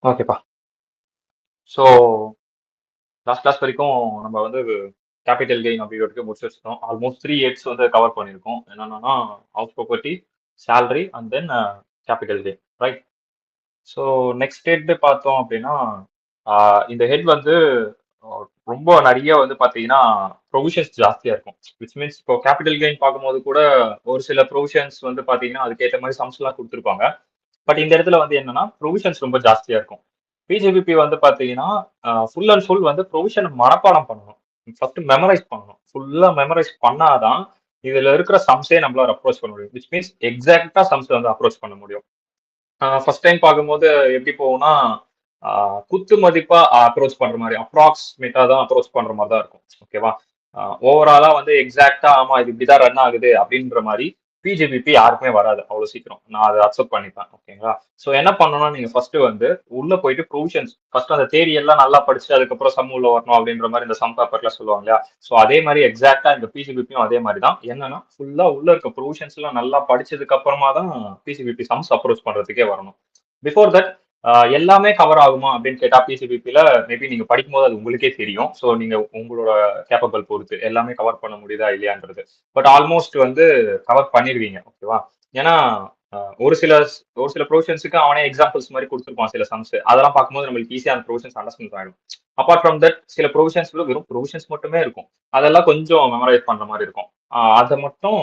ஓகேப்பா. So last class வரைக்கும் நம்ம வந்து கேபிட்டல் கெயின் அப்படிங்கிறதுக்கு முடிச்சு வச்சிட்டோம். ஆல்மோஸ்ட் 3 எய்ட்ஸ் வந்து கவர் பண்ணியிருக்கோம். என்னென்னா house property, salary and then capital gain, right? So next head பார்த்தோம் அப்படின்னா இந்த ஹெட் வந்து ரொம்ப நிறைய வந்து பார்த்தீங்கன்னா ப்ரொவிஷன்ஸ் ஜாஸ்தியாக இருக்கும். விச் மீன்ஸ் இப்போ கேபிட்டல் கெயின் பார்க்கும்போது கூட ஒரு சில ப்ரொவிஷன்ஸ் வந்து பார்த்தீங்கன்னா அதுக்கேற்ற மாதிரி சம்ஸ்லாம் கொடுத்துருப்பாங்க. பட் இந்த இடத்துல வந்து என்னன்னா ப்ரொவிஷன்ஸ் ரொம்ப ஜாஸ்தியா இருக்கும். பிஜேபி வந்து பாத்தீங்கன்னா ஃபுல் அண்ட் ஃபுல் வந்து ப்ரொவிஷன் மனப்பாடம் பண்ணணும். ஃபர்ஸ்ட் மெமரைஸ் பண்ணணும். ஃபுல்லா மெமரைஸ் பண்ணாதான் இதுல இருக்கிற சம்ஸே நம்மளால அப்ரோச் பண்ண முடியும். விச் மீன்ஸ் எக்ஸாக்டா சம்ஸ் வந்து அப்ரோச் பண்ண முடியும். ஃபர்ஸ்ட் டைம் பார்க்கும்போது எப்படி போகும்னா குத்து மதிப்பா அப்ரோச் பண்ற மாதிரி அப்ராக்சிமேட்டா தான் அப்ரோச் பண்ற மாதிரி தான் இருக்கும். ஓகேவா? ஓவராலா வந்து எக்ஸாக்டா ஆமா இது இப்படிதான் ரன் ஆகுது அப்படின்ற மாதிரி பிஜேபி யாருக்குமே வராது அவ்வளவு சீக்கிரம். நான் அதை அக்செப்ட் பண்ணிப்பேன். ஓகேங்களா? சோ என்ன பண்ணணும்னா நீங்க ஃபர்ஸ்ட் வந்து உள்ள போயிட்டு ப்ரொவிஷன்ஸ் ஃபர்ஸ்ட் அந்த தேரி எல்லாம் நல்லா படிச்சு அதுக்கப்புறம் சம் உள்ள வரணும் அப்படின்ற மாதிரி இந்த சம் பேப்பர்ல சொல்லுவாங்க இல்லையா? சோ அதே மாதிரி எக்ஸாக்டா இந்த பிஜிபிபியும் அதே மாதிரி தான். என்னன்னா ஃபுல்லா உள்ள இருக்க ப்ரொவிஷன்ஸ் எல்லாம் நல்லா படிச்சதுக்கு அப்புறமா தான் பிசிபிபி சம்ஸ் அப்ரோச் பண்றதுக்கே வரணும். பிஃபோர் தட் எல்லாமே கவர் ஆகுமா அப்படின்னு கேட்டா பிசிபிபில மேபி நீங்க படிக்கும்போது அது உங்களுக்கே தெரியும். ஸோ நீங்க உங்களோட கேப்பபிள் பொறுத்து எல்லாமே கவர் பண்ண முடியுதா இல்லையான்றது. பட் ஆல்மோஸ்ட் வந்து கவர் பண்ணிடுவீங்க. ஓகேவா? ஏன்னா ஒரு சில ஒரு சில ப்ரொவிஷன்ஸுக்கு அவனே எக்ஸாம்பிள்ஸ் மாதிரி கொடுத்துருப்பான் சில சம்ஸ். அதெல்லாம் பார்க்கும்போது நம்மளுக்கு ஈஸியா அந்த ப்ரொவிஷன்ஸ் அண்டர்ஸ்டாண்ட் ஆயிடும். அப்பார்ட் ஃப்ரம் தட் சில ப்ரொவிஷன்ஸ் வெறும் ப்ரொவிஷன்ஸ் மட்டுமே இருக்கும். அதெல்லாம் கொஞ்சம் மெமரைஸ் பண்ற மாதிரி இருக்கும். அதை மட்டும்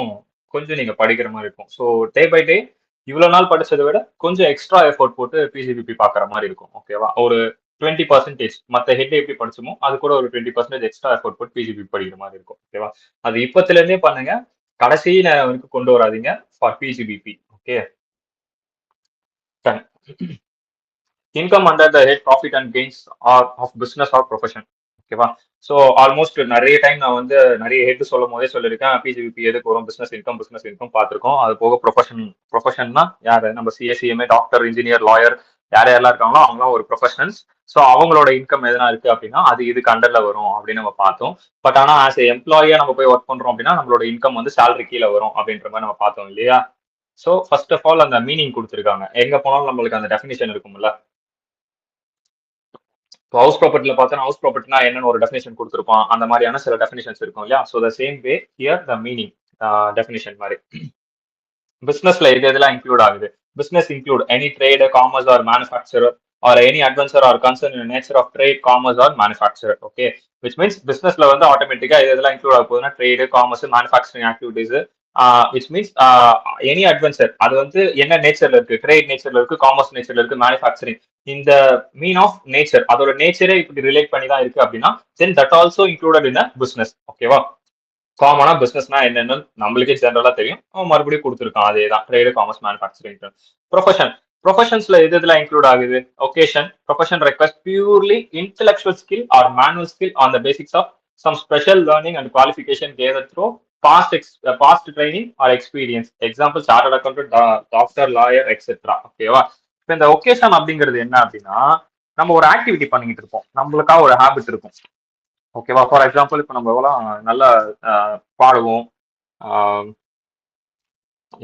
கொஞ்சம் நீங்க படிக்கிற மாதிரி இருக்கும். ஸோ டே பை டே இவ்வளவு நாள் படிச்சதை விட கொஞ்சம் எக்ஸ்ட்ரா எஃபோர்ட் போட்டு பிசிபிபி பாக்குற மாதிரி இருக்கும். ஓகேவா? ஒரு 20% மத்த ஹெட் எப்படி படிச்சுமோ அது கூட ஒரு 20% எக்ஸ்ட்ரா எஃபோர்ட் போட்டு பிசிபி படிக்கிற மாதிரி இருக்கும். ஓகேவா? அது இப்பத்துல இருந்தே பண்ணுங்க. கடைசி நேரம் வரைக்கும் கொண்டு வராதீங்க for PGBP. Okay? Income under the head profit and gains or of business or profession. ஓகேவா? ஸோ ஆல்மோஸ்ட் நிறைய டைம் நான் வந்து நிறைய ஹெட் சொல்லும் போதே சொல்லியிருக்கேன் பிஜிபி எதுக்கு வரும் பிசினஸ் இன்கம் பார்த்துருக்கோம். அது போக ப்ரொஃபஷன்னா யாரு நம்ம சிஎஸ்சிஎம்ஏ டாக்டர் இன்ஜினியர் லாயர் யார் யாரெல்லாம் இருக்காங்களோ அவங்களாம் ஒரு ப்ரொஃபஷனல்ஸ். ஸோ அவங்களோட இன்கம் எதனா இருக்கு அப்படின்னா அது இதுக்கு அண்டர்ல வரும் அப்படின்னு நம்ம பார்த்தோம். பட் ஆனா ஆஸ் எம்ப்ளாயியா நம்ம போய் ஒர்க் பண்றோம் அப்படின்னா நம்மளோட இன்கம் வந்து சேலரி கீழே வரும் அப்படின்ற மாதிரி நம்ம பார்த்தோம் இல்லையா? ஸோ ஃபர்ஸ்ட் ஆஃப் ஆல் அந்த மீனிங் கொடுத்துருக்காங்க. எங்க போனாலும் நம்மளுக்கு அந்த டெஃபினிஷன் இருக்கும்ல. இப்போ ஹவுஸ் ப்ராப்பர்ட்டில பார்த்தா ஹவுஸ் ப்ராப்பர்ட்டினா என்னன்னு ஒரு டெஃபினேஷன் கொடுத்துருப்பான். அந்த மாதிரியான சில டெஃபினேஷன்ஸ் இருக்கும் இல்லையா? So the same way here the meaning definition மாதிரி. பிசினஸ்ல இது எதெல்லாம் இன்க்ளூட் ஆகுது? Business include any trade, commerce or manufacturer or any adventure or concern in nature of trade, commerce or manufacturer. Okay? Which means பிசினஸ்ல வந்து ஆட்டோமேட்டிக்கா இது எதெல்லாம் இன்க்ளூட் ஆக போகுதுன்னா trade, commerce, manufacturing activities. Which means any adventure அது வந்து என்ன நேச்சர்ல இருக்கு? ட்ரேட் நேச்சர்ல இருக்கு, காமர்ஸ் நேச்சர்ல இருக்கு, மேனுஃபேக்சரிங் இந்த மீன் ஆஃப் நேச்சர் அதோட நேச்சரே இப்படி ரிலேட் பண்ணி தான் இருக்கு அப்படின்னா then that also included in business. ஓகேவா? காமனா பிசினஸ்னா என்னன்னு நம்மளுக்கே ஜெனரலா தெரியும். அவன் மறுபடியும் கொடுத்துருக்கான் அதே தான் ட்ரேடு, காமர்ஸ், மேனுஃபேக்சரிங். ப்ரொஃபஷன் ப்ரொஃபஷன்ஸ்ல எது இதெல்லாம் இன்க்ளூட் ஆகுது? Vocation profession request purely intellectual skill or manual skill on the basics of some special learning and qualification gather through past training or experience. Example chartered accountant, doctor, lawyer etcetera. ஓகேவா? இப்போ இந்த occasion அப்படிங்கிறது என்ன அப்படின்னா நம்ம ஒரு activity பண்ணிக்கிட்டு இருப்போம். நம்மளுக்காக ஒரு ஹேபிட் இருக்கும். ஓகேவா? ஃபார் எக்ஸாம்பிள் இப்போ நம்ம எவ்வளோ நல்லா பாடுவோம்.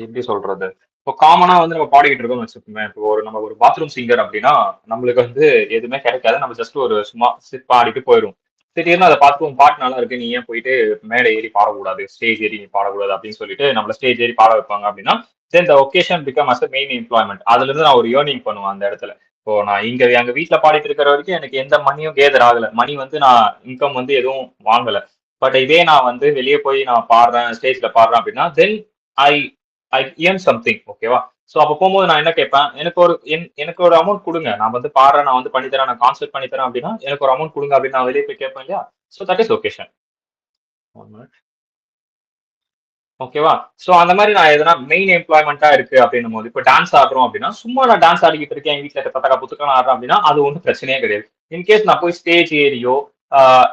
எப்படி சொல்றது? இப்போ காமனா வந்து நம்ம பாடிக்கிட்டு இருக்கோம்னு வச்சுக்கோங்க. இப்போ நம்ம ஒரு பாத்ரூம் சிங்கர் அப்படின்னா நம்மளுக்கு வந்து எதுவுமே கிடைக்காது. நம்ம ஜஸ்ட் ஒரு சும்மா பாடிட்டு போயிடும். திடீர்னு அதை பார்த்து உன் பாட்டு நல்லா இருக்கு, நீ ஏன் போயிட்டு மேடை ஏறி பாடக்கூடாது, ஸ்டேஜ் ஏறி நீ பாடக்கூடாது அப்படின்னு சொல்லிட்டு நம்மள ஸ்டேஜ் ஏறி பாட வைப்பாங்க அப்படின்னா then the vocation become as main employment. அதுல இருந்து நான் ஒரு ஏர்னிங் பண்ணுவேன் அந்த இடத்துல. இப்போ நான் இங்க எங்க வீட்டுல பாடிட்டு இருக்கிற வரைக்கும் எனக்கு எந்த மணியும் கேதர் ஆகல. மணி வந்து நான் இன்கம் வந்து எதுவும் வாங்கல. பட் இதே நான் வந்து வெளியே போய் நான் பாடுறேன், ஸ்டேஜ்ல பாடுறேன் அப்படின்னா தென் ஐ ஐ ஏர்ன் சம்திங். ஓகேவா? சோ அப்ப போகும்போது நான் என்ன கேட்பேன், எனக்கு ஒரு அமௌண்ட் கொடுங்க, நான் வந்து பாடுறேன், நான் வந்து பண்ணி தரேன், நான் கான்சர்ட் பண்ணி தரேன் அப்படின்னா எனக்கு ஒரு அமௌண்ட் கொடுங்க அப்படின்னு நான் வெளியே போய் கேட்பேன் இல்லையா? So that is occasion. ஓகேவா? சோ அந்த மாதிரி நான் எதனா மெயின் எம்ப்ளாய்மெண்டா இருக்கு அப்படின்னும் போது இப்போ டான்ஸ் ஆடுறோம் அப்படின்னா சும்மா நான் டான்ஸ் ஆடிக்கிட்டு இருக்கேன் என் வீட்டுல தத்தக்கா புத்துக்கா ஆடுறேன் அப்படின்னா அது ஒன்றும் பிரச்சனையே கிடையாது. இன்கேஸ் நான் போய் ஸ்டேஜ் ஏரியோ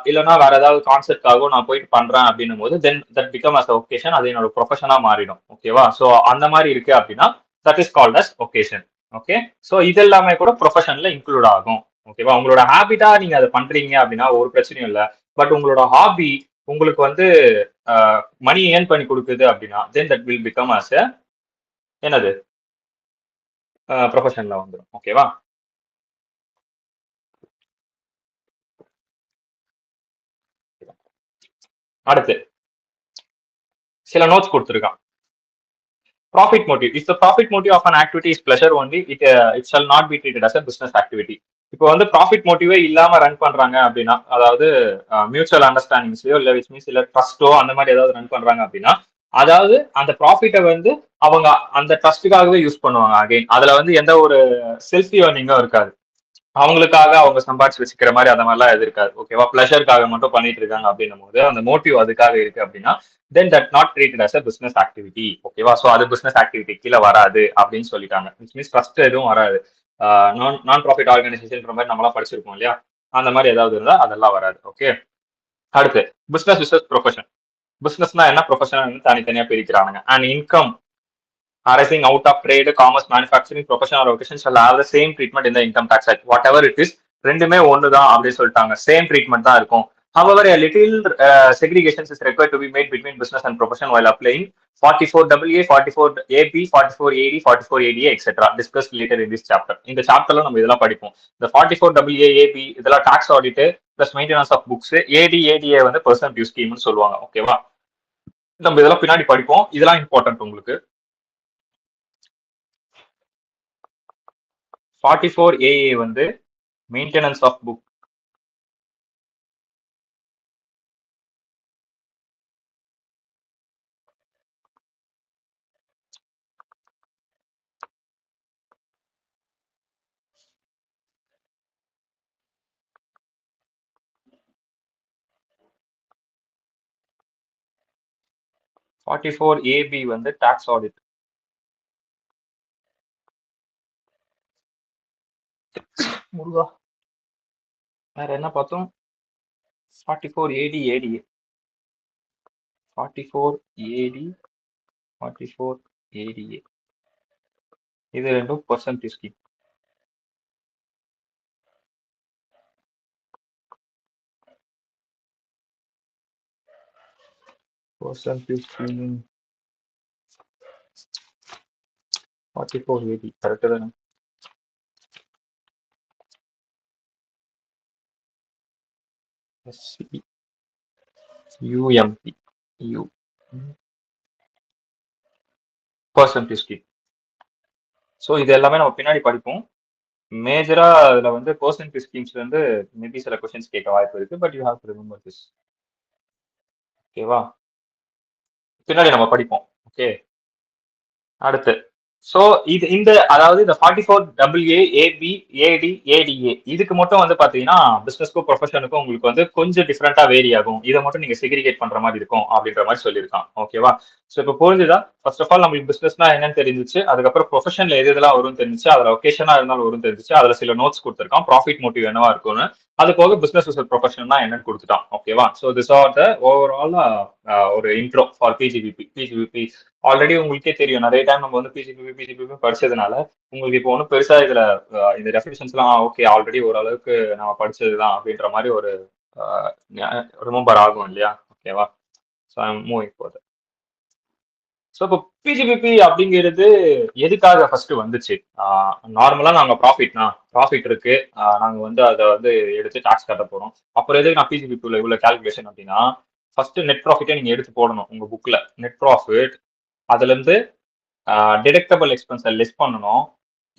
இல்லைன்னா வேற ஏதாவது கான்செர்ட்காகவோ நான் போயிட்டு பண்றேன் அப்படின்னும் போது then that become as occasion. அது என்னோட ப்ரொஃபஷனா மாறிடும். ஓகேவா? சோ அந்த மாதிரி இருக்கு அப்படின்னா that is called as vocation. Okay? So இது எல்லாமே கூட ப்ரொஃபஷன்ல இன்க்ளூட் ஆகும். ஓகேவா? உங்களோட ஹாபிட்டா நீங்க அதை பண்றீங்க அப்படின்னா ஒரு பிரச்சனையும் இல்லை. பட் உங்களோட ஹாபி உங்களுக்கு வந்து மணி ஏர்ன் பண்ணி கொடுக்குது அப்படின்னா then that will become as என்னது ப்ரொஃபஷன்ல வந்துடும். ஓகேவா? அடுத்து சில நோட்ஸ் கொடுத்துருக்கான். Profit motive. If the profit motive of an activity is pleasure only, it shall not be treated as a business activity. இப்போ வந்து ப்ராஃபிட் மோட்டிவே இல்லாம ரன் பண்றாங்க அப்படின்னா, அதாவது மியூச்சுவல் அண்டர்ஸ்டாண்டிங்ஸ்லயோ இல்ல விச் மீன்ஸ் இல்ல ட்ரஸ்டோ அந்த மாதிரி ஏதாவது ரன் பண்றாங்க அப்படின்னா, அதாவது அந்த ப்ராஃபிட்டை வந்து அவங்க அந்த ட்ரஸ்ட்டுக்காகவே யூஸ் பண்ணுவாங்க. அகைன் அதுல வந்து எந்த ஒரு செல்ஃப் ஏர்னிங்கும் இருக்காது. அவங்களுக்காக அவங்க சம்பாதிச்சு வச்சுக்கிற மாதிரி அந்த மாதிரிலாம் எது இருக்காது. ஓகேவா? பிளஷருக்காக மட்டும் பண்ணிட்டு இருக்காங்க அப்படின்னும் போது அந்த மோட்டிவ் அதுக்காக இருக்கு அப்படின்னா then that not treated as a business activity. ஓகேவா? ஸோ அது பிசினஸ் ஆக்டிவிட்டி கீழே வராது அப்படின்னு சொல்லிட்டாங்க. விச் மீன்ஸ் ட்ரஸ்ட் எதுவும் வராது. நான் ப்ராஃபிட் ஆர்கனைசேஷன் மாதிரி நம்மளாம் படிச்சிருக்கோம் இல்லையா? அந்த மாதிரி ஏதாவது இருந்தா அதெல்லாம் வராது. ஓகே. அடுத்து பிசினஸ் விசஸ் ப்ரொஃபஷன். பிசினஸ்னா என்ன, ப்ரொஃபஷன் தனித்தனியா பிரிக்கிறாங்க. And income arising out of trade, commerce, manufacturing, profession or vocation shall have the same treatment in the income tax act. Whatever it is, ரெண்டுமே ஒண்ணுதான் அப்படின்னு சொல்லிட்டாங்க. சேம் ட்ரீட்மெண்ட் தான் இருக்கும். However, a little segregation is required to be made between business and profession while applying 44AA, 44AB, 44AD, 44ADA, etc. Discussed later in this chapter. இந்த சாப்டர்ல நம்ம இதெல்லாம் படிப்போம். இந்த 44AA, இதெல்லாம் tax audit plus maintenance of books, ADA வந்து personal due ஸ்கீம்னு சொல்லுவாங்க. ஓகேவா? நம்ம இதெல்லாம் பின்னாடி படிப்போம். இதெல்லாம் இம்பார்ட்டன்ட் உங்களுக்கு. 44AA வந்து maintenance of book. Forty four AB வந்து டாக்ஸ் ஆடிட். முருகா, வேற என்ன பார்த்தோம்? 44 AD 44 AD 44 ADA இது ரெண்டும் percentage scheme. Percentage scheme 44 AD correct தானே? UMP U percentage scheme. So இது எல்லாமே நம்ம பின்னாடி படிப்போம். மேஜரா அதுல வந்து பர்சன்டேஜ் ஸ்கீம்ஸ்ல இருந்து மேபி சில கொஸ்டின்ஸ் கேட்க வாய்ப்பு இருக்கு. But you have to remember this. ஓகேவா? பின்னாடி நம்ம படிப்போம். ஓகே. அடுத்து சோ இது இந்த அதாவது இந்த 44AA, AB, AD, ADA இதுக்கு மட்டும் வந்து பாத்தீங்கன்னா பிசினஸ்க்கும் ப்ரொஃபஷனுக்கும் உங்களுக்கு வந்து கொஞ்சம் டிஃப்ரெண்டா வேரி ஆகும். இதை மட்டும் நீங்க செக்ரிகேட் பண்ற மாதிரி இருக்கும் அப்படின்ற மாதிரி சொல்லியிருக்கான். ஓகேவா? ஸோ இப்போ புரிஞ்சுதா? ஃபர்ஸ்ட் ஆஃப் ஆல் நம்மளுக்கு பிசினஸ்னா என்னன்னு தெரிஞ்சிச்சு. அதுக்கப்புறம் ப்ரொஃபஷன்ல எது எதெல்லாம் வரும்னு தெரிஞ்சிச்சு. அதுல ஒகேஷனா இருந்தாலும் வரும் தெரிஞ்சிச்சு. அதுல சில நோட்ஸ் கொடுத்துருக்கான். ப்ராஃபிட் மோட்டிவ் என்னவா இருக்கும்னு. அது போக பிசினஸ் ப்ரொஃபஷன் தான் என்னன்னு கொடுத்துட்டான். ஓகேவா? So this are the overall ஒரு இன்ட்ரோ ஃபார் பிஜிபிபி. ஆல்ரெடி உங்களுக்கே தெரியும், நிறைய டைம் நம்ம வந்து பிஜிபிபி படிச்சதுனால உங்களுக்கு இப்போ ஒன்றும் பெருசா இதுல இந்த டெஃபினிஷன்ஸ் எல்லாம் ஓகே ஆல்ரெடி ஓரளவுக்கு நம்ம படிச்சதுதான் அப்படின்ற மாதிரி ஒரு ரிமெம்பர் ஆகும் இல்லையா? ஓகேவா? ஸோ ஐம் மூவிங் போகுது. ஸோ இப்போ பிஜிபிபி அப்படிங்கிறது எதுக்காக ஃபர்ஸ்ட் வந்துச்சு? நார்மலா நாங்க ப்ராஃபிட் இருக்கு, நாங்க வந்து அதை வந்து எடுத்து டாக்ஸ் கட்ட போறோம். அப்புறம் எதுக்கு நான் பிஜிபிபில இவ்வளவு கால்குலேஷன் அப்படின்னா, ஃபர்ஸ்ட் நெட் ப்ராஃபிட்டே நீங்க எடுத்து போடணும் உங்க புக்ல. நெட் ப்ராஃபிட், அதுல இருந்து டிடெக்டபிள் எக்ஸ்பென்ஸை லெஸ் பண்ணணும்,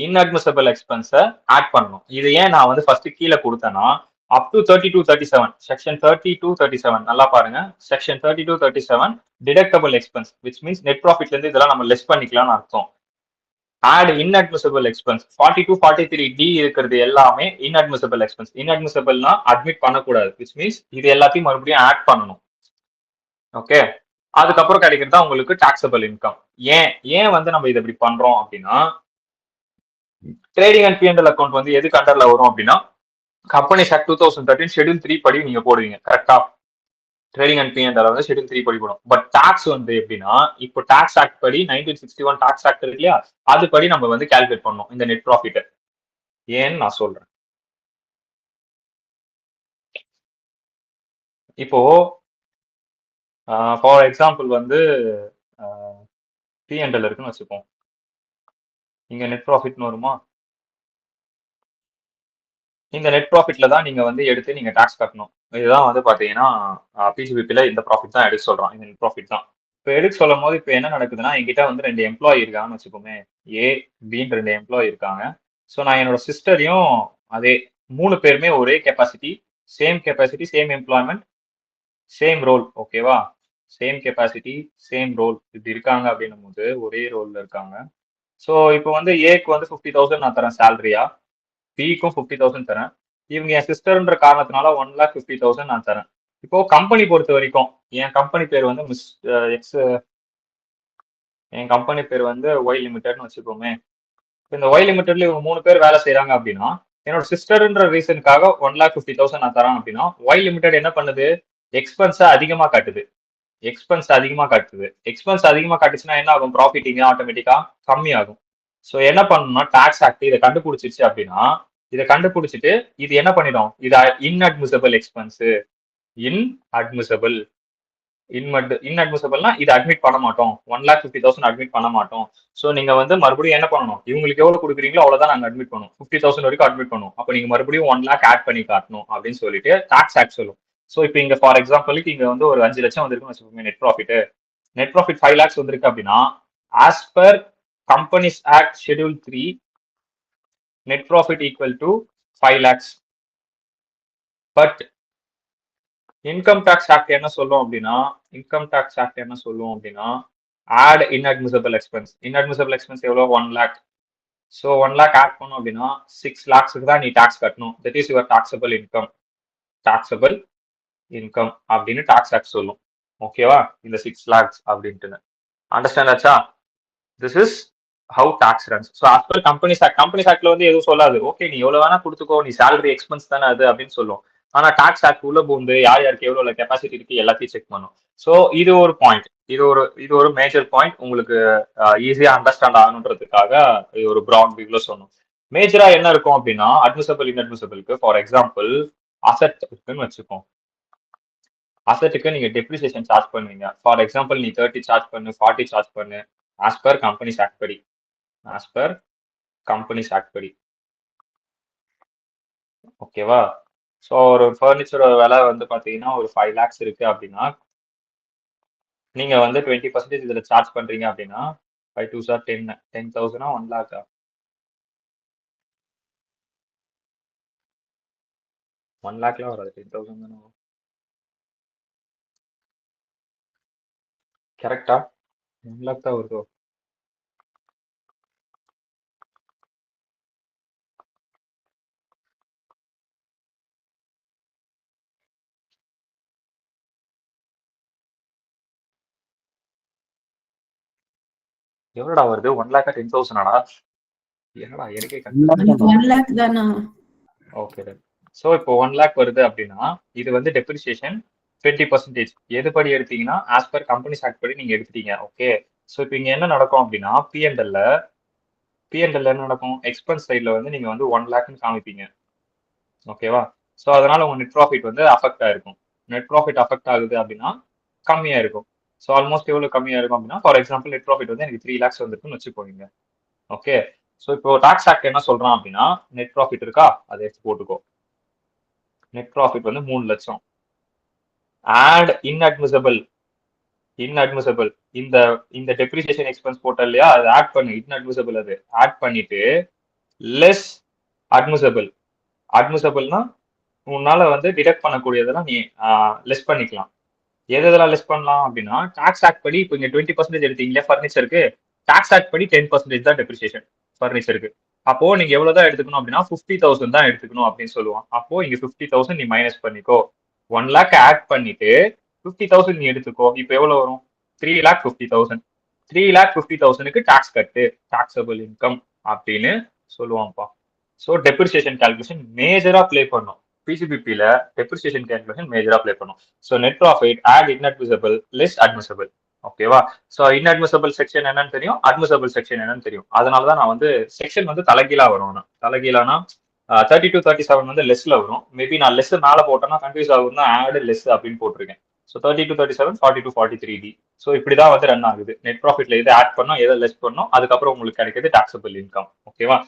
இன்அட்மிசபிள் எக்ஸ்பென்ஸை ஆட் பண்ணணும். இது ஏன் நான் வந்து ஃபர்ஸ்ட் கீழே கொடுத்தேன்னா, அப் டு 32-37 செக்ஷன் 32-37 நல்லா பாருங்க. Section 32-37 deductible expense which means net ப்ராஃபிட்ல இருந்து இதெல்லாம் நம்ம லெஸ் பண்ணிக்கலாம்னு அர்த்தம். ஆட் இன்அட்மிசபிள் எக்ஸ்பென்ஸ் 42-43D இருக்கிறது எல்லாமே இன்அட்மிசபிள் எக்ஸ்பென்ஸ். இன்அட்மிசபிள்னா அட்மிட் பண்ணக்கூடாது. விச் மீன்ஸ் இது எல்லாத்தையும் மறுபடியும் ஆட் பண்ணணும். ஓகே. அதுக்கப்புறம் கிடைக்கிறது தான் உங்களுக்கு டாக்ஸபிள் இன்கம். ஏன் வந்து நம்ம இதை இப்படி பண்றோம் அப்படின்னா, ட்ரேடிங் அண்ட் பிஎன்எல் அக்கௌண்ட் வந்து எதுக்கு அண்டர்ல வரும் அப்படின்னா, கம்பெனிஸ் ஆக்ட் 2013 ஷெட்யூல் 3 படி நீங்க போடுவீங்க. கரெக்டா? ட்ரேடிங் அண்ட் பிஎன்எல் வந்து ஷெட்யூல் 3 படி போடும். பட் டாக்ஸ் வந்து எப்படின்னா, இப்போ டாக்ஸ் ஆக்ட் படி 1961 டாக்ஸ் ஆக்ட் இருக்கு இல்லையா, அது படி நம்ம வந்து கால்குலேட் பண்ணணும் இந்த நெட் ப்ராஃபிட். ஏன்னு நான் சொல்றேன். இப்போ ஃபார் எக்ஸாம்பிள் வந்து பிஎன்எல் இருக்குன்னு வச்சுப்போம். இங்க நெட் ப்ராஃபிட்னு வருமா? இந்த நெட் ப்ராஃபிட்ல தான் நீங்க வந்து எடுத்து நீங்க டாக்ஸ் கட்டணும். இதுதான் வந்து பாத்தீங்கன்னா பிஜிபிபில இந்த ப்ராஃபிட் தான் எடுக்க சொல்றான், இந்த ப்ராஃபிட் தான். இப்போ எடுக்க சொல்லும் போது இப்போ என்ன நடக்குதுன்னா, என்கிட்ட வந்து 2 எம்ப்ளாயி இருக்காங்கன்னு வச்சுக்கோமே. ஏ, பின்னு 2 எம்ப்ளாயி இருக்காங்க. ஸோ நான் என்னோட சிஸ்டரையும் அதே 3 பேருமே ஒரே capacity, same employment, same role. ஓகேவா? சேம் கெப்பாசிட்டி, சேம் ரோல் இப்படி இருக்காங்க அப்படின்னும் போது ஒரே ரோல்ல இருக்காங்க. ஸோ இப்போ வந்து ஏக்கு வந்து 50,000 நான் தரேன் சேலரியா, பிக்கும் 50,000 தரேன். இவங்க என் சிஸ்டர்ன்ற காரணத்தினால 1,50,000 நான் தரேன். இப்போ கம்பெனி பொறுத்த வரைக்கும் என் கம்பெனி பேர் வந்து எக்ஸ் என் கம்பெனி பேர் வந்து ஒய் லிமிடெட்னு வச்சுக்கோமே. இந்த ஒய் லிமிடெட்ல இவங்க 3 பேர் வேலை செய்யறாங்க அப்படின்னா, என்னோட சிஸ்டர்ன்ற ரீசனுக்காக 1,50,000 நான் தரேன் அப்படின்னா, ஒய் லிமிடெட் என்ன பண்ணுது? எக்ஸ்பென்ஸை அதிகமா காட்டுது. எக்ஸ்பென்ஸ் அதிகமா காட்டுச்சுன்னா என்ன ஆகும்? ப்ராஃபிட்டிங்க ஆட்டோமேட்டிக்கா கம்மியாகும். ஸோ என்ன பண்ணணும்னா டாக்ஸ் ஆக்ட் இதை கண்டுபிடிச்சிருச்சு அப்படின்னா, இதை கண்டுபிடிச்சிட்டு இது என்ன பண்ணிடும்? இது இன்அட்மிசபிள் எக்ஸ்பென்ஸ், இன்அட்மிசபிள் இன்அட்மிசபிள்னா இது அட்மிட் பண்ண மாட்டோம், 1,50,000 அட்மிட் பண்ண மாட்டோம். ஸோ நீங்க வந்து மறுபடியும் என்ன பண்ணணும்? இவங்களுக்கு எவ்வளவு கொடுக்குறீங்களோ அவ்வளவுதான் நாங்க அட்மிட் பண்ணுவோம். 50,000 வரைக்கும் அட்மிட் பண்ணுவோம். அப்ப நீங்க மறுபடியும் 1,00,000 ஆட் பண்ணி காட்டணும் அப்படின்னு சொல்லிட்டு டாக்ஸ் ஆக்ட் சொல்லும். ஸோ இப்போ இங்க ஃபார் எக்ஸாம்பிளுக்கு இங்க வந்து ஒரு 5 லட்சம் வந்திருக்குன்னு வச்சுக்கோங்க நெட் ப்ராஃபிட் 5 lakhs வந்திருக்கு அப்படின்னா, as per companies act schedule 3 net profit equal to 5 lakhs. But income tax act என்ன சொல்லும் அப்படின்னா, ஆட் இன்அட்மிசபிள் எக்ஸ்பென்ஸ் எவ்வளவு? 1,00,000. ஸோ 1,00,000 ஆட் பண்ணோம் அப்படின்னா 6 lakhsக்கு தான் நீ டாக்ஸ் கட்டணும். That is your taxable income அப்படின்னு டாக்ஸ் ஆக்ட் சொல்லும். ஓகேவா? இந்த 6 lakhs அப்படின்ட்டு அண்டர்ஸ்டாண்ட் ஆச்சா? This is how tax runs. So as per companies ஆக்ட்ல வந்து எதுவும் சொல்லாது. ஓகே நீ எவ்வளவு வேணா கொடுத்துக்கோ, நீ சேலரி எக்ஸ்பென்ஸ் தானே அது அப்படின்னு சொல்லும். ஆனா டாக்ஸ் ஆக்ட் உள்ள பூந்து யார் யாருக்கு எவ்வளவு கெப்பாசிட்டி இருக்கு எல்லாத்தையும் செக் பண்ணும். ஸோ இது ஒரு பாயிண்ட், இது ஒரு மேஜர் பாயிண்ட் உங்களுக்கு ஈஸியா அண்டர்ஸ்டாண்ட் ஆகணுன்றதுக்காக இது ஒரு ப்ராட் வியூல சொன்னோம். மேஜரா என்ன இருக்கும் அப்படின்னா, அட்மிசபிள் இன்அட்மிசபிளுக்கு ஃபார் எக்ஸாம்பிள் அசெட் இருக்குன்னு வச்சுக்கோம். அசெட்டுக்கு நீங்க டெப்ரிசியேஷன் சார்ஜ் பண்ணுவீங்க. ஃபார் எக்ஸாம்பிள் நீ 30 சார்ஜ் பண்ணு, 40 சார்ஜ் பண்ணு, ஆஸ் பர் கம்பெனிஸ் ஆக்ட் படி. ஓகேவா? ஸோ ஒரு ஃபர்னிச்சரோட விலை வந்து பாத்தீங்கன்னா ஒரு 5 lakhs இருக்கு அப்படின்னா, நீங்க வந்து 20% இதுல சார்ஜ் பண்றீங்க அப்படின்னா 5 2s are 10, 10,000 1 lakh 1 lakhலாம் வராது, 10,000 தானே வரும். கரெக்டா? 1 lakh தான் வருதோ? எவ்வளோடா வருது? 1 lakh 10,000 என்னடா எனக்கே கரெக்ட். 1 lakh தானா? ஓகே. ஸோ இப்போ 1 lakh வருது அப்படின்னா இது வந்து டெப்ரிசியேஷன் 20%. எது படி எடுத்தீங்கன்னா ஆஸ் பர் கம்பெனிஸ் ஆக்ட் படி நீங்க எடுத்துட்டீங்க. ஓகே. ஸோ இப்போ இங்க என்ன நடக்கும் அப்படின்னா பிஎன்எல்ல என்ன நடக்கும்? எக்ஸ்பென்ஸ் சைட்ல வந்து நீங்க வந்து 1 lakhன்னு காமிப்பீங்க. ஓகேவா? ஸோ அதனால உங்க நெட் ப்ராஃபிட் வந்து அஃபெக்ட் ஆயிருக்கும். நெட் ப்ராஃபிட் அஃபெக்ட் ஆகுது அப்படின்னா கம்மியா இருக்கும். ஸோ ஆல்மோஸ்ட் எவ்வளவு கம்மியா இருக்கும் அப்படின்னா, ஃபார் எக்ஸாம்பிள் நெட் ப்ராஃபிட் வந்து எனக்கு 3 lakhs வந்துருக்குன்னு வச்சுக்கோங்க. ஓகே. ஸோ இப்போ டாக்ஸ் ஆக்ட் என்ன சொல்றான் அப்படின்னா, நெட் ப்ராஃபிட் இருக்கா அதை எடுத்து போட்டுக்கோ. நெட் ப்ராஃபிட் வந்து 3 லட்சம். ஆட் இன்அட்மிசபிள் இந்த இந்த டெப்ரிசியேஷன் எக்ஸ்பென்ஸ் போட்ட இல்லையா, அதை ஆட் பண்ணு. இன்அட்மிசபிள் அது ஆட் பண்ணிட்டு லெஸ் அட்மிசபிள்னா உன்னால வந்து டிடெக்ட் பண்ணக்கூடியதெல்லாம் நீ லெஸ் பண்ணிக்கலாம். எதெல்லாம் லெஸ் பண்ணலாம் அப்படின்னா, டாக்ஸ் ஆக்ட் படி இப்போ இங்க 20% எடுத்தீங்களா ஃபர்னிச்சருக்கு, டாக்ஸ் ஆக்ட் படி 10% தான் டெப்ரிசியேஷன் ஃபர்னிச்சருக்கு. அப்போ நீங்க எவ்வளவுதான் எடுத்துக்கணும் அப்படின்னா 50,000 தான் எடுத்துக்கணும் அப்படின்னு சொல்லுவான். அப்போ இங்க 50,000 நீ மைனஸ் பண்ணிக்கோ. 1 lakh ஆட் பண்ணிட்டு 50,000 நீ எடுத்துக்கோ. இப்போ எவ்வளவு வரும்? 3,50,000. 3,50,000க்கு டாக்ஸ் கட்டு, டாக்ஸபிள் இன்கம் அப்படின்னு சொல்லுவான்ப்பா. ஸோ டெப்ரிசியேஷன் கால்குலேஷன் மேஜரா பிளே பண்ணும். பிசிபிபில டெப்ரிசியேஷன் கால்குலேஷன் மேஜரா பிளே பண்ணும். So net profit add inadmissible less admissible. ஓகேவா? ஸோ இன்அட்மிசபிள் செக்ஷன் என்னன்னு தெரியும், அட்மிசபிள் செக்ஷன் என்னன்னு தெரியும். அதனாலதான் நான் வந்து செக்ஷன் வந்து தலைகீழா வரும். தலைகீழானா 32 37 வந்து லெஸ்ல வரும். மேபி நான் லெஸ் மேல போட்டேன்னா கன்ஃபியூஸ் ஆகும் தான் ஆட் லெஸ் அப்படின்னு போட்டிருக்கேன். So 32 37 42 43D. ஸோ இப்படிதான் வந்து ரன் ஆகுது. நெட் ப்ராஃபிட்ல எதை ஆட் பண்ணோம் எதை லெஸ் பண்ணோம், அதுக்கப்புறம் உங்களுக்கு கிடைக்கிறது டாக்ஸபிள் இன்கம். ஓகேவா?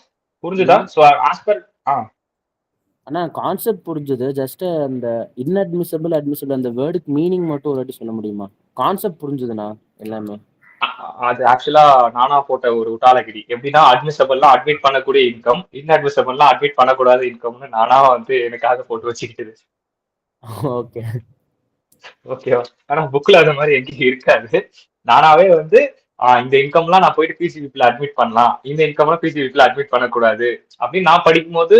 புரிஞ்சுதா? ஸோ ஆஸ் பர் ஆனா கான்செப்ட் புரிஞ்சது. ஜஸ்ட் அந்த இன்அட்மிசிபிள், அட்மிசிபிள் அந்த வேர்டுக்கு மீனிங் மட்டும் ஒரு வாட்டி சொல்ல முடியுமா? கான்செப்ட் புரிஞ்சுதுண்ணா எல்லாமே. அது ஆக்சுவலா நானா போட்ட ஒரு உட்டாலகிரி. எப்படின்னா அட்மிசபிள்லாம் அட்மிட் பண்ணக்கூடிய இன்கம், இன்அட்மிசபிள்லாம் அட்மிட் பண்ணக்கூடாத இன்கம்னு நானா வந்து எனக்காக போட்டு வச்சுக்கிட்டது. ஓகே. ஓகேவா? ஆனா புக்ல அந்த மாதிரி எங்கேயும் இருக்காது. நானாவே வந்து இந்த இன்கம்லாம் நான் போயிட்டு பிசிவிபில அட்மிட் பண்ணலாம், இந்த இன்கம்லாம் பிசிவிபில அட்மிட் பண்ணக்கூடாது அப்படின்னு நான் படிக்கும்போது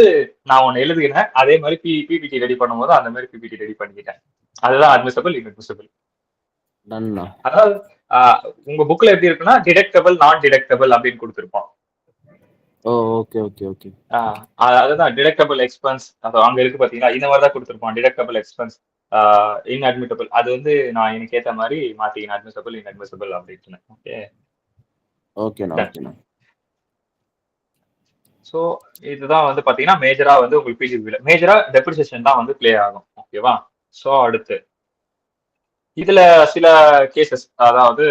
நான் ஒன்னு எழுதுகிறேன். அதே மாதிரி பிபிடி ரெடி பண்ணும்போது அந்த மாதிரி பிபிடி ரெடி பண்ணிக்கிட்டேன். அதுதான் அட்மிசபிள், இன்அட்மிசபிள். டன்ண்ணா. அதாவது உங்க புக்ல எப்படி இருக்குன்னா டிடெக்டபிள், நான் டிடெக்டபிள் அப்படின்னு கொடுத்துருப்போம். Oh, okay okay okay. அதுதான் டிடெக்டபிள் எக்ஸ்பென்ஸ். அது அங்க இருக்கு பாத்தீங்களா, இந்த மாதிரி தான் கொடுத்துருப்போம். Deductible expense, inadmittable. அது வந்து நான் எனக்கு ஏத்த மாதிரி மாத்தி இன்அட்மிசபிள், இன்அட்மிசபிள் அப்படின்னு. ஓகே, ஓகேண்ணா ஓகேண்ணா. ஸோ இதுதான் வந்து பாத்தீங்கன்னா மேஜரா வந்து உங்களுக்கு பிஜிபில மேஜரா டெப்ரிசியேஷன் தான் வந்து பிளே ஆகும். ஓகேவா? ஸோ அடுத்து இதுல சில கேசஸ், அதாவது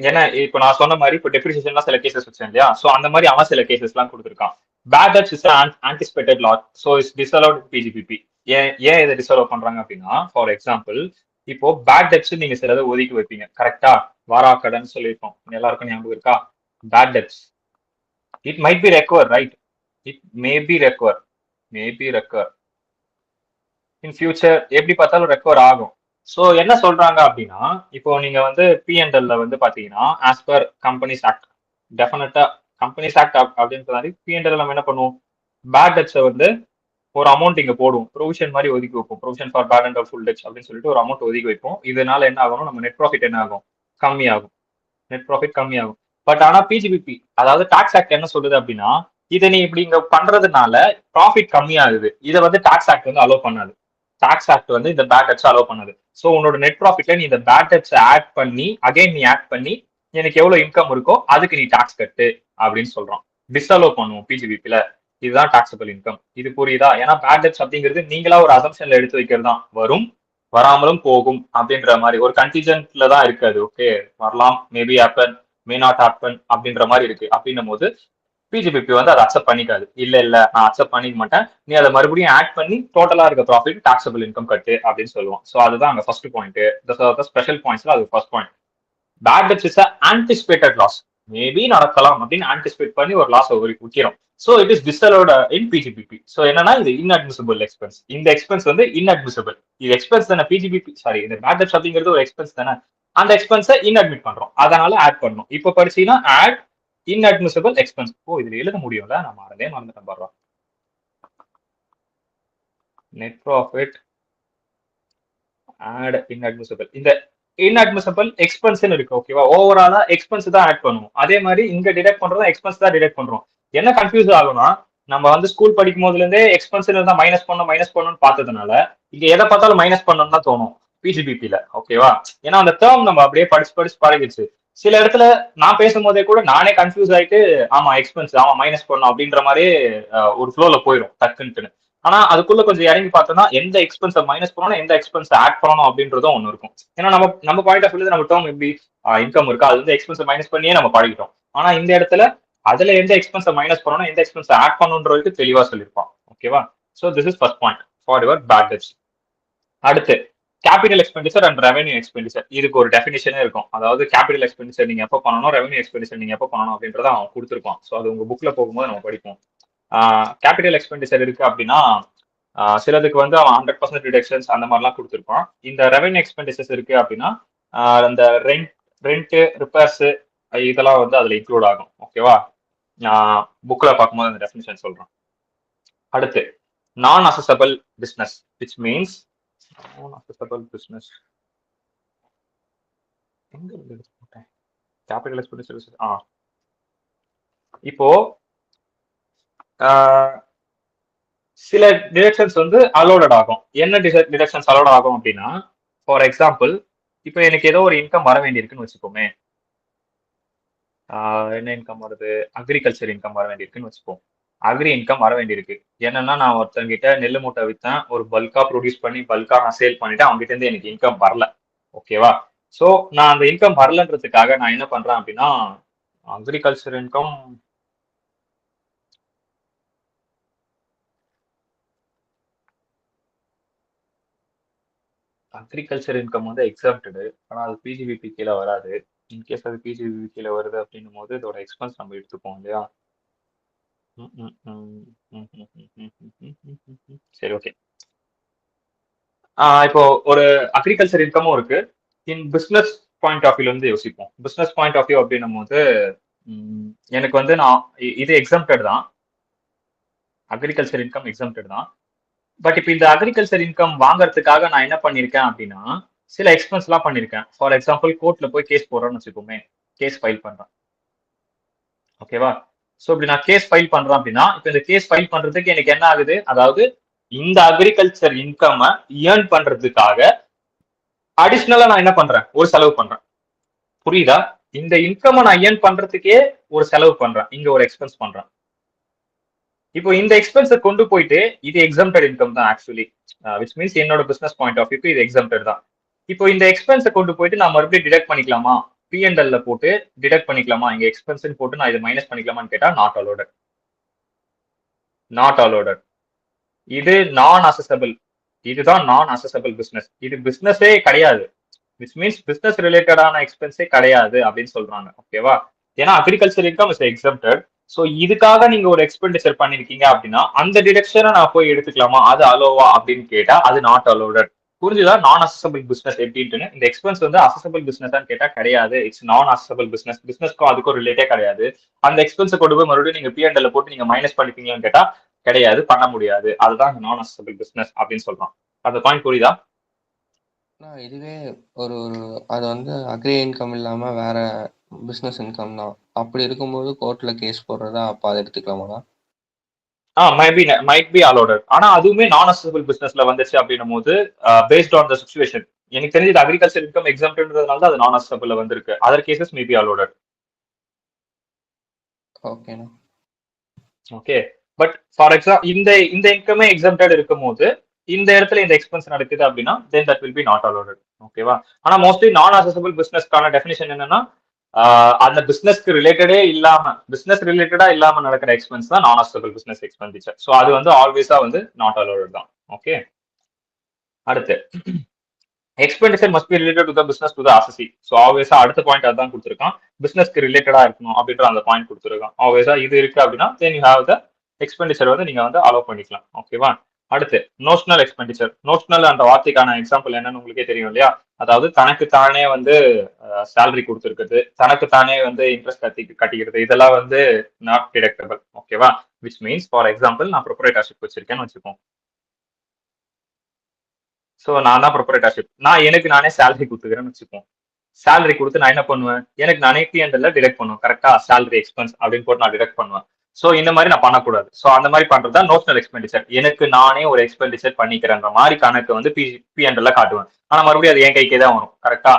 ஏன்னா இப்ப நான் சொன்ன மாதிரி இப்போ டெப்ரிசியேஷன்லாம் சில கேசஸ் வச்சேன் இல்லையா? ஸோ அந்த மாதிரி அவன் சில கேசஸ் எல்லாம் கொடுத்துருக்கான். Bad debts is anticipated lot, so is disallowed PGBP. ஏன் இதை டிஸ்அலோவ் பண்றாங்க அப்படின்னா, ஃபார் எக்ஸாம்பிள் இப்போ பேட் டெப்ஸ் நீங்க சிலதை ஒதுக்கி வைப்பீங்க கரெக்டா. வாராக்கடன் சொல்லியிருக்கோம், எல்லாருக்கும் ஞாபகம் இருக்கா? Bad debts it might be recover, right? It may be recover in future. எப்படி பார்த்தாலும் ரெக்கவர் ஆகும். ஸோ என்ன சொல்றாங்க அப்படின்னா, இப்போ நீங்க வந்து பிஎன்எல்ல வந்து பாத்தீங்கன்னா ஆஸ் பர் கம்பெனிஸ் ஆக்ட், டெஃபினட்டா கம்பெனிஸ் ஆக்ட் அப்படின்ற மாதிரி பிஎன்எல் நம்ம என்ன பண்ணுவோம், பேட் டெப்ஸை வந்து ஒரு அமௌண்ட் இங்க போடுவோம், ப்ரொவிஷன் மாதிரி ஒதுக்கி வைப்போம். Provision for bad and full debts அப்படின்னு சொல்லிட்டு ஒரு அமௌண்ட் ஒதுக்கி வைப்போம். இதனால என்ன ஆகும், நம்ம நெட் ப்ராஃபிட் என்ன ஆகும், கம்மியாகும். நெட் ப்ராஃபிட் கம்மியாகும். பட் ஆனா பிஜிபிபி, அதாவது டாக்ஸ் ஆக்ட் என்ன சொல்லுது அப்படின்னா, இதை நீ இப்படி இங்க பண்றதுனால ப்ராஃபிட் கம்மியாகுது, இதை வந்து டாக்ஸ் ஆக்ட் வந்து அலோவ் பண்ணாது. டாக்ஸ் ஆக்ட் வந்து இந்த பேட் டெப்ஸ் அலோவ் பண்ணாது. ஸோ உன்னோட நெட் ப்ராஃபிட்ல நீ இந்த பேட் டெப்ஸ் ஆட் பண்ணி அகைன் நீ ஆட் பண்ணி எனக்கு எவ்வளவு இன்கம் இருக்கோ அதுக்கு நீ டாக்ஸ் கட்டு அப்படின்னு சொல்றோம். டிஸ்அலோவ் பண்ணுவோம் பிஜிபிபில. இதுதான் டாக்ஸபிள் இன்கம். இது புரியுதா? ஏன்னா பேட் டெப்ஸ் அப்படிங்கிறது நீங்களா ஒரு அசம்ஷன்ல எடுத்து வைக்கிறது தான். வரும், வராமலும் போகும் அப்படின்ற மாதிரி ஒரு கண்டிஜென்ட்ல தான் இருக்காது. ஓகே, வரலாம், maybe happen, may not happen அப்படின்ற மாதிரி இருக்கு. அப்படின்னும் போது பிஜிபிபி வந்து அதை அக்செப்ட் பண்ணிக்காது. இல்ல நான் அக்செப்ட் பண்ணிக்க மாட்டேன், நீ அதை மறுபடியும் ஆட் பண்ணி டோட்டலா இருக்க ப்ராஃபிட் டாக்ஸபிள் இன்கம் கட்டு அப்படின்னு சொல்லுவோம். ஸோ அதுதான் அங்க ஃபர்ஸ்ட் பாயிண்ட். ஸ்பெஷல் பாயிண்ட்ஸ்ல அது first point. Bad debts is anticipated loss. Maybe நடக்கலாம் அப்படின்னு ஆன்டிசிபேட் பண்ணி ஒரு லாஸ் விற்கிறோம். So it is disallowed in PGBP. So என்னன்னா இது இன்அட்மிசிபிள் எக்ஸ்பென்ஸ். இந்த எக்ஸ்பென்ஸ் வந்து இன்அட்மிசிபிள். இது எக்ஸ்பென்ஸ் தானே பிஜிபிபி, சாரி இந்த பேட் டெப்ஸ் அப்படிங்கிறது ஒரு எக்ஸ்பென்ஸ் தானே. அந்த எக்ஸ்பென்ஸை இன்அட்மிட் பண்றோம், அதனால ஆட் பண்ணணும். இப்போ படிச்சீங்கன்னா ஆட் இன்அட்மிசிபிள் எக்ஸ்பென்ஸ். ஓ இதுல எழுத முடியும்ல, நான் மறந்துட்டேன் பாரு. நெட் ப்ராஃபிட் ஆட் இன்அட்மிசிபிள், இந்த இன்அட்மிசிபிள் எக்ஸ்பென்ஸ் இருக்கு. ஓகேவா? ஓவராலா எக்ஸ்பென்ஸ் தான் ஆட் பண்ணுவோம். அதே மாதிரி இங்க டிடெக்ட் பண்றோம், எக்ஸ்பென்ஸ் தான் டிடெக்ட் பண்றோம். என்ன கன்ஃபியூஸ் ஆகும்னா, நம்ம வந்து ஸ்கூல் படிக்கும் போதுல இருந்தே எக்ஸ்பென்ஸ் இருந்தா மைனஸ் பண்ணணும்னு பார்த்ததுனால இங்க எதை பார்த்தாலும் மைனஸ் பண்ணணும் தான் தோணும் பிஜிபிபில. ஓகேவா? ஏன்னா அந்த டேர்ம் நம்ம அப்படியே படிச்சு பழகிடுச்சு. சில இடத்துல நான் பேசும்போதே கூட நானே கன்ஃபியூஸ் ஆயிட்டு, ஆமா எக்ஸ்பென்ஸ், ஆமா மைனஸ் பண்ணணும் அப்படின்ற மாதிரி ஒரு ஃப்ளோல போயிடும் டக்குன்னு. ஆனா அதுக்குள்ள கொஞ்சம் இறங்கி பார்த்தோம்னா எந்த எக்ஸ்பென்ஸை மைனஸ் பண்ணணும், எந்த எக்ஸ்பென்ஸ் ஆட் பண்ணணும் அப்படின்றதும் ஒன்று இருக்கும். ஏன்னா நம்ம பாயிண்ட் ஆஃப் வியூல நம்ம டேர்ம் எப்படி இன்கம் இருக்கா, அது வந்து எக்ஸ்பென்ஸ் மைனஸ் பண்ணியே நம்ம பழகிட்டோம். ஆனா இந்த இடத்துல அதுல எந்த எக்ஸ்பென்ஸை மைனஸ் பண்ணணும், எந்த எக்ஸ்பென்ஸ் ஆட் பண்ணணும்ன்றது தெளிவா சொல்லியிருப்பான். ஓகேவா? So this is first point for your bad debts. அடுத்து capital expenditure and revenue expenditure. இதுக்கு ஒரு டெஃபினிஷனே இருக்கும். அதாவது கேபிட்டல் எக்ஸ்பெண்டிச்சர் நீங்க எப்போ பண்ணணும், ரெவன்யூ எக்ஸ்பெண்டிச்சர் நீங்க எப்போ பண்ணணும் அப்படின்றத அவன் கொடுத்துருப்பான். ஸோ அது உங்க புக்ல போகும்போது நம்ம படிப்போம். கேபிட்டல் எக்ஸ்பெண்டிச்சர் இருக்கு அப்படின்னா சிலதுக்கு வந்து அவன் 100% டிடக்ஷன்ஸ் அந்த மாதிரிலாம் கொடுத்துருப்பான். இந்த ரெவன்யூ எக்ஸ்பெண்டிச்சர்ஸ் இருக்கு அப்படின்னா அந்த ரெண்ட், ரிப்பேர்ஸ் இதெல்லாம் வந்து அதுல இன்க்ளூட் ஆகும். ஓகேவா? நான் புக்ல பார்க்கும்போது அந்த டெஃபினிஷன் சொல்றேன். அடுத்து நான் அசஸபிள் பிசினஸ், விச் மீன்ஸ் நான் அசஸபிள் பிசினஸ் எங்க போட்டேன், கேபிட்டல் எக்ஸ்பெண்டிச்சர். இப்போ சில டிடக்ஷன்ஸ் வந்து அலோடட் ஆகும். என்ன டிடக்ஷன்ஸ் அலோட் ஆகும் அப்படின்னா, ஃபார் எக்ஸாம்பிள் இப்போ எனக்கு ஏதோ ஒரு இன்கம் வர வேண்டியிருக்குன்னு வச்சுக்கோமே. என்ன இன்கம் வருது, அக்ரிகல்ச்சர் இன்கம் வர வேண்டியிருக்குன்னு வச்சுப்போம். அக்ரி இன்கம் வர வேண்டியிருக்கு. என்னன்னா நான் ஒருத்தங்கிட்ட நெல்லு மூட்டை வித்தேன், ஒரு பல்கா ப்ரொடியூஸ் பண்ணி பல்கா நான் சேல் பண்ணிட்டு அவங்ககிட்ட இருந்து எனக்கு இன்கம் வரல. ஓகேவா? ஸோ நான் அந்த இன்கம் வரலன்றதுக்காக நான் என்ன பண்றேன் அப்படின்னா, அக்ரிகல்ச்சர் இன்கம் அக்ரிகல்ச்சர் இன்கம் வந்து எக்ஸாம்டு, ஆனா அது பிஜிபிபி கீழே வராது. இன்கேஸ் அது பிஜிபிபி கீழே வருது அப்படின்னும் போது இதோட எக்ஸ்பென்ஸ் நம்ம எடுத்துப்போம் இல்லையா? சரி, ஓகே. இப்போ ஒரு அக்ரிகல்ச்சர் இன்கமும் இருக்கு. இன் பிசினஸ் பாயிண்ட் ஆஃப் வியூல இருந்து யோசிப்போம். பிசினஸ் பாயிண்ட் ஆஃப் வியூ அப்படின்னும் போது எனக்கு வந்து நான் இது எக்ஸாம்டட் தான். அக்ரிகல்ச்சர் இன்கம் எக்ஸாம்டட் தான். பட் இப்போ இந்த அக்ரிகல்ச்சர் இன்கம் வாங்குறதுக்காக நான் என்ன பண்ணிருக்கேன் அப்படின்னா சில எக்ஸ்பென்ஸ் எல்லாம் பண்ணிருக்கேன். ஃபார் எக்ஸாம்பிள் கோர்ட்ல போய் கேஸ் போடுறேன்னு வச்சுக்கோமே, கேஸ் ஃபைல் பண்றேன். ஓகேவா? ஸோ இப்படி நான் கேஸ் ஃபைல் பண்றேன் அப்படின்னா இப்போ இந்த கேஸ் ஃபைல் பண்றதுக்கு எனக்கு என்ன ஆகுது, அதாவது இந்த அக்ரிகல்ச்சர் இன்கம் ஏர்ன் பண்றதுக்காக அடிஷ்னலா நான் என்ன பண்றேன், ஒரு செலவு பண்றேன். புரியுதா? இந்த இன்கம் நான் ஏர்ன் பண்றதுக்கே ஒரு செலவு பண்றேன், இங்க ஒரு எக்ஸ்பென்ஸ் பண்றேன். இப்போ இந்த எக்ஸ்பென்ஸை கொண்டு போயிட்டு இது எக்ஸாம்டட் இன்கம் தான் ஆக்சுவலி, விச் மீன்ஸ் என்னோட பிசினஸ் பாயிண்ட் ஆஃப் வியூக்கு இது எக்ஸாம்டட் தான். இப்போ இந்த எக்ஸ்பென்ஸை கொண்டு போயிட்டு நான் மறுபடியும் டிடெக்ட் பண்ணிக்கலாமா, பிஎன்எல்ல போட்டு டிடெக்ட் பண்ணிக்கலாமா, இங்க எக்ஸ்பென்ஸ் போட்டு நான் இதை மைனஸ் பண்ணிக்கலாமான்னு கேட்டா நாட் அலோடட். Not allowed. இது நான் அசசபிள். இதுதான் நான் அசசபிள் பிசினஸ். இது பிசினஸே கிடையாது, விச் மீன்ஸ் பிசினஸ் ரிலேட்டடான எக்ஸ்பென்ஸே கிடையாது அப்படின்னு சொல்றாங்க. ஓகேவா? ஏன்னா agriculture income is exempted. So இதுக்காக நீங்க ஒரு எக்ஸ்பெண்டிச்சர் பண்ணிருக்கீங்க அப்படின்னா அந்த டிடக்ஷனை நான் போய் எடுத்துக்கலாமா, அது அலோவா அப்படின்னு கேட்டா அது நாட் அலோடட். புரிஞ்சுதா? நான் அசசபிள் பிசினஸ் எப்படின்ட்டு. இந்த எக்ஸ்பென்ஸ் வந்து அசசபிள் பிசினஸ் கேட்டா கிடையாது, இட்ஸ் நான் அசசபிள் பிசினஸ். பிசினஸ்க்கும் அதுக்கும் ரிலேட்டே கிடையாது. அந்த எக்ஸ்பென்ஸை கொண்டு போய் மறுபடியும் நீங்க பிஎன்எல்ல போட்டு நீங்க மைனஸ் பண்ணிருக்கீங்கன்னு கேட்டா கிடையாது, பண்ண முடியாது. அதுதான் நான் அசசபிள் பிசினஸ் அப்படின்னு சொல்றான். அந்த பாயிண்ட் புரியுதா? இதுவே ஒரு அது வந்து அக்ரி இன்கம் இல்லாம வேற பிசினஸ் இன்கம் தான். அப்படி இருக்கும்போது கோர்ட்ல கேஸ் போடுறதா அப்ப அதை எடுத்துக்கலாமா? Might be allowed. ஆனா அதுவுமே நான் அசசபிள் பிசினஸ்ல வந்துச்சு அப்படின்னும் போது பேஸ்ட் ஆன் த சிச்சுவேஷன். எனக்கு தெரிஞ்சது அக்ரிகல்ச்சர் இன்கம் எக்ஸாம்ட்ன்றதுனால தான் அது நான் அசசபிள்ல வந்திருக்கு. Other cases may be allowed. ஓகேண்ணா. ஓகே. பட் ஃபார் எக்ஸாம்பிள் இந்த இன்கமே எக்ஸாம்டட் இருக்கும் போது இந்த இடத்துல இந்த எக்ஸ்பென்ஸ் நடக்குது அப்படின்னா then that will be not allowed. ஓகேவா? ஆனா மோஸ்ட்லி நான் அசசபிள் பிசினஸ்க்கான டெஃபினிஷன் என்னன்னா அந்த பிசினஸ்க்கு ரிலேட்டடே இல்லாம, பிசினஸ் ரிலேட்டடா இல்லாம நடக்கிற எக்ஸ்பென்ஸ் தான் நான் அசசபிள் பிசினஸ் எக்ஸ்பெண்டிச்சர். ஸோ அது வந்து ஆல்வேஸா வந்து நாட் அலோடட் தான். ஓகே. அடுத்து expenditure must be related to the business to the assessee. So ஆல்வேஸா அடுத்த பாயிண்ட் அதான் கொடுத்துருக்கான், பிசினஸ்க்கு ரிலேட்டடா இருக்கணும் அப்படின்ற அந்த பாயிண்ட் கொடுத்துருக்கான். ஆல்வேஸா இது இருக்கு அப்படின்னா then you have the expenditure வந்து நீங்க வந்து அலோவ் பண்ணிக்கலாம். ஓகேவா? அடுத்து நோஷனல் எக்ஸ்பெண்டிச்சர். நோஷனல் அந்த வார்த்தைக்கான எக்ஸாம்பிள் என்னன்னு உங்களுக்கே தெரியும் இல்லையா? அதாவது தனக்கு தானே வந்து சேலரி கொடுத்துருக்குது, தனக்கு தானே வந்து இன்ட்ரெஸ்ட் கட்டிக்கிறது, இதெல்லாம் வந்து நாட் டிடக்டபிள். ஓகேவா? விச் மீன்ஸ் ஃபார் எக்ஸாம்பிள் நான் ப்ரொப்ரைட்டர்ஷிப் வச்சிருக்கேன்னு வச்சுப்போம். ஸோ நான் தான் ப்ரொப்ரைட்டர்ஷிப், நான் எனக்கு நானே சேலரி கொடுத்துக்கிறேன்னு வச்சுப்போம். சேலரி கொடுத்து நான் என்ன பண்ணுவேன், எனக்கு நானே பிஎன்எல்ல டிடெக்ட் பண்ணுவேன். கரெக்டா? சேலரி எக்ஸ்பென்ஸ் அப்படின்னு போட்டு நான் டிடெக்ட் பண்ணுவேன். ஸோ இந்த மாதிரி நான் பண்ணக்கூடாது. ஸோ அந்த மாதிரி பண்றதா நோஷனல் எக்ஸ்பெண்டிச்சர். எனக்கு நானே ஒரு எக்ஸ்பெண்டிச்சர் பண்ணிக்கிறேன்ற மாதிரி கணக்கு வந்து பிஎன்எல்ல காட்டுவேன். ஆனா மறுபடியும் அது என் கைக்கே தான் வரும். கரெக்டா?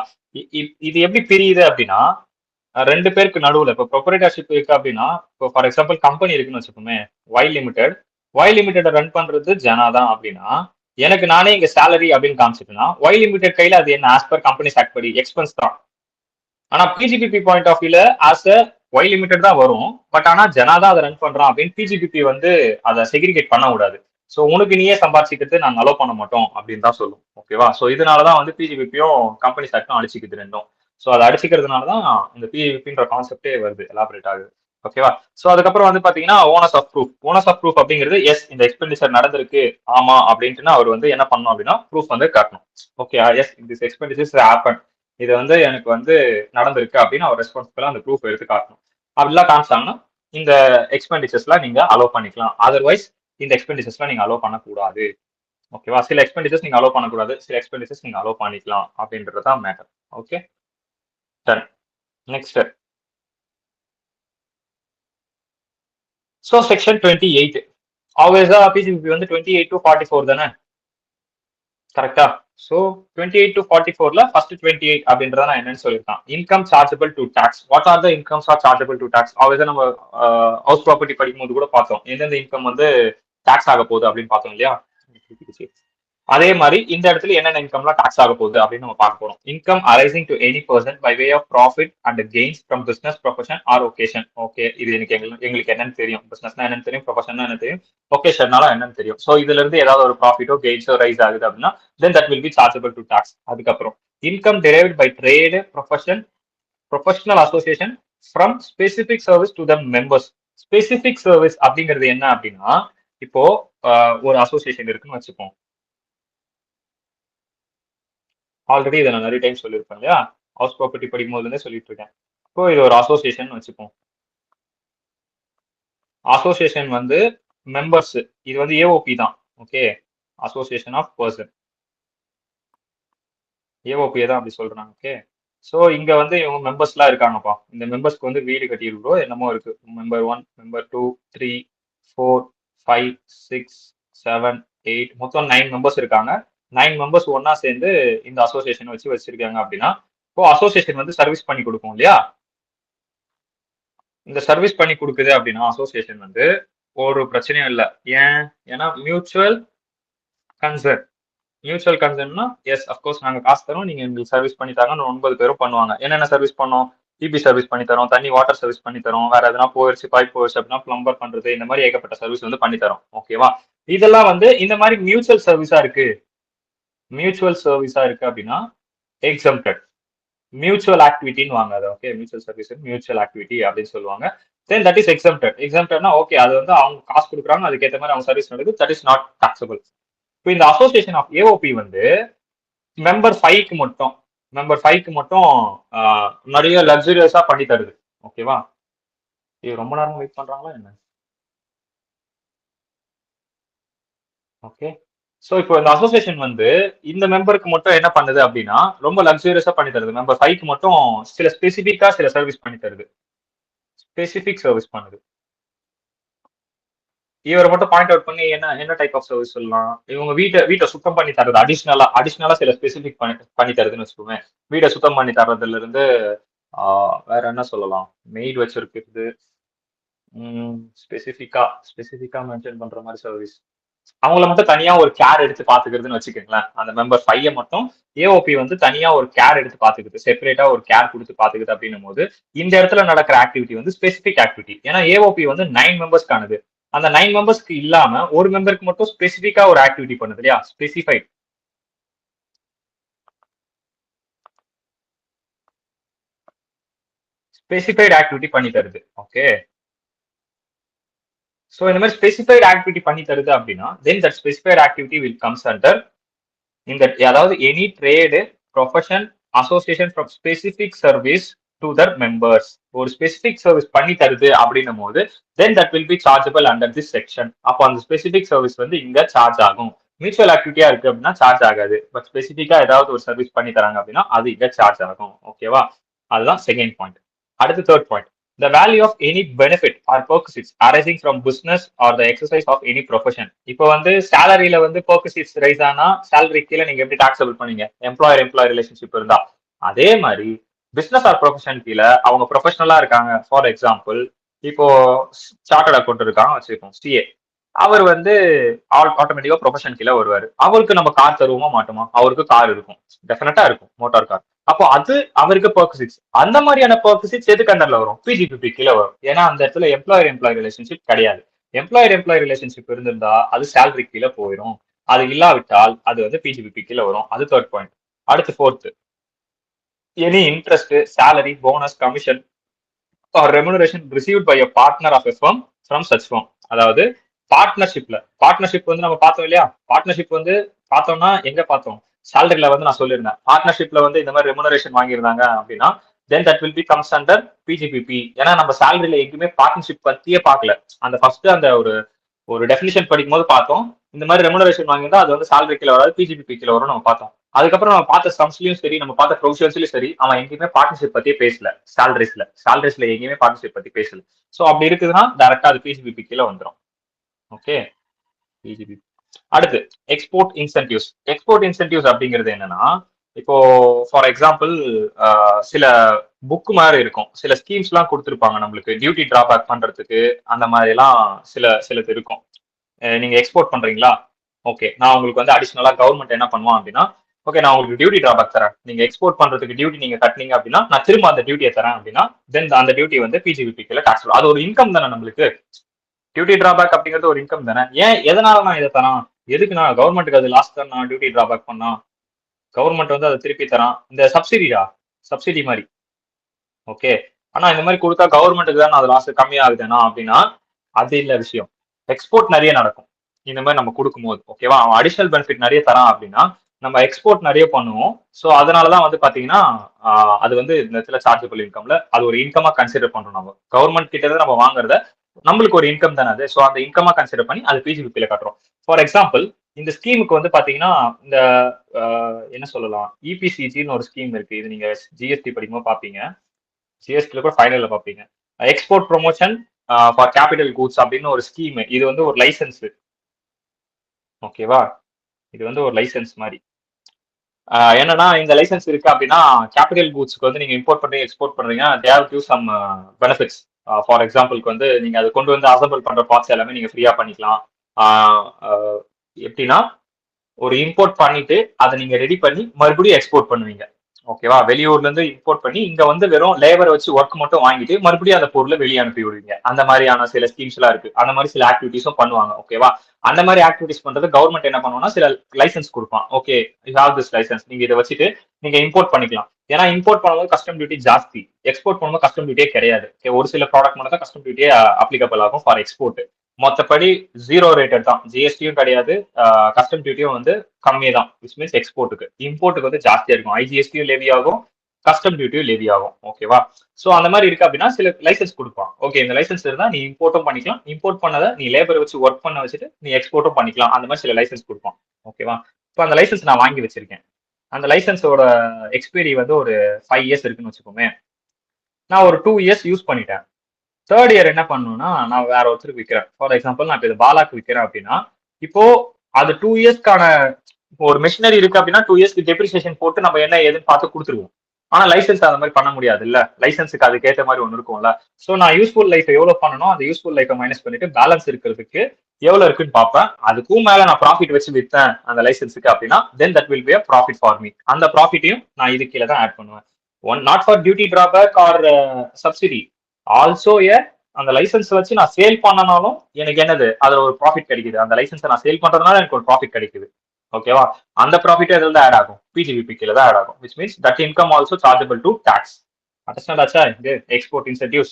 இது எப்படி பிரியுது அப்படின்னா ரெண்டு பேருக்கு நடுவுல இப்போ ப்ரொப்ரைட்டர்ஷிப் இருக்கு அப்படின்னா, இப்போ ஃபார் எக்ஸாம்பிள் கம்பெனி இருக்குன்னு வச்சுக்கோமே, ஒய் லிமிடெட் ரன் பண்றது ஜனா தான் அப்படின்னா எனக்கு நானே இங்க சேலரி அப்படின்னு காமிச்சிட்டுனா ஒய் லிமிடெட் கையில அது என்ன ஆஸ் பர் கம்பெனி ஆக்ட் படி எக்ஸ்பென்ஸ் தான். ஆனா பிஜிபிபி பாயிண்ட் ஆஃப் வியூல ஆஸ் அ ஒய் லிமிடெட் தான் வரும். பட் ஆனா ஜனா தான் அதை ரன் பண்றான் அப்படின்னு பிஜிபிபி வந்து அதை செக்ரிகேட் பண்ண கூடாது. ஸோ உனக்கு நீயே சம்பாதிச்சுக்கிறது நாங்கள் அலோவ் பண்ண மாட்டோம் அப்படின்னு தான் சொல்லும். ஓகேவா? ஸோ இதனாலதான் வந்து பிஜிபிபியும் கம்பெனி ஆக்டும் அடிச்சுக்குது ரெண்டும். ஸோ அதை அடிச்சுக்கிறதுனாலதான் இந்த பிஜிபின்ற கான்செப்டே வருது, எலாபரேட் ஆகுது. ஓகேவா? சோ அதுக்கப்புறம் வந்து பாத்தீங்கன்னா onus of proof. Onus of proof அப்படிங்கிறது எஸ் இந்த எக்ஸ்பெண்டிச்சர் நடந்திருக்கு ஆமா அப்படின்ட்டு அவர் வந்து என்ன பண்ணணும் அப்படின்னா ப்ரூஃப் வந்து காட்டணும். Okay, yes this expenditures happen, இது வந்து எனக்கு வந்து நடந்திருக்கு அப்படின்னு அவர் ரெஸ்பான்சிபிளா அந்த ப்ரூஃப் எடுத்து காட்டணும். அப்படிலாம் காமிச்சாங்கன்னா இந்த எக்ஸ்பெண்டிச்சர்ஸ்லாம் நீங்க அலோவ் பண்ணிக்கலாம். அதர்வைஸ் இந்த எக்ஸ்பெண்டிச்சர்ஸ்லாம் நீங்க அலோவ் பண்ணக்கூடாது. ஓகேவா? சில எக்ஸ்பெண்டிச்சர்ஸ் நீங்க அலோவ் பண்ணக்கூடாது, சில எக்ஸ்பெண்டிச்சர்ஸ் நீங்க அலோவ் பண்ணிக்கலாம் அப்படின்றதுதான் matter. Okay, done. Next so section 28 ஆல்வேஸா பிஜிபி வந்து 28 to 44 தானே? கரெக்டா? ஸோ 28 to 44ல ஃபர்ஸ்ட் 28 அப்படின்றத நான் என்னன்னு சொல்லியிருக்கேன். Income chargeable to tax. What are the incomes are chargeable to tax? ஆல்வேஸா நம்ம ஹவுஸ் ப்ராப்பர்ட்டி படிக்கும்போது கூட பார்த்தோம், எந்தெந்த இன்கம் வந்து டாக்ஸ் ஆக போகுது அப்படின்னு பார்த்தோம் இல்லையா? அதே மாதிரி இந்த இடத்துல என்னென்ன இன்கம்லாம் டாக்ஸ் ஆக போகுது அப்படின்னு நம்ம பார்க்க போறோம். Income arising to any person by way of profit and gains from business profession or vocation. Okay, இது எங்களுக்கு என்னன்னு தெரியும். பிசினஸ்னா என்னன்னு தெரியும், ப்ரொஃபஷன்னா என்ன தெரியும், ஒகேஷன்னால என்னன்னு தெரியும். ஸோ இதுல இருந்து ஏதாவது ஒரு ப்ராஃபிட்டோ கெயின்ஸோ ரைஸ் ஆகுது அப்படின்னா then that will be chargeable to tax. அதுக்கப்புறம் income derived by trade professional association from specific service to the members. Specific service அப்படிங்கிறது என்ன அப்படின்னா, இப்போ ஒரு அசோசியேஷன் இருக்குன்னு வச்சுப்போம். ஆல்ரெடி இதை நான் நிறைய டைம் சொல்லியிருப்பேன் இல்லையா, ஹவுஸ் ப்ராப்பர்ட்டி படிக்கும் போதுலேருந்தே சொல்லிட்டு இருக்கேன். இப்போ இது ஒரு அசோசியேஷன் வச்சுப்போம். அசோசியேஷன் வந்து மெம்பர்ஸ், இது வந்து ஏஓபி தான். ஓகே, அசோசியேஷன் ஆஃப் பர்சன், ஏஓபியை தான் அப்படி சொல்றாங்க. ஓகே, ஸோ இங்க வந்து இவங்க மெம்பர்ஸ்லாம் இருக்காங்கப்பா. இந்த மெம்பர்ஸ்க்கு வந்து வீடு கட்டியிருக்கோ என்னமோ இருக்கு. மெம்பர் 1, மெம்பர் 2, 3, 4, 5, 6, 7, 8, மொத்தம் 9 மெம்பர்ஸ் இருக்காங்க. 9 மெம்பர்ஸ் ஒன்னா சேர்ந்து இந்த அசோசியேஷன் வச்சிருக்காங்க அப்படின்னா, இப்போ அசோசியேஷன் வந்து சர்வீஸ் பண்ணி கொடுக்கும் இல்லையா. இந்த சர்வீஸ் பண்ணி கொடுக்குது அப்படின்னா அசோசியேஷன் வந்து ஒரு பிரச்சனையும் இல்லை. ஏன்னா மியூச்சுவல் கன்சர்ன். மியூச்சுவல் கன்சர்ன்னா எஸ் அஃப்கோர்ஸ் நாங்கள் காசு தரோம், நீங்க எங்களுக்கு சர்வீஸ் பண்ணி தாங்கன்னு 9 பேரும் பண்ணுவாங்க. என்னென்ன சர்வீஸ் பண்ணோம், இபி சர்வீஸ் பண்ணி தரோம், தண்ணி வாட்டர் சர்வீஸ் பண்ணி தரோம், வேற எதனா போயிடுச்சு பைப் போயிடுச்சு அப்படின்னா பிளம்பர் பண்றது, இந்த மாதிரி ஏகப்பட்ட சர்வீஸ் வந்து பண்ணி தரோம். ஓகேவா, இதெல்லாம் வந்து இந்த மாதிரி மியூச்சுவல் சர்வீஸா இருக்கு. மியூச்சுவல் சர்வீஸா இருக்கு அப்படின்னா எக்ஸம்ப்டட். மியூச்சுவல் ஆக்டிவிட்டின்னு வாங்க அதை. Okay, mutual service mutual activity அப்படின்னு சொல்லுவாங்க. தென் தட் இஸ் எக்ஸம்ப்டட். எக்ஸம்ப்டட்னா ஓகே, அது வந்து அவங்க காசு கொடுக்குறாங்க, அதுக்கேற்ற மாதிரி அவங்க சர்வீஸ் நடக்குது, தட் இஸ் நாட் டாக்ஸபிள். இப்போ இந்த அசோசியேஷன் ஆஃப் ஏஓபி வந்து மெம்பர் 5க்கு மட்டும் நிறைய லக்ஸுரியஸா பண்ணி தருது. ஓகேவா, இது ரொம்ப நேரம் வெயிட் பண்றாங்களா என்ன? ஓகே, ஸோ இப்போ இந்த அசோசியேஷன் வந்து இந்த மெம்பருக்கு மட்டும் என்ன பண்ணுது அப்படின்னா ரொம்ப லக்ஸுரியஸா பண்ணி தருது. மெம்பர் 5க்கு மட்டும் சில ஸ்பெசிபிக்கா சில சர்வீஸ் பண்ணி தருது. ஸ்பெசிபிக் சர்வீஸ் பண்ணுது. இவரை மட்டும் பாயிண்ட் அவுட் பண்ணி என்ன டைப் ஆஃப் சர்வீஸ் சொல்லலாம். இவங்க வீட்டை சுத்தம் பண்ணி தரது, அடிஷ்னலா சில ஸ்பெசிபிக் பண்ணி தருதுன்னு வச்சுக்கோங்க. வீட்டை சுத்தம் பண்ணி தர்றதுல இருந்து வேற என்ன சொல்லலாம், மெய்ட் வச்சிருக்கிறது, ஸ்பெசிபிக்கா மென்ஷன் பண்ற மாதிரி சர்வீஸ். அவங்கள மட்டும் தனியா ஒரு கேர் எடுத்து பாத்துக்கிறதுன்னு வச்சுக்கோங்களேன். அந்த மெம்பர் 5 மட்டும் ஏஓபி வந்து தனியா ஒரு கேர் எடுத்து பாத்துக்குது, செப்பரேட்டா ஒரு கேர் கொடுத்து பாத்துக்குது அப்படின்னும் போது இந்த இடத்துல நடக்கிற ஆக்டிவிட்டி வந்து ஸ்பெசிபிக் ஆக்டிவிட்டி. ஏன்னா ஏஓபி வந்து 9 மெம்பர்ஸ்க்கானது. அந்த 9 மெம்பர்ஸ்க்கு இல்லாம ஒரு மெம்பருக்கு மட்டும் ஸ்பெசிபிக்கா ஒரு ஆக்டிவிட்டி பண்ணுது இல்லையா, ஸ்பெசிஃபைட் ஆக்டிவிட்டி பண்ணி தருது. ஓகே, ஸோ இந்த மாதிரி ஸ்பெசிஃபைட் ஆக்டிவிட்டி பண்ணி தருது அப்படின்னா then that specified activity will comes under இந்த, அதாவது any trade profession association from specific service to the members. ஒரு ஸ்பெசிபிக் சர்வீஸ் பண்ணி தருது அப்படின்னும் போது then that will be chargeable under this section. அப்போ அந்த ஸ்பெசிபிக் சர்வீஸ் வந்து இங்க சார்ஜ் ஆகும். மியூச்சுவல் ஆக்டிவிட்டியா இருக்கு அப்படின்னா சார்ஜ் ஆகாது. பட் ஸ்பெசிபிக்கா ஏதாவது ஒரு சர்வீஸ் பண்ணி தராங்க அப்படின்னா அது இங்க சார்ஜ் ஆகும். ஓகேவா, அதுதான் செகண்ட் பாயிண்ட். அடுத்து third point, the value of any benefit or perquisites arising from business or the exercise of any profession. இப்போ வந்து சேலரியில வந்து perquisites ரைஸ் ஆனா சேலரி கீழே நீங்க எப்படி டாக்ஸபிள் பண்ணீங்க, எம்ப்ளாயர் ரிலேஷன்ஷிப் இருந்தா, அதே மாதிரி பிசினஸ் ஆர் ப்ரொஃபஷன் கீழே அவங்க ப்ரொஃபஷனலா இருக்காங்க. ஃபார் எக்ஸாம்பிள் இப்போ சார்ட்டர்ட் அக்கௌண்ட் இருக்காங்க வச்சுக்கோம், சிஏ. அவர் வந்து ஆட்டோமேட்டிக்கா ப்ரொஃபஷன் கீழே வருவாரு. அவருக்கு நம்ம கார் தருவோமா மாட்டோமா? அவருக்கு கார் இருக்கும், டெஃபினட்டா இருக்கும், மோட்டார் கார். அப்போ அது அவருக்கு பர்க்சிட்ஸ். அந்த மாதிரியான பர்க்சிட்ஸ் எதுக்கு அண்டர்ல வரும்? பிஜிபிபி கீழே வரும். ஏன்னா அந்த இடத்துல எம்ப்ளாயர் ரிலேஷன்ஷிப் கிடையாது. எம்ப்ளாயர் ரிலேஷன்ஷிப் இருந்திருந்தா அது சேலரி கீழே போயிடும். அது இல்லாவிட்டால் அது வந்து பிஜிபிபி கீழே வரும். அது தேர்ட் பாயிண்ட். அடுத்து fourth, any interest, salary, bonus, commission or remuneration received by a partner of a firm from such firm. அதாவது பார்ட்னர்ஷிப் வந்து நம்ம பார்த்தோம் இல்லையா. பார்ட்னர்ஷிப் வந்து பார்த்தோம்னா எங்க பார்த்தோம், சேலரியில வந்து நான் சொல்லியிருந்தேன். பார்ட்னர்ஷிப்ல வந்து இந்த மாதிரி ரெமுனரேஷன் வாங்கியிருந்தாங்க அப்படின்னா then that will be comes under PGBP. ஏன்னா நம்ம சேலரியில எங்கேயுமே பார்ட்னர்ஷிப் பத்தியே பார்க்கல. அந்த ஃபர்ஸ்ட் அந்த ஒரு டெஃபினிஷன் படிக்கும் போது பார்த்தோம், இந்த மாதிரி ரெமுனரேஷன் வாங்கியிருந்தா அது வந்து சேலரி கீழே வராது, பிஜிபிபி கீழே வரும் நம்ம பார்த்தோம். அதுக்கப்புறம் நம்ம பார்த்த சம்ஸ்லயும் சரி, நம்ம பார்த்த ப்ரொவிஷன்ஸ்லயும் சரி, அவன் எங்கேயுமே பார்ட்னர்ஷிப் பத்தியே பேசல. சேலரிஸ்ல எங்கேயுமே பார்ட்னர்ஷிப் பத்தி பேசல. ஸோ அப்படி இருக்குதுன்னா டைரக்டா அது பிஜிபிபி கீழே வந்துடும். Okay, PGB. அடுத்து எக்ஸ்போர்ட் இன்சென்டிவ்ஸ் அப்படிங்கிறது என்னன்னா, இப்போ ஃபார் எக்ஸாம்பிள் சில புக் மாதிரி இருக்கும், சில ஸ்கீம்ஸ் எல்லாம் கொடுத்துருப்பாங்க நம்மளுக்கு டியூட்டி டிராபேக் பண்றதுக்கு. அந்த மாதிரி எல்லாம் சிலது இருக்கும். நீங்க எக்ஸ்போர்ட் பண்றீங்களா, ஓகே, நான் உங்களுக்கு வந்து அடிஷனலா கவர்மெண்ட் என்ன பண்ணுவான் அப்படின்னா, ஓகே நான் உங்களுக்கு டியூட்டி டிராபேக் தரேன், நீங்க எக்ஸ்போர்ட் பண்றதுக்கு டியூட்டி நீங்க கட்டினீங்க அப்படின்னா நான் திரும்ப அந்த டியூட்டியை தரேன் அப்படின்னா தென் அந்த டியூட்டி வந்து பிஜிபிபிக்கு டாக்ஸ். அது ஒரு இன்கம் தானே நம்மளுக்கு. டியூட்டி டிராபேக் அப்படிங்கிறது ஒரு இன்கம் தானே. ஏன் எதனால நான் இதை தரேன், எதுக்கு நான் கவர்மெண்ட்டுக்கு அது லாஸ்ட் தான் நான் டியூட்டி டிராபேக் பண்ணா கவர்மெண்ட் வந்து அதை திருப்பி தரான், இந்த சப்சிடியா சப்சிடி மாதிரி. ஓகே, ஆனா இந்த மாதிரி கொடுத்தா கவர்மெண்ட்டுக்கு தான் அது லாஸ்ட் கம்மியாகுதுன்னா அப்படின்னா அது இல்ல விஷயம். எக்ஸ்போர்ட் நிறைய நடக்கும் இந்த மாதிரி நம்ம கொடுக்கும்போது. ஓகேவா, அவன் அடிஷனல் பெனிஃபிட் நிறைய தரான் அப்படின்னா நம்ம எக்ஸ்போர்ட் நிறைய பண்ணுவோம். ஸோ அதனாலதான் வந்து பாத்தீங்கன்னா அது வந்து இந்த இடத்துல சார்ஜபிள் இன்கம்ல அது ஒரு இன்கமா கன்சிடர் பண்றோம். நம்ம கவர்மெண்ட் கிட்ட இருந்து நம்ம வாங்குறத நம்மளுக்கு ஒரு இன்கம் தானே அது. ஸோ அந்த இன்கமா கன்சிடர் பண்ணி அது பிஜிபிபில கட்டுறோம். ஃபார் எக்ஸாம்பிள் இந்த ஸ்கீமுக்கு வந்து பாத்தீங்கன்னா இந்த என்ன சொல்லலாம், இபிசிஜின்னு ஒரு ஸ்கீம் இருக்கு. இது நீங்க ஜிஎஸ்டி படிக்கும்போது பாப்பீங்க, ஜிஎஸ்டில கூட ஃபைனல்ல பாப்பீங்க. Export promotion for capital goods அப்படின்னு ஒரு ஸ்கீம். இது வந்து ஒரு லைசன்ஸ். ஓகேவா, இது வந்து ஒரு லைசன்ஸ் மாதிரி. என்னன்னா இந்த லைசன்ஸ் இருக்கு அப்படின்னா கேபிட்டல் கூட்ஸ்க்கு வந்து நீங்க இம்போர்ட் பண்றீங்க எக்ஸ்போர்ட் பண்றீங்க, they give some benefits. For எக்ஸாம்பிளுக்கு வந்து நீங்க அதை கொண்டு வந்து அசம்பிள் பண்ற பார்ட்ஸ் எல்லாமே நீங்க ஃப்ரீயா பண்ணிக்கலாம். எப்படின்னா ஒரு இம்போர்ட் பண்ணிட்டு அதை நீங்க ரெடி பண்ணி மறுபடியும் எக்ஸ்போர்ட் பண்ணுவீங்க. ஓகேவா, வெளியூர்ல இருந்து இம்போர்ட் பண்ணி இங்க வந்து வெறும் லேபரை வச்சு ஒர்க் மட்டும் வாங்கிட்டு மறுபடியும் அந்த பொருளை வெளியே அனுப்பி விடுவீங்க. அந்த மாதிரியான சில ஸ்கீம்ஸ் எல்லாம் இருக்கு. அந்த மாதிரி சில ஆக்டிவிட்டிஸும் பண்ணுவாங்க. ஓகேவா, அந்த மாதிரி ஆக்டிவிட்டிஸ் பண்றது கவர்மெண்ட் என்ன பண்ணுவோம்னா சில லைசன்ஸ் கொடுப்பான். Okay you have this license, நீங்க இதை வச்சுட்டு நீங்க இம்போர்ட் பண்ணிக்கலாம். ஏன்னா இம்போர்ட் பண்ணும்போது கஸ்டம் டியூட்டி ஜாஸ்தி, எக்ஸ்போர்ட் பண்ணும்போது கஸ்டம் டியூட்டியே கிடையாது. ஒரு சில ப்ராடக்ட் மட்டும் தான் கஸ்டம் டியூட்டியே அப்ளிகபிள் ஆகும் ஃபார் எக்ஸ்போர்ட். மொத்தப்படி ஜீரோ ரேட்டட் தான், ஜிஎஸ்டியும் கிடையாது, கஸ்டம் டியூட்டியும் வந்து கம்மி தான். Which means எக்ஸ்போர்ட்டுக்கு. இம்போர்ட்டுக்கு வந்து ஜாஸ்தியா இருக்கும், ஐஜிஎஸ்டியும் லெவி ஆகும், கஸ்டம் டியூட்டியும் லெவி ஆகும். ஓகேவா, ஸோ அந்த மாதிரி இருக்கு அப்படின்னா சில லைசன்ஸ் கொடுப்பான். ஓகே இந்த லைசன்ஸ் இருந்தா நீ இம்போர்ட்டும் பண்ணிக்கலாம், இம்போர்ட் பண்ணதை நீ லேபர் வச்சு ஒர்க் பண்ண வச்சுட்டு நீ எக்ஸ்போர்ட்டும் பண்ணிக்கலாம். அந்த மாதிரி சில லைசன்ஸ் கொடுப்பான். ஓகேவா, இப்போ அந்த லைசன்ஸ் நான் வாங்கி வச்சிருக்கேன். அந்த லைசன்ஸோட எக்ஸ்பைரி வந்து ஒரு 5 இயர்ஸ் இருக்குன்னு வச்சுக்கோமே. நான் ஒரு 2 இயர்ஸ் யூஸ் பண்ணிட்டேன். தேர்ட் இயர் என்ன பண்ணணும்னா நான் வேற ஒருத்தருக்கு விற்கிறேன். ஃபார் எக்ஸாம்பிள் நான் இப்போ இது பாலாக்கு விற்கிறேன் அப்படின்னா இப்போ அது 2 இயர்ஸ்க்கான ஒரு மிஷினரி இருக்கு அப்படின்னா 2 இயர்ஸ்க்கு டெப்ரிசியேஷன் போட்டு நம்ம என்ன ஏதுன்னு பார்த்து கொடுத்துருவோம். ஆனா லைசன்ஸ் அந்த மாதிரி பண்ண முடியாது இல்ல, லைசன்ஸுக்கு அதுக்கு ஏற்ற மாதிரி ஒன்று இருக்கும்ல. ஸோ நான் யூஸ்ஃபுல் லைஃப் எவ்வளவு பண்ணணும் அந்த யூஸ்ஃபுல் லைஃபை மைனஸ் பண்ணிட்டு பேலன்ஸ் இருக்கிறதுக்கு எவ்வளவு இருக்குன்னு பார்ப்பேன். அதுக்கும் மேல நான் ப்ராஃபிட் வச்சு விற்றேன் அந்த லைசன்ஸுக்கு அப்படின்னா then that will be a profit for me. அந்த ப்ராஃபிட்டையும் நான் இது கீழே தான் ஆட் பண்ணுவேன். One not for duty drawback or subsidy, also a அந்த லைசன்ஸ் வச்சு நான் சேல் பண்ணனாலும் எனக்கு என்னது அதுல ஒரு ப்ராஃபிட் கிடைக்குது. அந்த லைசன்ஸை நான் சேல் பண்றதுனால எனக்கு ஒரு ப்ராஃபிட் கிடைக்குது. ஓகேவா, அந்த ப்ராஃபிட் இதில் தான் ஆட் ஆகும், பிஜிபிபி கீழே தான் ஆட் ஆகும். Which means that income also chargeable to tax. Understand ஆச்சா இது எக்ஸ்போர்ட் இன்சென்டிவ்ஸ்.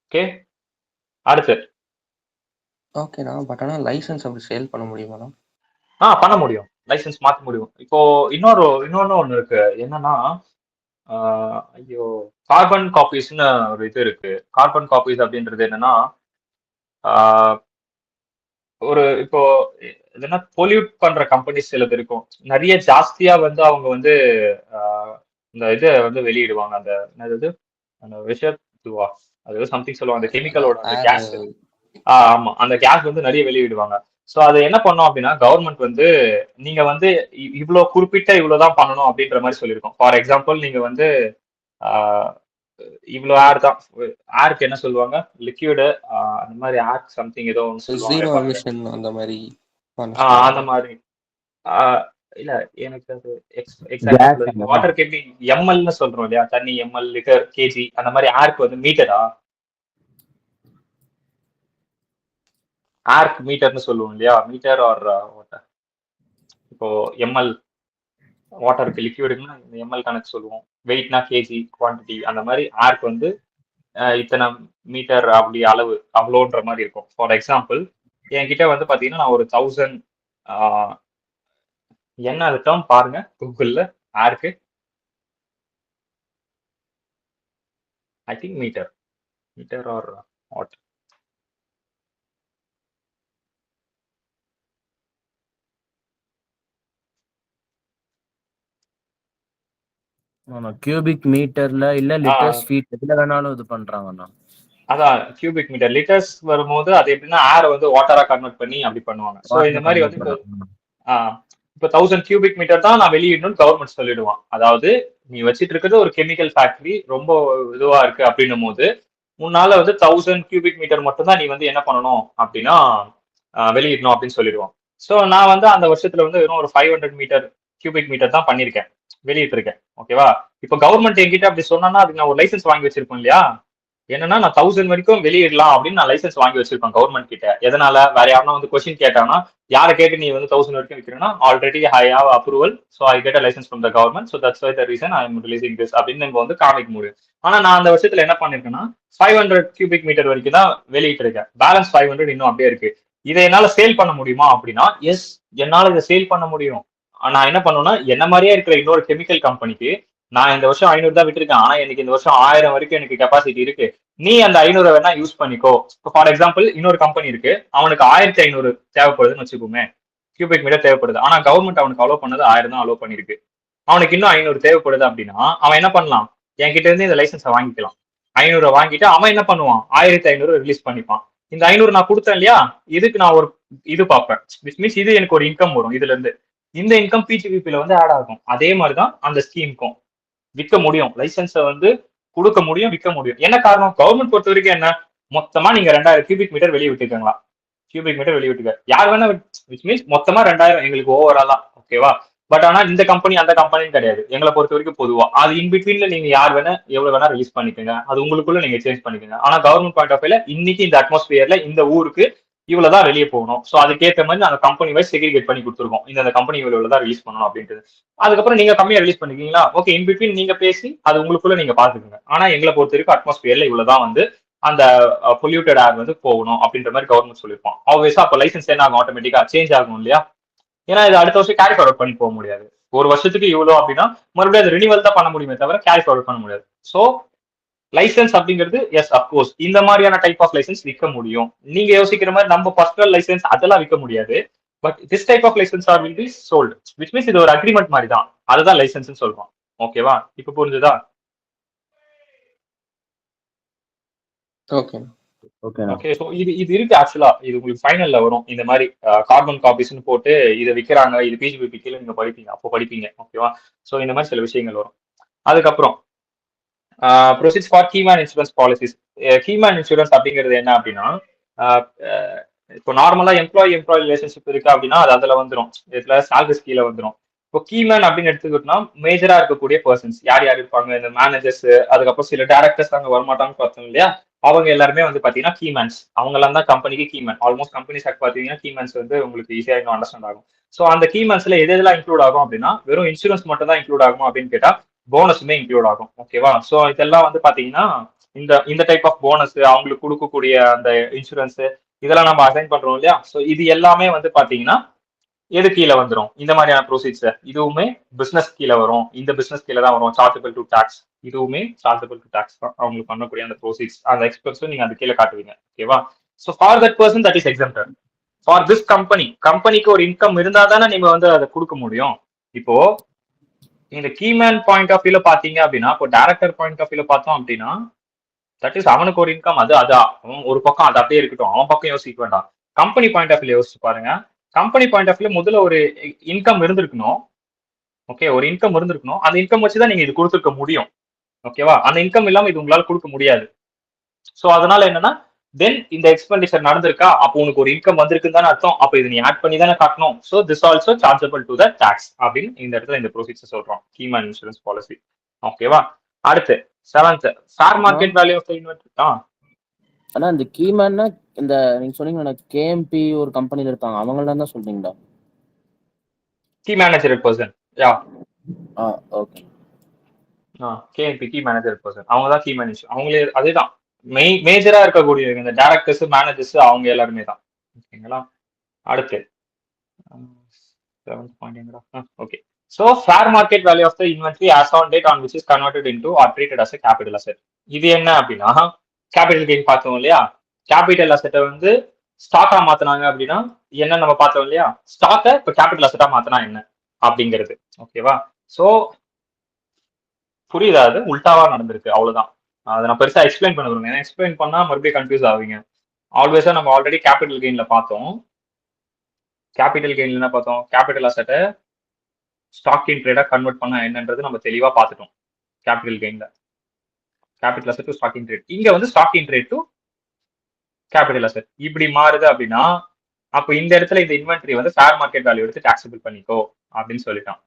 ஓகே, அடுத்து ஓகேண்ணா. பட் ஆனால் லைசன்ஸ் அப்படி சேல் பண்ண முடியுமாண்ணா? பண்ண முடியும், லைசன்ஸ் மாற்ற முடியும். இப்போ இன்னொன்னு ஒன்று இருக்கு. என்னன்னா ஐயோ கார்பன் காப்பீஸ்னு ஒரு இது இருக்கு. கார்பன் காப்பீஸ் அப்படின்றது என்னன்னா ஒரு இப்போ என்ன பொல்யூட் பண்ற கம்பெனிஸ் சிலது இருக்கும். நிறைய ஜாஸ்தியா வந்து அவங்க வந்து இந்த இதை வந்து வெளியிடுவாங்க. அந்த என்னது அந்த விஷத்துவா அது சம்திங் சொல்லுவாங்க, அந்த கெமிக்கலோட அந்த கேஸ். ஆமா, அந்த கேஸ் வந்து நிறைய வெளியிடுவாங்க. ஸோ அது என்ன பண்ணோம் அப்படின்னா கவர்மெண்ட் வந்து நீங்க வந்து இவ்வளவு குறிப்பிட்ட இவ்வளவுதான் பண்ணணும் அப்படின்ற மாதிரி சொல்லியிருக்கோம். ஃபார் எக்ஸாம்பிள் நீங்க வந்து இவ்வளோ ஏர் தான், ஏருக்கு என்ன சொல்லுவாங்க லிக்விடு அந்த மாதிரி ஏர் சம்திங் ஏதோ ஒன்று சொல்லுவாங்க அந்த மாதிரி. அந்த மாதிரி இல்ல எனக்கு அது எக்ஸாக்ட் வாட்டர் கேபி எம்எல்னு சொல்றோம் இல்லையா, தண்ணி எம்எல் லிட்டர் கேஜி அந்த மாதிரி. ஏருக்கு வந்து மீட்டரா, ஏர்க் மீட்டர்னு சொல்லுவோம் இல்லையா, மீட்டர் ஆர் வாட்டர். இப்போ எம்எல் வாட்டருக்கு லிக்விடுன்னா எம்எல் கணக்கு சொல்லுவோம், வெயிட்னா கேஜி குவான்டிட்டி. அந்த மாதிரி ஏர்க்கு வந்து இத்தனை மீட்டர் அப்படி அளவு அவ்வளோன்ற மாதிரி இருக்கும். ஃபார் எக்ஸாம்பிள் என்கிட்ட வந்து பாத்தீங்கன்னா நான் ஒரு 1000 என்ன அது டேர்ம் பாருங்க கூகுள்ல ஏர்க்கு, I think metre or what. Cubic மீட்டர்ல இல்ல லிட்டர்ஸ் ஃபீட் எதுல வேணாலும் இது பண்றாங்கண்ணா. அதான் கியூபிக் மீட்டர். லிட்டர்ஸ் வரும்போது அது எப்படின்னா ஏரை வந்து வாட்டரா கன்வெர்ட் பண்ணி அப்படி பண்ணுவாங்க. ஸோ இந்த மாதிரி வந்து இப்போ 1000 கியூபிக் மீட்டர் தான் நான் வெளியிடணும்னு கவர்மெண்ட் சொல்லிடுவான். அதாவது நீ வச்சிட்டு இருக்கிறது ஒரு கெமிக்கல் ஃபேக்டரி ரொம்ப இதுவா இருக்கு அப்படின்னும் போது முன்னால வந்து 1000 கியூபிக் மீட்டர் மட்டும் தான் நீ வந்து என்ன பண்ணணும் அப்படின்னா வெளியிடணும் அப்படின்னு சொல்லிடுவோம். ஸோ நான் வந்து அந்த வருஷத்துல வந்து வெறும் ஒரு 500 மீட்டர் கியூபிக் மீட்டர் தான் பண்ணியிருக்கேன், வெளியிட்டிருக்கேன். ஓகேவா? இப்போ கவர்மெண்ட் என்கிட்ட அப்படி சொன்னா அதுக்கு நான் ஒரு லைசன்ஸ் வாங்கி வச்சிருப்பேன் இல்லையா? என்னன்னா நான் 1000 வரைக்கும் வெளியிடலாம் அப்படின்னு நான் லைசன்ஸ் வாங்கி வச்சிருப்பேன் கவர்மெண்ட் கிட்ட. எதனால? வேற யாருன்னா வந்து கொஸ்டின் கேட்டாங்கன்னா, யாரை கேட்டு நீ வந்து 1000 வரைக்கும் விற்கிறேன்னா, already I have approval, so I get a licence from the government, so that's why the reason I am releasing this அப்படின்னு நம்ம வந்து காமிக்க முடியும். ஆனா நான் அந்த வருஷத்துல என்ன பண்ணிருக்கேன்னா 500 கியூபிக் மீட்டர் வரைக்கும் தான் வெளியிட்டு இருக்கேன். பேலன்ஸ் 500 இன்னும் அப்படியே இருக்கு. இதை என்னால சேல் பண்ண முடியுமா அப்படின்னா, எஸ், என்னால இதை சேல் பண்ண முடியும். நான் என்ன பண்ணுவேன்னா, என்ன மாதிரியே இருக்கிற இன்னொரு கெமிக்கல் கம்பெனிக்கு நான் இந்த வருஷம் 500 தான் விட்டுருக்கேன், ஆனா எனக்கு இந்த வருஷம் 1000 வரைக்கும் எனக்கு கெப்பாசிட்டி இருக்கு, நீ அந்த 500 வேணா யூஸ் பண்ணிக்கோ. ஃபார் எக்ஸாம்பிள் இன்னொரு கம்பெனி இருக்கு, அவனுக்கு 1500 தேவைப்படுதுன்னு வச்சுக்கோமே, கியூபிக் மீட்டர் தேவைப்படுது. ஆனா கவர்மெண்ட் அவனுக்கு அலோவ் பண்ணது 1000 தான் அலோவ் பண்ணிருக்கு. அவனுக்கு இன்னும் 500 தேவைப்படுது அப்படின்னா அவன் என்ன பண்ணலாம், என்கிட்ட இருந்து இந்த லைசன்ஸை வாங்கிக்கலாம். 500 வாங்கிட்டு அவன் என்ன பண்ணுவான், 1500 ரிலீஸ் பண்ணிப்பான். இந்த 500 நான் கொடுத்தேன் இல்லையா, இதுக்கு நான் ஒரு இது பார்ப்பேன், விச் மீன்ஸ் இது எனக்கு ஒரு இன்கம் வரும் இதுல இருந்து. இந்த இன்கம் பிடிபிபில வந்து ஆட் ஆகும். அதே மாதிரிதான் அந்த ஸ்கீமுக்கும் விற்க முடியும், லைசன்ஸை வந்து கொடுக்க முடியும், விற்க முடியும். என்ன காரணம்? கவர்மெண்ட் பொறுத்த வரைக்கும் என்ன, மொத்தமா நீங்க 2000 கியூபிக் மீட்டர் வெளியே விட்டுருக்காங்களா, கியூபிக் மீட்டர் வெளியே விட்டுக்க யார் வேணா, விச் மீன்ஸ் மொத்தமா 2000 எங்களுக்கு ஓவராலா, ஓகேவா? பட் ஆனா இந்த கம்பெனி அந்த கம்பெனின்னு கிடையாது, எங்களை பொறுத்த வரைக்கும் பொதுவா அது இன்பிட்வீன்ல நீங்க யார் வேணா எவ்வளவு வேணா ரிலீஸ் பண்ணிக்கோங்க, அது உங்களுக்குள்ள நீங்க சேஞ்ச் பண்ணிக்கோங்க. ஆனா கவர்மெண்ட் பாயிண்ட் ஆஃப் வியூல இன்னைக்கு இந்த அட்மாஸ்பியர்ல இந்த ஊருக்கு இவ்வளவுதான் வெளியே போகணும், ஸோ அதுக்கேற்ற மாதிரி அந்த கம்பெனி வைஸ் செக்ரிகேட் பண்ணி கொடுத்துருக்கோம், இந்த கம்பெனி இவ்வளவுதான் ரிலீஸ் பண்ணணும் அப்படின்ட்டு. அதுக்கப்புறம் நீங்க கம்மியா ரிலீஸ் பண்ணிக்கீங்களா, ஓகே, இன்பிட்வீன் நீங்க பேசி அது உங்களுக்குள்ள நீங்க பாத்துக்கோங்க. ஆனா எங்களை பொறுத்த வரைக்கும் அட்மாஸ்பியர்ல இவ்வளவுதான் வந்து அந்த பொல்யூட்டட் ஏர் வந்து போகணும் அப்படின்ற மாதிரி கவர்மெண்ட் சொல்லியிருப்பான். ஆப்வியஸா அப்ப லைசன்ஸ் என்ன ஆகும், ஆட்டோமேட்டிக்கா சேஞ்ச் ஆகும் இல்லையா? ஏன்னா இது அடுத்த வருஷம் கேரி ஃபார்வர்ட் பண்ணி போக முடியாது. ஒரு வருஷத்துக்கு இவ்வளோ அப்படின்னா மறுபடியும் அது ரினிவல் தான் பண்ண முடியுமே தவிர கேரி ஃபார்வர்ட் பண்ண முடியாது. ஸோ லைசன்ஸ் அப்படிங்கிறது எஸ் அப்கோர்ஸ் இந்த மாதிரியான டைப் ஆஃப் லைசன்ஸ் விற்க முடியும். நீங்க யோசிக்கிற மாதிரி நம்ம பர்சனல் லைசன்ஸ் அதெல்லாம் விற்க முடியாது. But this type of license or will be sold, which means இது ஒரு அக்ரிமெண்ட் மாதிரி தான், அதுதான் லைசன்ஸ் சொல்றோம். ஓகேவா? இப்போ புரிஞ்சுதா? Okay okay. ஸோ இது இருக்கு ஆக்சுவலா, இது உங்களுக்கு ஃபைனல்ல வரும் இந்த மாதிரி கார்பன் காப்பீஸ்னு போட்டு இதை விற்கிறாங்க, இது பிஜிபி கீழே நீங்க படிப்பீங்க, அப்போ படிப்பீங்க. ஓகேவா? ஸோ இந்த மாதிரி சில விஷயங்கள் வரும். அதுக்கப்புறம் proceeds for keyman insurance policies. Keyman insurance அப்படிங்கிறது என்ன அப்படின்னா, இப்போ நார்மலா எம்ப்ளாயி ரிலேஷன்ஷிப் இருக்கு அப்படின்னா அது அதுல வந்துடும், இதுல சாலரிஸ் கீழே வந்துடும். இப்போ கீமேன் அப்படின்னு எடுத்துக்கிட்டோம்னா மேஜரா இருக்கக்கூடிய பர்சன்ஸ் யார் யார் இருப்பாங்க, இந்த மேனேஜர்ஸ், அதுக்கப்புறம் சில டேரக்டர்ஸ் அங்கே வரமாட்டாங்கன்னு பார்த்தோம் இல்லையா, அவங்க எல்லாருமே வந்து பாத்தீங்கன்னா கீமேன்ஸ், அவங்க எல்லாம் தான் கம்பெனிக்கு கீமேன். ஆல்மோஸ்ட் கம்பெனிஸ் பாத்தீங்கன்னா கீமேன்ஸ் வந்து உங்களுக்கு ஈஸியா இன்னும் அண்டர்ஸ்டாண்ட் ஆகும். ஸோ அந்த கீமேன்ஸ்ல எது எதெல்லாம் இன்க்ளூட் ஆகும் அப்படின்னா, வெறும் இன்சூரன்ஸ் மட்டும் தான் இன்க்ளூட் ஆகும் அப்படின்னு கேட்டா போனஸுமே இன்க்ளூட் ஆகும். ஓகேவா? ஸோ இதெல்லாம் வந்து பாத்தீங்கன்னா இந்த டைப் ஆஃப் போனஸ், அவங்களுக்கு கொடுக்கக்கூடிய அந்த இன்சூரன்ஸ், இதெல்லாம் நம்ம அசைன் பண்றோம் இல்லையா? ஸோ இது எல்லாமே வந்து பாத்தீங்கன்னா எது கீழே வந்துடும், இந்த மாதிரியான ப்ரொசீட்ஸ் இதுவுமே பிசினஸ் கீழே வரும். இந்த பிசினஸ் கீழே தான் வரும். சார்ஜபிள் டு டாக்ஸ், இதுவுமே சார்ஜபிள் டு டாக்ஸ் தான் அவங்களுக்கு பண்ணக்கூடிய அந்த ப்ரொசீட்ஸ், அந்த எக்ஸ்பென்ஸும் நீங்க அது கீழே காட்டுவீங்க. ஓகேவா? So for that person that is exempted. For this கம்பெனிக்கு ஒரு இன்கம் இருந்தா தானே நீங்க வந்து அதை கொடுக்க முடியும். இப்போ இந்த கீமேன் பாயிண்ட் ஆஃப் வியூல பாத்தீங்க அப்படின்னா, இப்போ டைரக்டர் பாயிண்ட் ஆஃப் வியூல பார்த்தோம் அப்படின்னா தட் இஸ் அவனுக்கு ஒரு இன்கம், அதான் ஒரு பக்கம் அது அப்படியே இருக்கட்டும், அவன் பக்கம் யோசிக்க வேண்டாம். கம்பெனி பாயிண்ட் ஆஃப் வியூல யோசிச்சு பாருங்க. கம்பெனி பாயிண்ட் ஆஃப் வியூல முதல்ல ஒரு இன்கம் இருந்திருக்கணும். ஓகே, ஒரு இன்கம் இருந்திருக்கணும். அந்த இன்கம் வச்சுதான் நீங்க இது கொடுத்துருக்க முடியும். ஓகேவா? அந்த இன்கம் இல்லாம இது உங்களால கொடுக்க முடியாது. ஸோ அதனால என்னன்னா, தென் இந்த எக்ஸ்பெண்டிச்சர் நடந்திருக்கா, அப்போ உனக்கு ஒரு இன்கம் வந்திருக்குன்னு தானே அர்த்தம். அப்போ இது நீ ஆட் பண்ணி தானே காட்டணும். So this also chargeable to the tax அப்படின்னு இந்த இடத்துல இந்த ப்ரொசீஜர் சொல்றோம், கீமேன் இன்சூரன்ஸ் பாலிசி. ஓகேவா? அடுத்து 7th fair market value of the inventory. ஆனா இந்த கீமேன்னா இந்த நீங்க சொன்னீங்க கேஎம்பி ஒரு கம்பெனில இருப்பாங்க, அவங்கள தான் சொல்றீங்களா? Key manager person, yeah. Okay. KMP key manager person, அவங்க தான் கீ மேனேஜர். அவங்களே அதேதான் மேஜரா இருக்கக்கூடிய இந்த டைரக்டர்ஸ், மேனேஜர்ஸ், அவங்க எல்லாருமே தான். ஓகேங்களா? அடுத்து 7th point. Okay. So fair market value of the inventory as on date on which is converted into or treated as a capital asset. இது என்ன அப்படின்னா கேபிட்டல் கெயின் பார்த்தோம் இல்லையா? கேபிட்டல் அசெட்டை வந்து ஸ்டாக்கா மாத்தினாங்க அப்படின்னா என்ன நம்ம பார்த்தோம் இல்லையா? ஸ்டாக்கை இப்போ கேபிட்டல் அசெட்டா மாத்தினா என்ன அப்படிங்கிறது. ஓகேவா? ஸோ புரியுதா? அது உல்டாவா நடந்திருக்கு, அவ்வளவுதான். அதை நான் பெருசா எக்ஸ்பிளைன் பண்ண விரும்புறேன். ஏன்னா எக்ஸ்பிளைன் பண்ணா மறுபடியும் கன்ஃபியூஸ் ஆவீங்க. ஆல்வேஸா நம்ம ஆல்ரெடி கேபிட்டல் கெயின்ல பார்த்தோம். கேபிட்டல் கெயின்ல என்ன பார்த்தோம்? கேபிட்டல் அசெட்டை ஸ்டாக் இன் ட்ரேடா கன்வெர்ட் பண்ண என்னன்றது நம்ம தெளிவா பார்த்துட்டோம். கேபிட்டல் கெயின்ல capital asset to stock in trade, இங்க வந்து stock in trade to capital asset இப்படி மாறுது அப்படின்னா அப்போ இந்த இடத்துல இந்த இன்வென்ட்ரி வந்து ஃபேர் மார்க்கெட் வேல்யூ எடுத்து டாக்ஸபிள் பண்ணிக்கோ அப்படின்னு சொல்லிட்டான்.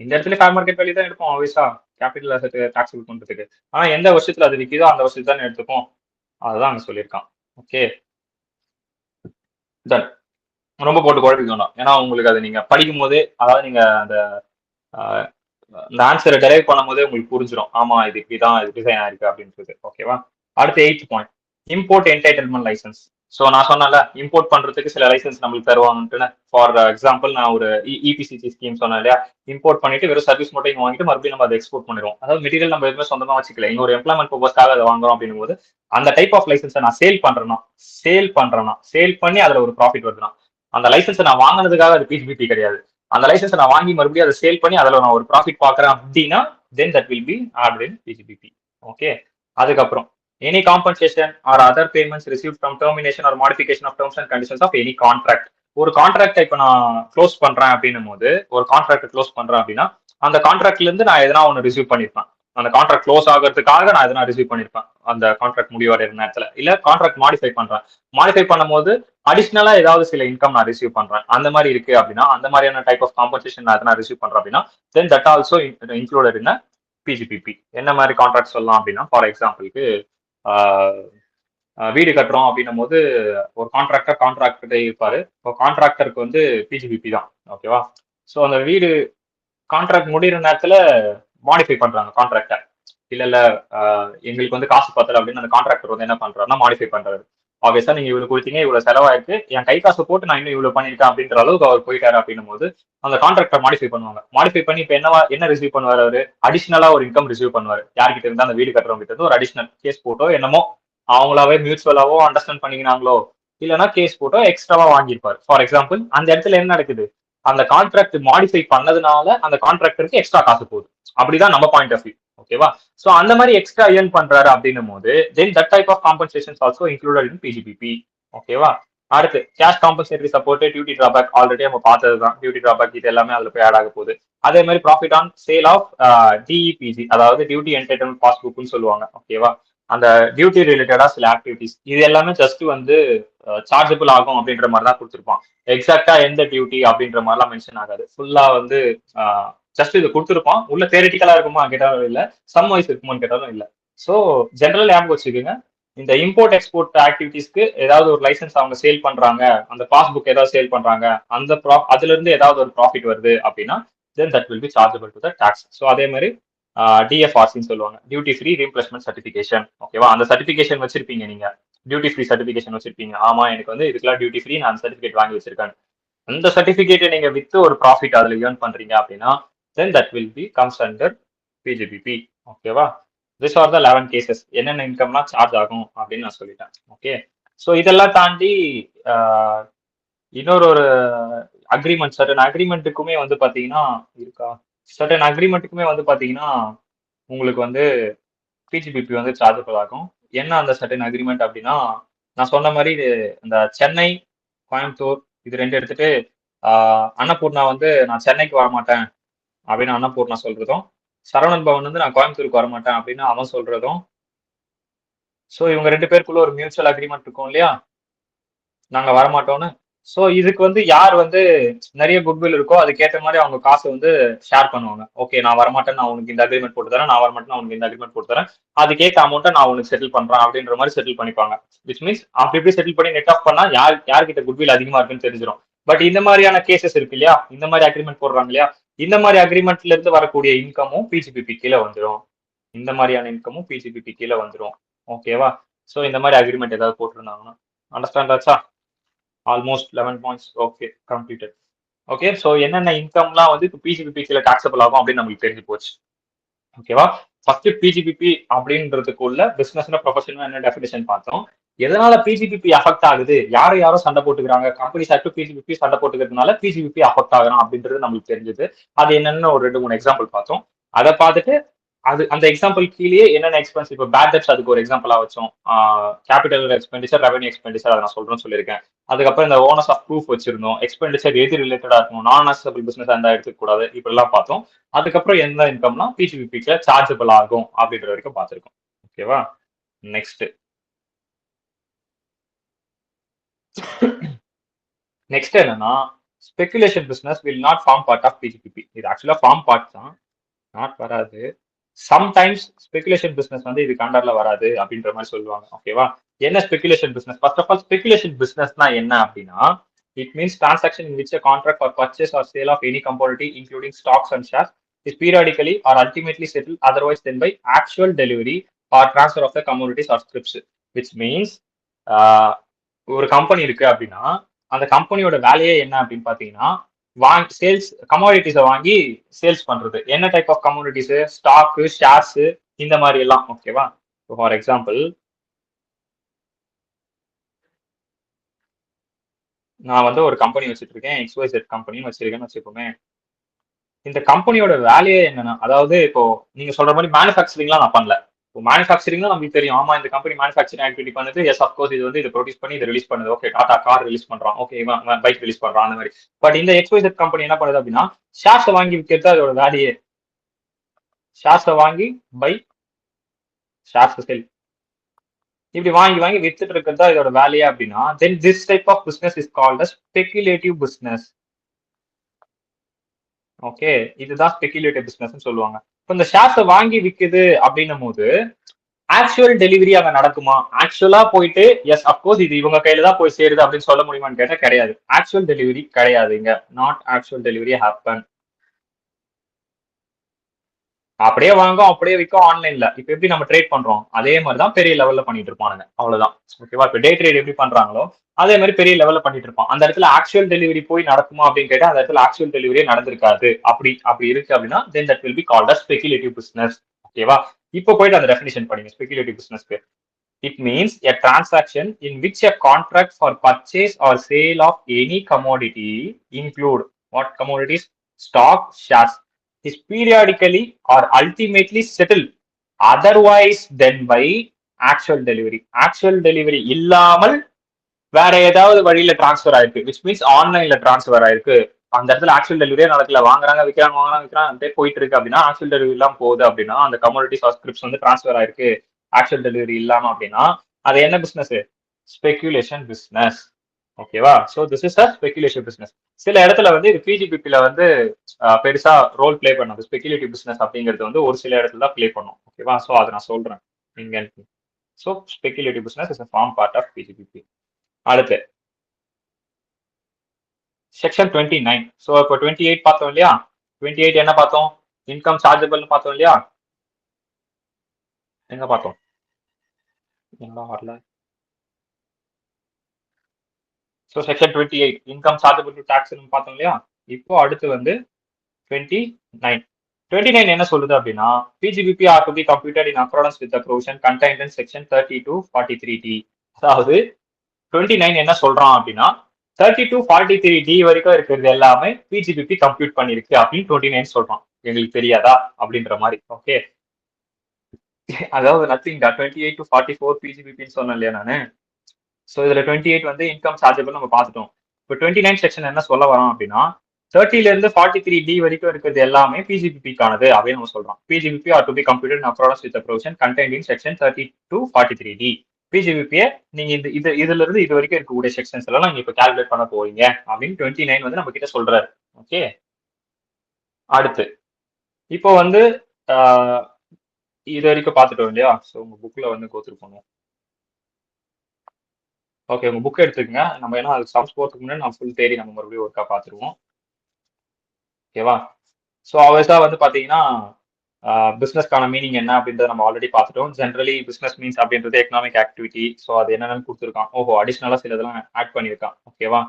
இந்த இடத்துல ஃபேர் மார்க்கெட் வேல்யூ தான் எடுப்போம் ஆப்வியஸா கேபிட்டல் அசெட் டாக்ஸபிள் பண்றதுக்கு. ஆனா எந்த வருஷத்துல அது விற்கிதோ அந்த வருஷத்துல தான் எடுத்துப்போம். அதுதான் அங்க சொல்லியிருக்கான். Okay, done. ரொம்ப போட்டு குழப்பிக்கணும். ஏன்னா உங்களுக்கு அது நீங்க படிக்கும் போதே, அதாவது நீங்க அந்த இந்த ஆன்சரை டெரைவ் பண்ணும் போதே உங்களுக்கு புரிஞ்சிடும். ஆமா இது இப்படிதான் இது டிசைன் ஆயிருக்கு அப்படின்றது. ஓகேவா? அடுத்து 8th point, import entitlement license. So நான் சொன்னல இம்போர்ட் பண்றதுக்கு சில லைசன்ஸ் நம்மளுக்கு தருவாங்கன்னு. ஃபார் எக்ஸாம்பிள் நான் ஒரு இபிசிசி ஸ்கீம் சொன்னேன் இல்லையா, இம்போர்ட் பண்ணிட்டு வெறும் சர்வீஸ் மட்டும் இங்க வாங்கிட்டு மறுபடியும் நம்ம அதை எக்ஸ்போர்ட் பண்ணிடுவோம். அதாவது மெட்டீரியல் நம்ம எதுவுமே சொந்தமா வச்சுக்கல, இன்னொரு எம்ப்ளாய்மெண்ட் பர்பஸ்க்காக அதை வாங்குறோம் அப்படின்னும் போது அந்த டைப் ஆஃப் லைசன்ஸை நான் சேல் பண்ணி அதுல ஒரு ப்ராஃபிட் வருதுன்னா அந்த லைசன்ஸை நான் வாங்கினதுக்காக அது பிசிபிபி கிடையாது. அந்த லைசன்ஸை நான் வாங்கி மறுபடியும் அதை சேல் பண்ணி அதில் நான் ஒரு ப்ராஃபிட் பார்க்குறேன் அப்படின்னா then that will be added in PGBP. Okay, அதுக்கப்புறம் any compensation or other payments receive from termination or modification of terms and conditions of any contract. ஒரு கான்ட்ராக்டை இப்போ நான் க்ளோஸ் பண்றேன் அப்படின்னும் போது, ஒரு கான்ட்ராக்ட் க்ளோஸ் பண்றேன் அப்படின்னா அந்த கான்ட்ராக்ட்ல இருந்து நான் எதனா ஒன்று ரிசீவ் பண்ணிருப்பேன். அந்த கான்ட்ராக்ட் க்ளோஸ் ஆகிறதுக்காக நான் எதனா ரிசீவ் பண்ணிருப்பேன் அந்த கான்ட்ராக்ட் முடிவடைகிற நேரத்தில். இல்ல கான்ட்ராக்ட் மாடிஃபை பண்ணும்போது அடிஷ்னலா ஏதாவது சில இன்கம் நான் ரிசீவ் பண்றேன், அந்த மாதிரி இருக்கு அப்படின்னா, அந்த மாதிரியான டைப் ஆஃப் காம்பன்சேஷன் நான் எதனா ரிசீவ் பண்றேன் அப்படின்னா then that also included in PGBP. என்ன மாதிரி கான்ட்ராக்ட் சொல்லலாம் அப்படின்னா, ஃபார் எக்ஸாம்பிளுக்கு வீடு கட்டுறோம் அப்படின்னும் போது ஒரு கான்ட்ராக்டர் இருப்பாரு. இப்போ கான்ட்ராக்டருக்கு வந்து பிஜிபிபி தான். ஓகேவா? ஸோ அந்த வீடு கான்ட்ராக்ட் முடிகிற நேரத்துல மாடிஃபை பண்றாங்க கான்ட்ராக்டை. இல்ல எங்களுக்கு வந்து காசு பத்தல அப்படின்னு அந்த கான்ட்ராக்டர் வந்து என்ன பண்றாருன்னா மாடிஃபை பண்றாரு. ஆப்வியஸா நீங்க இவ்வளவு கொடுத்தீங்க, இவ்வளவு செலவாயிருக்கு, என் கை காசு போட்டு நான் இன்னும் இவ்வளவு பண்ணிருக்கேன் அப்படின்ற அளவுக்கு அவர் போயிட்டாரு அப்படின்னும் போது அந்த கான்ட்ராக்டர் மாடிஃபை பண்ணுவாங்க. மாடிஃபை பண்ணி இப்ப என்ன ரிசீவ் பண்ணுவாரு அவரு? அடிஷனலா ஒரு இன்கம் ரிசீவ் பண்ணுவாரு. யார்கிட்ட இருந்தா அந்த வீடு கட்டுறவங்க கிட்ட இருந்து ஒரு அடிஷனல் கேஸ் போட்டோ என்னமோ அவங்களாவே மியூச்சுவலாவோ அண்டர்ஸ்டாண்ட் பண்ணிக்கிறாங்களோ இல்லைன்னா கேஸ் போட்டோ எக்ஸ்ட்ராவா வாங்கியிருப்பாரு. ஃபார் எக்ஸாம்பிள் அந்த இடத்துல என்ன நடக்குது, அந்த கான்ட்ராக்ட் மாடிஃபை பண்ணதுனால அந்த கான்ட்ராக்டருக்கு எக்ஸ்ட்ரா காசு போகுது. அப்படிதான் நம்ம பாயிண்ட் ஆஃப் வியூ. ஓகேவா? சோ அந்த மாதிரி எக்ஸ்ட்ரா ஏர்ன் பண்றாரு அப்படின்னும் போது then that type of compensations also included in PGBP. ஓகேவா? அடுத்து cash compensatory support, duty drawback already நம்ம பார்த்ததுதான். டியூட்டி டிராபேக் இது எல்லாமே அதுல போய் ஆட் ஆக போகுது. அதே மாதிரி ப்ராஃபிட் ஆன் சேல் ஆஃப் டிஇபிஜி, அதாவது டியூட்டி என்டைட்டில்மெண்ட் பாஸ்புக்னு சொல்லுவாங்க. ஓகேவா? அந்த டியூட்டி ரிலேட்டடா சில ஆக்டிவிட்டிஸ் இது எல்லாமே ஜஸ்ட் வந்து சார்ஜபிள் ஆகும் அப்படின்ற மாதிரி தான் கொடுத்துருப்பான். எக்ஸாக்டா எந்த டியூட்டி அப்படின்ற மாதிரிலாம் மென்ஷன் ஆகாது. ஃபுல்லா வந்து ஜஸ்ட் இது கொடுத்துருப்பான். உள்ள தியரிட்டிக்கலா இருக்குமா கேட்டாலும் இல்ல, சம் வைஸ் இருக்குமான்னு கேட்டாலும் இல்ல. ஸோ ஜென்ரல் ஞாபகம் வச்சுக்கோங்க, இந்த இம்போர்ட் எக்ஸ்போர்ட் ஆக்டிவிட்டிஸ்க்கு ஏதாவது ஒரு லைசன்ஸ் அவங்க சேல் பண்றாங்க, அந்த பாஸ்புக் ஏதாவது சேல் பண்றாங்க, அந்த அதுல இருந்து ஏதாவது ஒரு ப்ராஃபிட் வருது அப்படின்னா then that will be chargeable to the tax. So அதே மாதிரி டிஎஃப்ஆர்சின்னு சொல்லுவாங்க, டியூட்டி ஃப்ரீ ரீப்ளேஸ்மெண்ட் சர்டிஃபிகேஷன். ஓகேவா? அந்த சர்டிஃபிகேஷன் வச்சிருப்பீங்க நீங்க, டியூட்டி ஃப்ரீ சர்டிஃபிகேஷன் வச்சிருப்பீங்க. ஆமா எனக்கு வந்து இதுக்கெல்லாம் டியூட்டி ஃப்ரீ, நான் சர்டிஃபிகேட் வாங்கி வச்சிருக்கேன். அந்த சர்டிஃபிகேட்டை நீங்க வித்து ஒரு ப்ராஃபிட் அதுல ஏர்ன் பண்றீங்க அப்படின்னா then that will be comes under PGBP. ஓகேவா? திஸ் ஆர் த 11 கேசஸ் என்னென்ன இன்கம்லாம் சார்ஜ் ஆகும் அப்படின்னு நான் சொல்லிட்டேன். ஓகே, ஸோ இதெல்லாம் தாண்டி இன்னொரு அக்ரிமெண்ட், சர்டன் அக்ரிமெண்ட்டுக்குமே வந்து பாத்தீங்கன்னா இருக்கா, சர்டன் அக்ரிமெண்ட்டுக்குமே வந்து பாத்தீங்கன்னா உங்களுக்கு வந்து பிஜிபிபி வந்து சார்ஜபிள் ஆகும். என்ன அந்த சர்டன் அக்ரிமெண்ட் அப்படின்னா, நான் சொன்ன மாதிரி இந்த சென்னை கோயம்புத்தூர் இது ரெண்டு எடுத்துட்டு அன்னபூர்ணா வந்து நான் சென்னைக்கு வரமாட்டேன் அப்படின்னு அன்னபூர்ணா சொல்றதும், சரவணன் பவன் வந்து நான் கோயம்புத்தூருக்கு வரமாட்டேன் அப்படின்னு அவன் சொல்றதும். ஸோ இவங்க ரெண்டு பேருக்குள்ள ஒரு மியூச்சுவல் அக்ரிமெண்ட் இருக்கும் இல்லையா, நாங்க வரமாட்டோம்னு. ஸோ இதுக்கு வந்து யார் வந்து நிறைய குட்வில் இருக்கோ அதுக்கேற்ற மாதிரி அவங்க காசை வந்து ஷேர் பண்ணுவாங்க. ஓகே நான் வரமாட்டேன், நான் உனக்கு இந்த அக்ரிமெண்ட் போட்டு தரேன், நான் வரமாட்டேன் உனக்கு இந்த அக்ரிமெண்ட் போட்டு தரேன், அதுக்கேற்ற அமௌண்ட்டை நான் உனக்கு செட்டில் பண்றேன் அப்படின்ற மாதிரி செட்டில் பண்ணிப்பாங்க. விச் மீன்ஸ் அப்படி இப்படி செட்டில் பண்ணி நெட் ஆஃப் பண்ணா யார்கிட்ட குட்வில் அதிகமா இருக்குன்னு தெரிஞ்சிடும். பட் இந்த மாதிரியான கேசஸ் இருக்கு இல்லையா, இந்த மாதிரி அக்ரிமெண்ட் போடுறாங்க இல்லையா, இந்த மாதிரி அக்ரிமெண்ட்ல இருந்து வரக்கூடிய இன்கமும் பிஜிபிபி கீழே வந்துடும். இந்த மாதிரியான இன்கமும் பிஜிபிபி கீழே வந்துடும். ஓகேவா? ஸோ இந்த மாதிரி அக்ரிமெண்ட் ஏதாவது போட்டிருந்தாங்கன்னா அண்டர்ஸ்டாண்ட் ஆச்சா? Almost 11 points. Okay, completed. Okay, so என்னென்ன இன்கம்லாம் வந்து இப்போ பிஜிபிபி கீழே டாக்ஸபிள் ஆகும் அப்படின்னு நம்மளுக்கு தெரிஞ்சு போச்சு. ஓகேவா? ஃபர்ஸ்ட் பிஜிபிபி அப்படின்றதுக்குள்ள பிசினஸ் ப்ரொஃபஷன் என்ன டெஃபினேஷன் பார்த்தோம். எதனால பிஜிபிபி அஃபெக்ட் ஆகுது, யாரும் சண்டை போட்டுக்கிறாங்க, கம்பெனிஸ் ஆக்ட் பிஜிபிபி சண்டை போட்டுக்கிறதுனால பிஜிபிபி அஃபெக்ட் ஆகணும் அப்படின்றது நம்மளுக்கு தெரிஞ்சது. அது என்னன்னு ஒரு 2-3 எக்ஸாம்பிள் பார்த்தோம். அதை பார்த்துட்டு அந்த எக்ஸாம்பிள் கீழே என்னென்ன எக்ஸ்பென்ஸ், இப்போ பேட் டெப்ஸ் அதுக்கு ஒரு எக்ஸாம்பிளா வச்சோம். கேபிட்டல் எக்ஸ்பெண்டிச்சர், ரெவன்யூ எக்ஸ்பெண்டிச்சர் அதை நான் சொல்றேன்னு சொல்லியிருக்கேன். அதுக்கப்புறம் இந்த ஓனர்ஸ் ஆஃப் ப்ரூஃப் வச்சிருந்தோம். எக்ஸ்பெண்டிச்சர் எது ரிலேட்டடா இருக்கும், நான் அசபிள் பிசினஸ் அந்த எடுத்துக்க கூடாது, இப்படிலாம் பார்த்தோம். அதுக்கப்புறம் எந்த இன்கம்னா பிஜிபிபிக்கு சார்ஜபிள் ஆகும் அப்படின்ற வரைக்கும் பார்த்துருக்கோம். ஓகேவா? நெக்ஸ்ட் நெக்ஸ்ட் என்னன்னா speculation business will not form part of PGBP. இது ஆக்சுவலா ஃபார்ம் பார்ட் தான், நாட் வராது. சம்டைம்ஸ் ஸ்பெகுலேஷன் பிசினஸ் வந்து இது கண்டர்ல வராது அப்படின்ற மாதிரி சொல்லுவாங்க. ஓகேவா? என்ன speculation business? First of all speculation பிசினஸ்னா என்ன அப்படின்னா, it means transaction in which a contract for purchase or sale of any commodity including stocks and shares is periodically or ultimately settled otherwise than by actual delivery or transfer of the commodities or scripts, which means ஒரு company இருக்கு அப்படின்னா அந்த கம்பெனியோட வேலையே என்ன அப்படின்னு பாத்தீங்கன்னா, வாங்கி சேல்ஸ் கமோடிட்டிஸை வாங்கி சேல்ஸ் பண்றது. என்ன type of commodities? Stock, shares, இந்த மாதிரி எல்லாம். ஓகேவா? ஃபார் எக்ஸாம்பிள், நான் வந்து ஒரு கம்பெனி வச்சுட்டு இருக்கேன், XYZ கம்பெனின்னு வச்சிருக்கேன்னு வச்சுக்கோமே. இந்த கம்பெனியோட வேலையே என்னன்னா, அதாவது இப்போ நீங்க சொல்ற மாதிரி மேனுஃபேக்சரிங்லாம் நான் பண்ணல. இப்போ மேனுஃபேக்சரிங் தான் நமக்கு தெரியும். ஆமா, இந்த கம்பெனி மேனுஃபேக்சரிங் ஆக்டிவிட்டி பண்ணுது. எஸ் அப்கோர்ஸ் இது வந்து இது ப்ரொடியூஸ் பண்ணி இதை ரிலீஸ் பண்ணுது. ஓகே, டாடா கார் ரிலீஸ் பண்றான், ஓகே பைக் ரிலீஸ் பண்றான், அந்த மாதிரி. பட் இந்த XYZ கம்பெனி என்ன பண்ணுது அப்படின்னா, ஷேர்ஸை வாங்கி விற்கிறது அதோட வேலையே. ஷேர்ஸை வாங்கி பை, ஷேர்ஸ் செல், இப்படி வாங்கி வாங்கி வித்துட்டு இருக்கிறது தான் இதோட வேலையே அப்படின்னா, then this type of business is called as speculative business. Okay, இதுதான் ஸ்பெகுலேட்டிவ் பிசினஸ் சொல்லுவாங்க. இப்போ இந்த ஷேர்ஸை வாங்கி விற்குது அப்படின்னும் போது ஆக்சுவல் டெலிவரி அங்க நடக்குமா? ஆக்சுவலா போயிட்டு எஸ் அப்கோர்ஸ் இது இவங்க கையில தான் போய் சேருது அப்படின்னு சொல்ல முடியுமான்னு கேட்டா கிடையாது. ஆக்சுவல் டெலிவரி கிடையாது. இங்க நாட் ஆக்சுவல் டெலிவரி ஹேப்பன். அப்படியே வாங்கும் அப்படியே விற்கும் ஆன்லைன்ல. இப்ப எப்படி நம்ம ட்ரேட் பண்றோம் அதே மாதிரிதான் பெரிய லெவல்ல பண்ணிட்டு இருப்பானுங்க. அவ்வளவுதான். ஓகேவா? இப்ப டே ட்ரேட் எப்படி பண்றாங்களோ அதே மாதிரி பெரிய லெவல்ல பண்ணிட்டு இருப்பான். அந்த இடத்துல ஆக்சுவல் டெலிவரி போய் நடக்குமா அப்படின்னு கேட்டா அந்த இடத்துல ஆக்சுவல் டெலிவரியே நடந்திருக்காது. அப்படி இருக்கு அப்படின்னா then that will be called as speculative business. ஓகேவா? இப்போ போயிட்டு அந்த டெஃபினிஷன் படிங்க speculative பிசினஸ்க்கு. It means a transaction in which a contract for purchase or sale of any commodity include what commodities? Stock, shares is periodically or ultimately settled otherwise than by actual delivery. Actual delivery இல்லாமல் வேற ஏதாவது வழியில transfer ஆயிருக்கு, which means ஆன்லைன்ல transfer ஆயிருக்கு. அந்த இடத்துல actual டெலிவரியே நடக்கல, வாங்குறாங்க விற்கிறாங்க போயிட்டு இருக்கு அப்படின்னா, ஆக்சுவல் டெலிவரி எல்லாம் போகுது அப்படின்னா அந்த கமோடிட்டிஸ் ஆர் ஸ்கிரிப்ட்ஸ் வந்து டிரான்ஸ்ஃபர் ஆயிருக்கு ஆக்சுவல் டெலிவரி இல்லாம அப்படின்னா அது என்ன பிசினஸ்? Speculation business. ஓகேவா? So this is a speculation business. சில இடத்துல வந்து இது பிஜிபிபில வந்து பெருசா ரோல் பிளே பண்ணது. ஸ்பெகுலேட்டிவ் பிசினஸ் அப்படிங்கிறது வந்து ஒரு சில இடத்துல தான் பிளே பண்ணும். ஓகேவா? சோ அதை நான் சொல்றேன் இங்க. So speculative business is a form part of PGBP. அடுத்து செக்ஷன் 29. ஸோ இப்போ 28 பார்த்தோம் இல்லையா? 28 என்ன பார்த்தோம்? இன்கம் சார்ஜபிள் பார்த்தோம் இல்லையா? எங்க பார்த்தோம்? எங்க வரல. So section 28 income chargeable to tax பார்த்தோம் இல்லையா? இப்போ அடுத்து வந்து 29. 29 என்ன சொல்லுது அப்படின்னா, PGBP are to be computed in accordance with the provision contained in section 3243D. அதாவது 29 என்ன சொல்றான் அப்படின்னா, 3243D வரைக்கும் இருக்கிறது எல்லாமே பிஜிபிபி கம்ப்யூட் பண்ணிருக்கு அப்படின்னு 29 சொல்றான். எங்களுக்கு தெரியாதா அப்படின்ற மாதிரி. ஓகே, அதாவது நத்திங் 28 to 44 பிஜிபிபின்னு சொன்னேன் இல்லையா நானு. ஸோ இதுல 28 வந்து இன்கம் சார்ஜபிள் நம்ம பார்த்துட்டோம். இப்போ 29 செக்ஷன் என்ன சொல்ல வரோம் அப்படின்னா, 30ல இருந்து 43D வரைக்கும் இருக்கிறது எல்லாமே பிஜிபிபிக்கானது அப்படின்னு நம்ம சொல்றோம். PGBP are to be computed in accordance with the provision contained in section 30 to 43D. பிஜிபிபியை நீங்க இதுல இருந்து இது வரைக்கும் இருக்கக்கூடிய செக்ஷன்ஸ் எல்லாம் நீங்க இப்போ கால்குலேட் பண்ண போறீங்க அப்படின்னு 29 வந்து நம்ம கிட்ட சொல்றாரு. ஓகே, அடுத்து இப்போ வந்து இது வரைக்கும் பார்த்துட்டோம் இல்லையா? ஸோ உங்க புக்ல வந்து கோத்துருக்கணும். ஓகே, உங்க புக் எடுத்துக்கங்க. நம்ம ஏன்னா அது சம்ஸ் போறதுக்கு முன்னாடி நான் ஃபுல் தேரி நம்ம மறுபடியும் ஒர்க்கா பார்த்துருவோம். ஓகேவா? ஸோ ஆல்வேஸா வந்து பாத்தீங்கன்னா பிசினஸ்க்கான மீனிங் என்ன அப்படின்றத நம்ம ஆல்ரெடி பார்த்துட்டோம். ஜென்ரலி பிசினஸ் மீன்ஸ் அப்படின்றது எக்கனாமிக் ஆக்டிவிட்டி. ஸோ அது என்னென்னு கொடுத்துருக்கான். ஓஹோ, அடிஷ்னலா சில இதெல்லாம் ஆட் பண்ணியிருக்கான். ஓகேவா?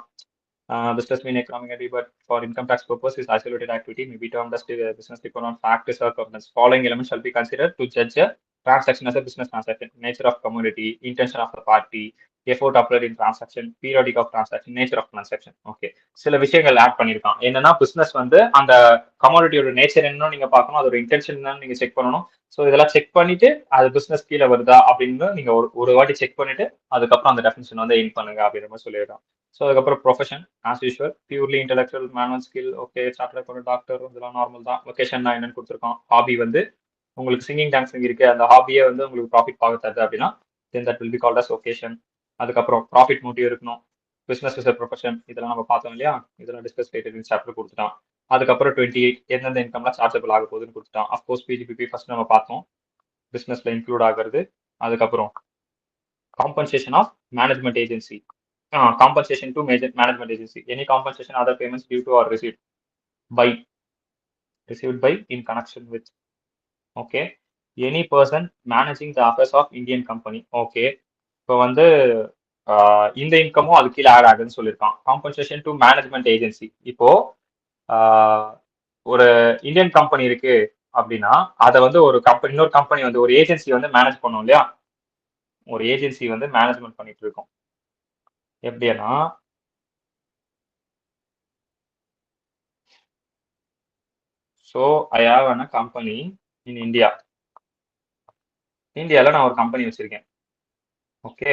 business mean economic activity, but for income tax purpose is isolated activity may be termed as business depend on fact circumstance. Following elements shall be considered to judge a transaction as a business transaction: nature of commodity, intention of the party, effort applied in transaction, periodic of transaction, nature of transaction. Okay, சில விஷயங்கள் add பண்ணிருக்கான். என்னன்னா business வந்து அந்த கமோடிட்டியோட nature என்னன்னு நீங்க பார்க்கணும், அதோட இன்டென்ஷன் என்னன்னு நீங்க செக் பண்ணணும். ஸோ இதெல்லாம் செக் பண்ணிட்டு அது பிசினஸ் கீழே வருதா அப்படின்னு நீங்க ஒரு வாட்டி செக் பண்ணிட்டு அதுக்கப்புறம் அந்த டெஃபினிஷன் வந்து எயின் பண்ணுங்க அப்படின்ற மாதிரி சொல்லியிருக்கான். ஸோ அதுக்கப்புறம் profession as usual purely intellectual manual skill. Okay, charter account, doctor, இதெல்லாம் நார்மல் தான். லொகேஷன் தான் என்னன்னு கொடுத்துருக்கோம். ஹாபி வந்து உங்களுக்கு சிங்கிங் டான்ஸிங் இருக்கு, அந்த ஹாபியே வந்து உங்களுக்கு ப்ராஃபிட் பார்க்க தருது அப்படின்னா then that will be called as vocation. அதுக்கப்புறம் ப்ராஃபிட் மோட்டிவ் இருக்கணும். பிசினஸ் இஸ் ப்ரொஃபஷன் இதெல்லாம் நம்ம பார்த்தோம் இல்லையா, இதெல்லாம் டிஸ்கஸ் ரிலேட்டட் சாப்டர் கொடுத்துட்டான். அதுக்கப்புறம் 28 எந்தெந்த இன்கம்லாம் சார்ஜபிள் ஆக போகுதுன்னு கொடுத்துட்டான். அஃப்கோர்ஸ் பிஜிபிபி ஃபர்ஸ்ட் நம்ம பார்த்தோம், பிசினஸ்ல இன்க்ளூட் ஆகிறது. அதுக்கப்புறம் compensation of management agency, compensation to management agency, any compensation other payments due to or received by in connection with. Okay, any person managing the affairs of Indian company. Okay, இப்போ வந்து இந்த இன்கமும் அது கீழே add ஆகுதுன்னு சொல்லியிருக்கான். Compensation to management agency, இப்போ ஒரு Indian company இருக்கு அப்படின்னா அதை வந்து ஒரு கம்பெனி, இன்னொரு கம்பெனி வந்து ஒரு ஏஜென்சி வந்து மேனேஜ் பண்ணும் இல்லையா, ஒரு ஏஜென்சி வந்து மேனேஜ்மெண்ட் பண்ணிட்டு இருக்கோம். எப்படின்னா so I have a company in India, இந்தியாவில் நான் ஒரு கம்பெனி வச்சிருக்கேன். ஓகே,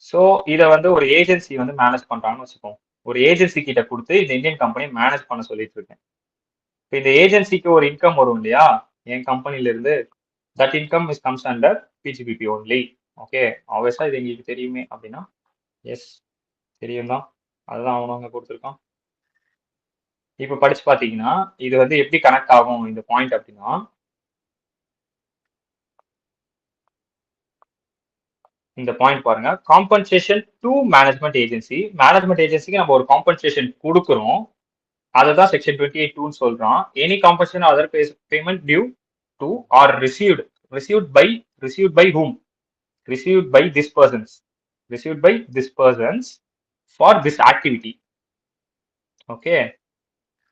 ஸோ இதை வந்து ஒரு ஏஜென்சி வந்து மேனேஜ் பண்றாங்கன்னு வச்சுக்கோம். ஒரு ஏஜென்சி கிட்ட கொடுத்து இந்த இந்தியன் கம்பெனி மேனேஜ் பண்ண சொல்லிட்டு இருக்கேன். இப்போ இந்த ஏஜென்சிக்கு ஒரு இன்கம் வரும் இல்லையா என் கம்பெனில இருந்து, that income is comes under PGBP only. Okay, ஆப்வியஸா இது எங்களுக்கு தெரியுமே அப்படின்னா எஸ் தெரியும் தான், அதுதான் அவனும் அங்கே கொடுத்துருக்கான். இப்போ படிச்சு பார்த்தீங்கன்னா இது வந்து எப்படி கனெக்ட் ஆகும் இந்த பாயிண்ட் அப்படின்னா, இந்த பாயிண்ட் பாருங்க, compensation to management agency. Management ஏஜென்சிக்கு நம்ம ஒரு காம்பன்சேஷன் கொடுக்குறோம், அதுதான் செக்ஷன் 28(2) சொல்றான். Any compensation other payment due to or received by whom, received by this persons for this activity. Okay,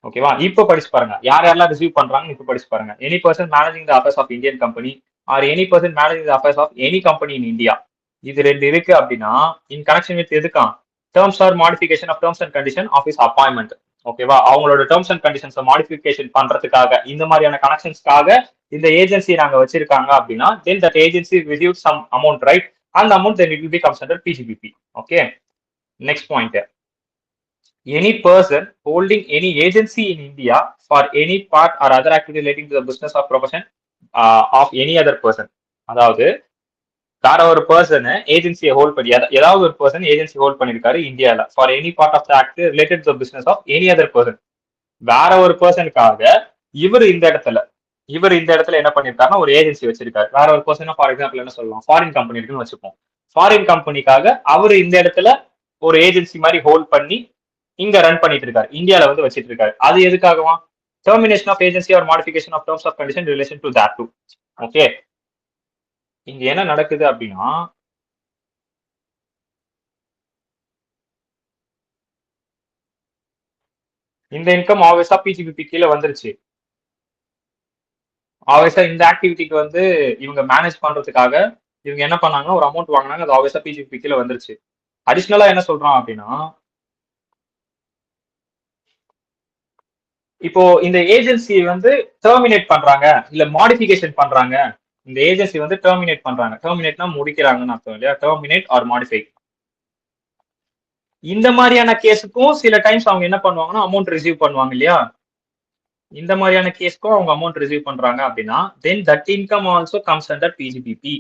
ஓகேவா? இப்போ படிச்சு பாருங்க யார் யாரெல்லாம் ரிசீவ் பண்றாங்கன்னு இப்போ படிச்சு பாருங்க. Any person managing the affairs of Indian company or any person managing the affairs of any company in India. இது ரெண்டு இருக்கு அப்படின்னா இன் கனெக்ஷன் வித் எதுக்கான், terms or modification of terms and condition of is appointment. ஓகேவா, அவங்களோட terms and கண்டிஷன்ஸை modification பண்றதுக்காக இந்த மாதிரியான கனெக்ஷன்ஸ்க்காக இந்த ஏஜென்சி நாங்க வச்சிருக்காங்க அப்படின்னா then that agency receive some amount, right? அந்த amount then it will be comes under PGBP. Okay, next point, any person holding any agency in India for any part or other activity relating to the business or profession of any other person. அதாவது வேற ஒரு person ஏஜென்சியை hold பண்ணி, ஏதாவது ஒரு person agency hold பண்ணிருக்காரு இந்தியால for any part of the act related to business of any other person. வேற ஒரு பர்சனுக்காக இவர் இந்த இடத்துல என்ன பண்ணிருக்காருன்னா ஒரு ஏஜென்சி வச்சிருக்காரு. வேற ஒரு பர்சன் ஃபார் எக்ஸாம்பிள் என்ன சொல்லலாம், ஃபாரின் கம்பெனி இருக்குன்னு வச்சுப்போம். ஃபாரின் கம்பெனிக்காக அவர் இந்த இடத்துல ஒரு ஏஜென்சி மாதிரி ஹோல்ட் பண்ணி இங்க ரன் பண்ணிட்டு இருக்காரு, இந்தியால வந்து வச்சிட்டு இருக்காரு. அது எதுக்காகவா, termination of agency or modification of terms of condition relation to that to. Okay, இங்க என்ன நடக்குது அப்படின்னா இந்த இன்கம் ஆப்வியஸா பிஜிபிபி கீழே வந்துருச்சு. ஆப்வியஸா இந்த ஆக்டிவிட்டிக்கு வந்து இவங்க மேனேஜ் பண்றதுக்காக இவங்க என்ன பண்ணாங்கன்னா ஒரு அமௌண்ட் வாங்கினாங்க, அது ஆப்வியஸா பிஜிபி கீழே வந்துருச்சு. அடிஷனலா என்ன சொல்றான் அப்படின்னா, இப்போ இந்த ஏஜென்சி வந்து டெர்மினேட் பண்றாங்க இல்ல மாடிஃபிகேஷன் பண்றாங்க, இந்த ஏஜென்சி வந்து டெர்மினேட் பண்றாங்க, டெர்மினேட்னா முடிக்கிறாங்கன்னு அர்த்தம் இல்லையா, டெர்மினேட் ஆர் மாடிஃபை. இந்த மாதிரியான கேஸுக்கும் சில டைம்ஸ் அவங்க என்ன பண்ணுவாங்கன்னா அமௌண்ட் ரிசீவ் பண்ணுவாங்க இல்லையா, இந்த மாதிரியான கேஸ்க்கும் அவங்க அமௌண்ட் ரிசீவ் பண்றாங்க அப்படின்னா then that income also comes under PGBP.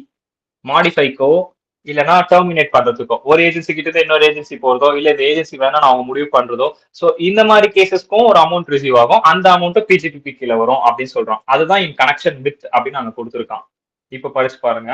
மாடிஃபைக்கோ இல்லைன்னா டெர்மினேட் பண்றதுக்கோ, ஒரு ஏஜென்சி கிட்ட இருந்து இன்னொரு ஏஜென்சி போறதோ இல்ல இந்த ஏஜென்சி வேணா அவங்க முடிவு பண்றதோ, சோ இந்த மாதிரி கேசஸ்க்கும் ஒரு அமௌண்ட் ரிசீவ் ஆகும், அந்த அமௌண்ட் பிஜிபிபி கீழே வரும் அப்படின்னு சொல்றோம். அதுதான் இன் கனெக்ஷன் வித் அப்படின்னு நாங்க கொடுத்துருக்கோம். இப்ப படிச்சு பாருங்க.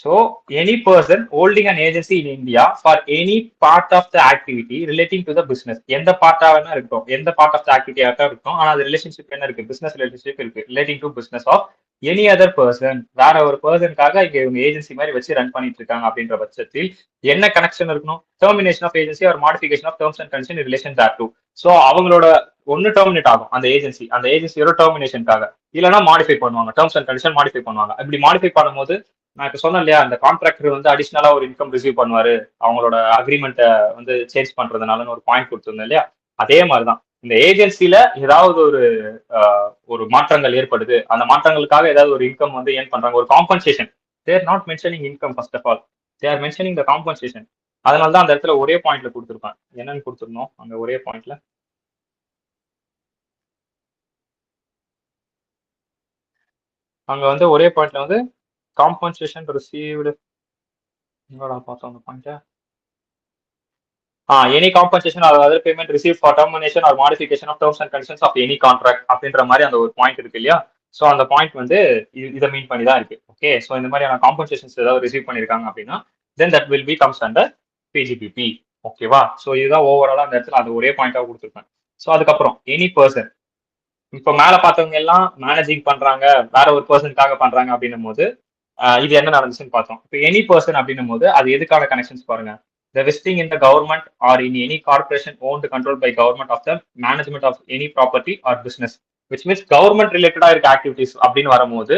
So, any person holding an agency in India for any part of the activity relating to the business, எந்த பார்ட்டா வேணா இருக்கும், எந்த பார்ட் ஆஃப் த ஆக்டிவிட்டியாக இருக்கும், ஆனா அது ரிலேஷன்ஷிப் என்ன இருக்கு, பிசினஸ் ரிலேஷன்ஷிப் இருக்கு, relating to business of any other person. வேற ஒரு பர்சனுக்காக இங்க இவங்க ஏஜென்சி மாதிரி வச்சு ரன் பண்ணிட்டு இருக்காங்க அப்படின்ற பட்சத்தில் என்ன கனெக்ஷன் இருக்கணும், termination of agency or modification of terms and condition relation that to. So அவங்களோட ஒன்னு டெர்மினேட் ஆகும் அந்த ஏஜென்சியோட டெர்மினேஷனுக்காக, இல்லைன்னா மாடிஃபை பண்ணுவாங்க, டேர்ம்ஸ் அண்ட் கண்டிஷன் மாடிஃபை பண்ணுவாங்க. இப்படி மாடிஃபை பண்ணும்போது நான் இப்ப சொன்னேன் இல்லையா, அந்த கான்ட்ராக்டர் வந்து அடிஷனலா ஒரு இன்கம் ரிசீவ் பண்ணுவாரு அவங்களோட அக்ரிமெண்ட்டை வந்து சேஞ்ச் பண்றதுனாலன்னு ஒரு பாயிண்ட் கொடுத்துருந்தேன் இல்லையா, அதே மாதிரிதான் இந்த ஏஜென்சில ஏதாவது ஒரு மாற்றங்கள் ஏற்படுது, அந்த மாற்றங்களுக்காக ஏதாவது ஒரு இன்கம் வந்து ஏன் பண்றாங்க, ஒரு compensation. They are not mentioning income first of all, they are mentioning the compensation. அதனால தான் அந்த இடத்துல ஒரே பாயிண்ட்ல கொடுத்துருப்பேன். என்னன்னு கொடுத்துருந்தோம் அங்க ஒரே பாயிண்ட்ல, அங்க வந்து ஒரே பாயிண்ட்ல வந்து காம்பன்சேஷன் ரிசீவ்டு எங்கடா பார்த்தோம் அந்த point. Any compensation or other payment receive for termination or modification of terms and conditions of any contract அப்படின்ற மாதிரி அந்த ஒரு பாயிண்ட் இருக்கு இல்லையா. ஸோ அந்த பாயிண்ட் வந்து இதை மீன் பண்ணி தான் இருக்கு. ஓகே, ஸோ இந்த மாதிரியான காம்பன்சேஷன்ஸ் ஏதாவது ரிசீவ் பண்ணியிருக்காங்க அப்படின்னா then that will be comes under PGBP. ஓகேவா, ஸோ இதுதான் ஓவராலா அந்த இடத்துல அது ஒரே பாயிண்டாக கொடுத்துருக்கேன். ஸோ அதுக்கப்புறம் எனி பர்சன், இப்போ மேல பார்த்தவங்க எல்லாம் மேனேஜிங் பண்றாங்க, வேற ஒரு பர்சனுக்காக பண்றாங்க அப்படின்னும் போது இது என்ன நடந்துச்சுன்னு பார்த்தோம். இப்போ எனி பர்சன் அப்படின்னும் போது அது எதுக்கான கனெக்ஷன்ஸ் பாருங்க. The vesting in the government or in any corporation owned controlled by government of the management of any property or business, which means government related இருக்க ஆக்டிவிட்டிஸ் அப்படின்னு வரும்போது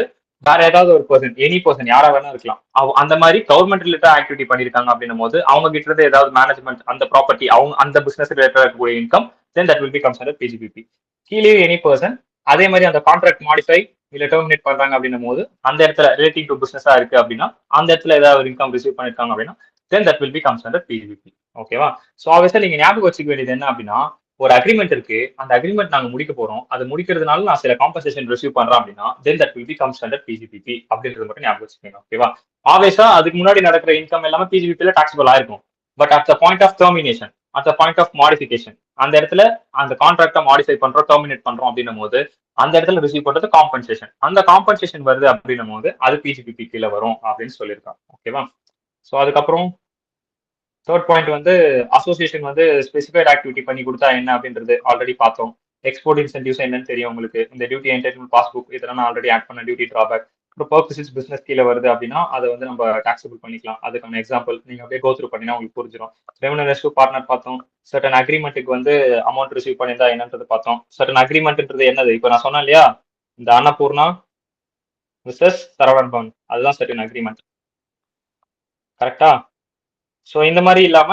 வேற ஏதாவது ஒரு பர்சன், எனி பர்சன் யாரா வேணா இருக்கலாம், அந்த மாதிரி கவர்மெண்ட் ரிலேட்டட் ஆக்டிவிட்டி பண்ணிருக்காங்க அப்படின்னும் போது அவங்க கிட்ட இருந்து ஏதாவது மேனேஜ்மெண்ட் அந்த ப்ராப்பர்ட்டி அவங்க அந்த பிசினஸ் ரிலேட்டட் இருக்கக்கூடிய income, then that will be comes under PGBP. கீழே எனி பர்சன் அதே மாதிரி அந்த கான்ட்ராக்ட் மாடிஃபை இல்ல டெர்மினேட் பண்றாங்க அப்படின்னும் போது அந்த இடத்துல ரிலேட்டிவ் டு பிசினஸா இருக்கு அப்படின்னா அந்த இடத்துல ஏதாவது இன்கம் ரிசீவ் பண்ணிருக்காங்க அப்படின்னா then that will be comes under PGBP. ஓகேவா, சோ ஆப்வியஸா நீங்க ஞாபகம் வச்சுக்க வேண்டியது என்ன அப்படின்னா ஒரு அக்ரிமெண்ட் இருக்கு, அந்த அக்ரிமெண்ட் நாங்க முடிக்க போறோம், அது முடிக்கிறதுனால நான் சில காம்பன்சேஷன் ரிசீவ் பண்றேன் அப்படின்னா then that will be comes under PGBP அப்படின்றது மட்டும் ஞாபகம் வச்சுக்கோங்க. ஓகேவா, ஆப்வியஸா அதுக்கு முன்னாடி நடக்கிற இன்கம் எல்லாமே PGBP டாக்ஸபிள் ஆயிருக்கும். But at the point of termination, at the point of modification, அந்த இடத்துல அந்த கான்ட்ராக்டை மாடிஃபை பண்றோம் டெர்மினேட் பண்றோம் அப்படின்னும் போது அந்த இடத்துல ரிசீவ் பண்றது காம்பன்சேஷன். அந்த காம்பன்சேஷன் வருது அப்படின்னும் போது அது பிஜிபிபி கீழே வரும் அப்படின்னு சொல்லியிருக்காங்க. ஓகேவா, ஸோ அதுக்கப்புறம் தேர்ட் பாயிண்ட் வந்து அசோசியேஷன் வந்து ஸ்பெசிஃபைட் ஆக்டிவிட்டி பண்ணி கொடுத்தா என்ன அப்படின்றது ஆல்ரெடி பார்த்தோம். எக்ஸ்போர்ட் இன்சென்டிவ்ஸ் என்னன்னு தெரியும் உங்களுக்கு. இந்த டியூட்டி என்டைட்டில்மெண்ட் பாஸ்புக் இதெல்லாம் நான் ஆல்ரெடி ஆட் பண்ண டியூட்டி டிராபேக். இப்போ பர்பஸஸ் பிசினஸ் கீழே வருது அப்படின்னா அதை வந்து நம்ம டாக்ஸபிள் பண்ணிக்கலாம். அதுக்கான எக்ஸாம்பிள் நீங்க அப்படியே கோ த்ரூ பண்ணினா உங்களுக்கு புரிஞ்சிடும். ரெவன்யூ பார்ட்னர் பார்த்தோம். சர்டன் அக்ரிமெண்ட்டுக்கு வந்து அமௌண்ட் ரிசீவ் பண்ணியிருந்தா என்னன்றது பார்த்தோம். சர்டன் அக்ரிமெண்ட்ன்றது என்னது, இப்போ நான் சொன்னேன் இல்லையா இந்த அன்னபூர்ணா விசஸ் சரவணன் பவன், அதுதான் சர்டன் அக்ரிமெண்ட். கரெக்டா, ஸோ இந்த மாதிரி இல்லாம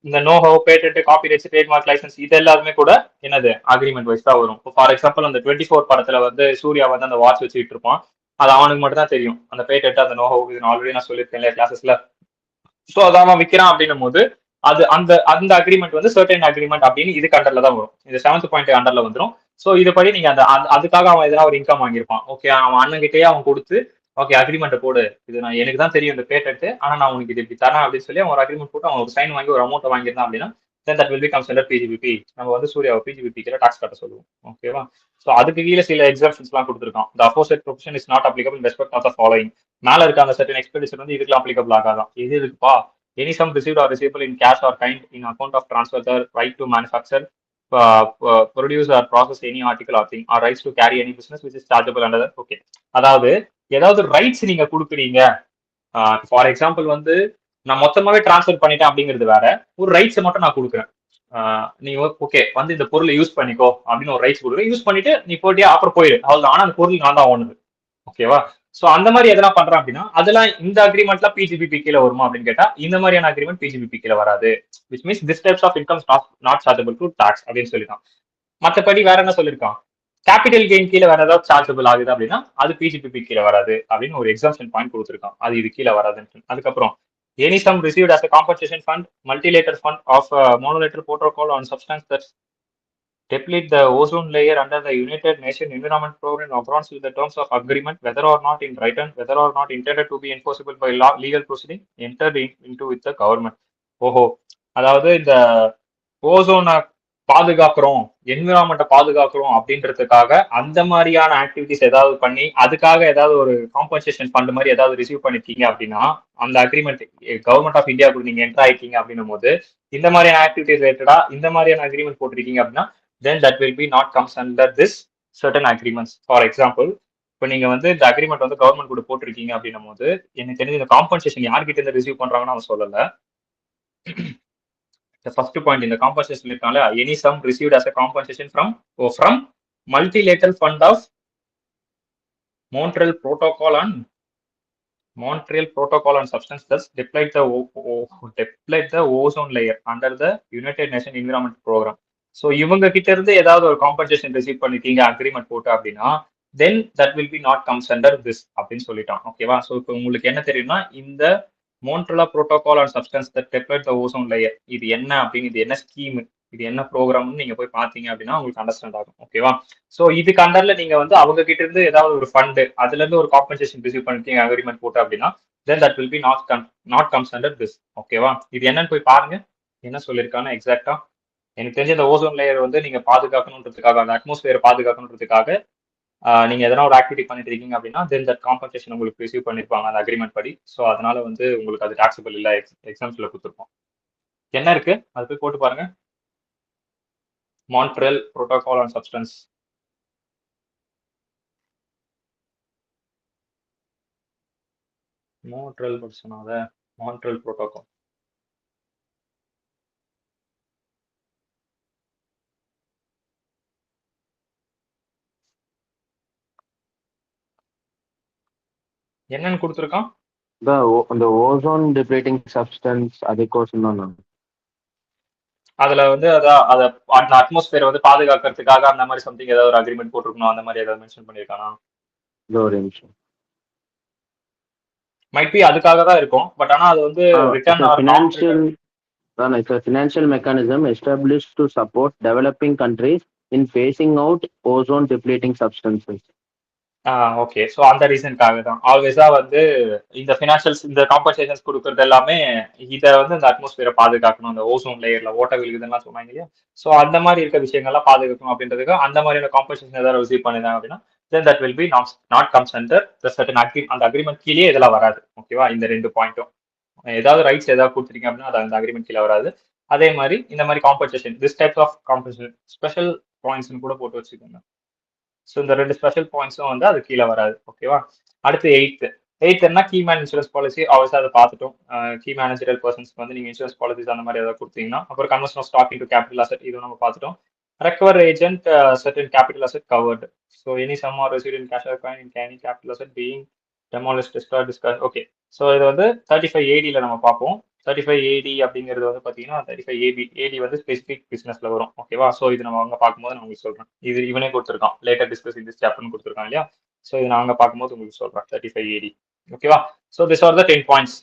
இந்த நோஹோ பேட்டன்ட் காப்பிரைட்ஸ் ட்ரேட்மார்க் லைசன்ஸ் இது எல்லாருமே கூட என்னது அக்ரிமெண்ட் வைஸ் தான் வரும். இப்போ ஃபார் எக்ஸாம்பிள் அந்த 24 படத்துல வந்து சூர்யா வந்து அந்த வாட்ச் வச்சுட்டு இருப்பான், அது அவனுக்கு மட்டும் தான் தெரியும் அந்த பேட்டன்ட் அந்த நோஹோ. இது ஆல்ரெடி நான் சொல்லியிருக்கேன் இல்லையா கிளாஸஸ்ல. ஸோ அதை அவன் விற்கிறான் அப்படின்னும் போது அது அந்த அந்த அக்ரிமெண்ட் வந்து சர்டன் அக்ரிமெண்ட் அப்படின்னு இதுக்கு அண்டர்ல தான் வரும். இந்த 7th பாயிண்ட் அண்டர்ல வந்துடும். ஸோ இதுபடி நீங்க அந்த அதுக்காக அவன் எதனா ஒரு இன்கம் வாங்கியிருப்பான். ஓகே, அவன் அண்ணன்கிட்டயே அவன் கொடுத்து ஓகே அக்ரிமெண்ட் போடு, இது நான் எனக்கு தான் தெரியும் இந்த பேட்டன்ட், ஆனா நான் உனக்கு இது இப்படி தரேன் அப்படின்னு சொல்லி அவன் ஒரு அக்ரிமெண்ட் போட்டு அவன் ஒரு சைன் வாங்கி ஒரு அமௌண்ட் வாங்கியிருந்தான் அப்படின்னா then that will be comes under PGBP. நம்ம வந்து சூர்யாவை PGBP கீழே டாக்ஸ் கட்ட சொல்லுவோம். ஓகேவா, ஸோ அதுக்கு கீழே சில எக்ஸாம்ஷன்ஸ் எல்லாம் கொடுத்துருக்கான். the aforesaid provision is not applicable in respect of the following. மேல இருக்க அந்த certain expenditure வந்து இதுக்கெல்லாம் applicable ஆகாதான். இது இருக்குப்பா, any sum received or receivable in cash or kind in account of transfer the right to manufacture, produce or process any article or thing or rights to carry any business which is chargeable under that. Okay, அதாவது ஏதாவது rights நீங்க கொடுக்குறீங்க. For example வந்து நான் மொத்தமாவே transfer பண்ணிட்டேன் அப்படிங்கிறது வேற, ஒரு ரைட்ஸை மட்டும் நான் கொடுக்குறேன். நீ ஓகே வந்து இந்த பொருளை யூஸ் பண்ணிக்கோ அப்படின்னு ஒரு ரைட்ஸ் கொடுக்குறேன், யூஸ் பண்ணிட்டு நீ போட்டியா அப்புறம் போயிடு அவ்வளவு. ஆனா அந்த பொருள் நான் தான் ஓடுது. ஓகேவா, சோ அந்த மாதிரி எதனா பண்றேன் அப்படின்னா அதெல்லாம் இந்த அக்ரிமெண்ட்ல பிஜிபிபி கீழே வருமா அப்படின்னு கேட்டா இந்த மாதிரியான அக்ரிமெண்ட் பிஜிபிபி கீழே வராது. Which means this types of income not chargeable to tax அப்படின்னு சொல்லிட்டான். மற்றபடி வேற என்ன சொல்லியிருக்கான், கேபிட்டல் கெயின் கீழே வேற ஏதாவது சார்ஜபிள் ஆகுது அப்படின்னா அது பிஜிபிபி கீழே வராது அப்படின்னு ஒரு எக்ஸாம்ஷன் பாயிண்ட் கொடுத்துருக்கான். அது இது கீழே வராதுன்னு. அதுக்கப்புறம் any sum received as a compensation fund, multilateral fund of monolateral protocol on substance that deplete the ozone layer under the United Nations Environment Program in accordance with the terms of agreement, whether or not in written, whether or not intended to be enforceable by law, legal proceeding, entered into with the government. ஓஹோ, அதாவது இந்த ஓசோனை பாதுகாக்கிறோம், என்விரான்மெண்ட்டை பாதுகாக்கிறோம் அப்படின்றதுக்காக அந்த மாதிரியான activities ஏதாவது பண்ணி அதுக்காக ஏதாவது ஒரு காம்பன்சேஷன் ஃபண்ட் மாதிரி ஏதாவது ரிசீவ் பண்ணிருக்கீங்க அப்படின்னா அந்த அக்ரிமெண்ட் கவர்மெண்ட் ஆஃப் இந்தியா கூட நீங்க என்டர் ஆயிட்டீங்க அப்படின்னும் போது இந்த மாதிரியான ஆக்டிவிட்டிஸ் ரிலேட்டடா இந்த மாதிரியான அக்ரிமெண்ட் போட்டிருக்கீங்க அப்படின்னா then that will be not comes under this certain agreements. For example, இப்போ நீங்க வந்து இந்த அக்ரிமெண்ட் வந்து கவர்மெண்ட் கூட போட்டிருக்கீங்க அப்படின்னும் போது எனக்கு தெரிஞ்ச இந்த காம்பன்சேஷன் யார்கிட்ட இருந்து ரிசீவ் பண்றாங்கன்னு அவன் சொல்லல. The first point in the compensation இருக்காங்க, any sum received as a compensation from multilateral fund of Montreal Protocol on substance thus deplete the ozone layer under the United Nations Environment Program. So இவங்க கிட்ட இருந்து ஏதாவது ஒரு compensation receive பண்ணிருக்கீங்க agreement போட்டு அப்படின்னா then that will be not comes under this அப்படின்னு சொல்லிட்டான். ஓகேவா, ஸோ இப்போ உங்களுக்கு என்ன தெரியும்னா இந்த மோன்ட்ரலா protocol on substance that deplete the ozone layer இது என்ன அப்படின்னு, இது என்ன ஸ்கீம், இது என்ன ப்ரோக்ராம்னு நீங்க போய் பார்த்தீங்க அப்படின்னா உங்களுக்கு அண்டர்ஸ்டாண்ட் ஆகும். ஓகேவா? ஸோ இதுக்கு அண்டர்ல நீங்க வந்து அவங்க கிட்ட இருந்து ஏதாவது ஒரு ஃபண்டு அதுல இருந்து ஒரு காம்பன்சேஷன் ரிசீவ் பண்ணிருக்கீங்க அக்ரிமெண்ட் போட்டு அப்படின்னா then that will be not comes under this. ஓகேவா? இது என்னன்னு போய் பாருங்க என்ன சொல்லியிருக்காங்க எக்ஸாக்டா. எனக்கு தெரிஞ்ச இந்த ஓசோன் லேயர் வந்து நீங்க பாதுகாக்கணுன்றதுக்காக அந்த அட்மாஸ்பியர் பாதுகாக்கணுன்றதுக்காக நீங்க எதனா ஒரு ஆக்டிவிட்டி பண்ணிட்டு இருக்கீங்க அப்படின்னா தென் தட் காம்பன்சேஷன் உங்களுக்கு ரிசீவ் பண்ணிருப்பாங்க அந்த அக்ரிமெண்ட் படி. ஸோ அதனால வந்து உங்களுக்கு அது டாக்ஸபிள் இல்லை எக்ஸாம்ஸ்ல கொடுத்துருப்போம். என்ன இருக்கு அது போய் போட்டு பாருங்க. Montreal protocol on substance. Montreal படிச்சோம் அதை மான்ட்ரியல் புரோட்டோகால். என்னன்னு கொடுத்துருக்கான் அந்த ஓசோன் டிப்ளீட்டிங் சப்ஸ்டன்ஸ் அதுக்கோசம் தான் நான் அதுல வந்து அதான் அதை அந்த அட்மாஸ்பியர் வந்து பாதுகாக்கிறதுக்காக அந்த மாதிரி சம்திங் ஏதாவது ஒரு அக்ரிமெண்ட் போட்டிருக்கணும் அந்த மாதிரி ஏதாவது மென்ஷன் பண்ணியிருக்கானா? ஒரு நிமிஷம். மைட் பி அதுக்காக தான் இருக்கும். பட் ஆனா அது வந்து return R it's a financial mechanism established to support developing countries in phasing out ozone depleting substances. Okay. So அந்த ரீசனுக்காக தான் ஆல்வேஸா வந்து இந்த ஃபினான்ஷியல்ஸ் இந்த காம்பன்சேஷன்ஸ் கொடுக்கறது எல்லாமே இதை வந்து இந்த அட்மாஸ்பியரை பாதுகாக்கணும். அந்த ஓசோன் லேயர்ல ஓட்ட விழுகுதுலாம் சொன்னாங்க இல்லையா? ஸோ அந்த மாதிரி இருக்க விஷயங்கள்லாம் பாதுகாக்கணும் அப்படின்றதுக்கு அந்த மாதிரியான காம்பன்சேஷன் ஏதாவது ரிசீவ் பண்ணிருந்தாங்க அப்படின்னா then that will be not comes under அந்த அக்ரிமெண்ட் கீழே இதெல்லாம் வராது. ஓகேவா? இந்த 2 பாயிண்ட்டும் ஏதாவது ரைட்ஸ் ஏதாவது கொடுத்துருக்கீங்க அப்படின்னா அது அந்த அக்ரிமெண்ட் கீழே வராது. அதே மாதிரி இந்த மாதிரி compensation this type of compensation special points கூட போட்டு வச்சுக்கோங்க. ஸோ இந்த 2 ஸ்பெஷல் பாயிண்ட்ஸும் வந்து அது கீழே வராது. ஓகேவா? அடுத்து எயித்துன்னா key man insurance policy. Always அதை பார்த்துட்டோம். கீ மேனேஜரல் பர்சன்ஸ்க்கு வந்து நீங்க இன்சூரன்ஸ் பாலிசிஸ் அந்த மாதிரி ஏதாவது கொடுத்தீங்கன்னா அப்புறம் conversion of stock into capital asset இது நம்ம பார்த்துட்டோம். Recover agent certain capital asset covered. So any sum or resident cash or coin in any capital asset being demolished, destroyed, discussed. Okay. So இது வந்து 35 ADல நம்ம பார்ப்போம். 35 AD அப்படிங்கிறது வந்து பார்த்தீங்கன்னா 35 AB AD வந்து ஸ்பெசிஃபிக் பிசினஸ்ல வரும். ஓகேவா? ஸோ இது நம்ம அங்கே பார்க்கும்போது நான் உங்களுக்கு சொல்றேன். இது இவனே கொடுத்துருக்கான் லேட்டர் டிஸ்கஸ் இந்த சாப்டர்னு கொடுத்துருக்கான் இல்லையா? ஸோ இது நான் அங்கே பார்க்கும்போது உங்களுக்கு சொல்றேன் 35 AD. ஓகேவா? So this are the 10 points.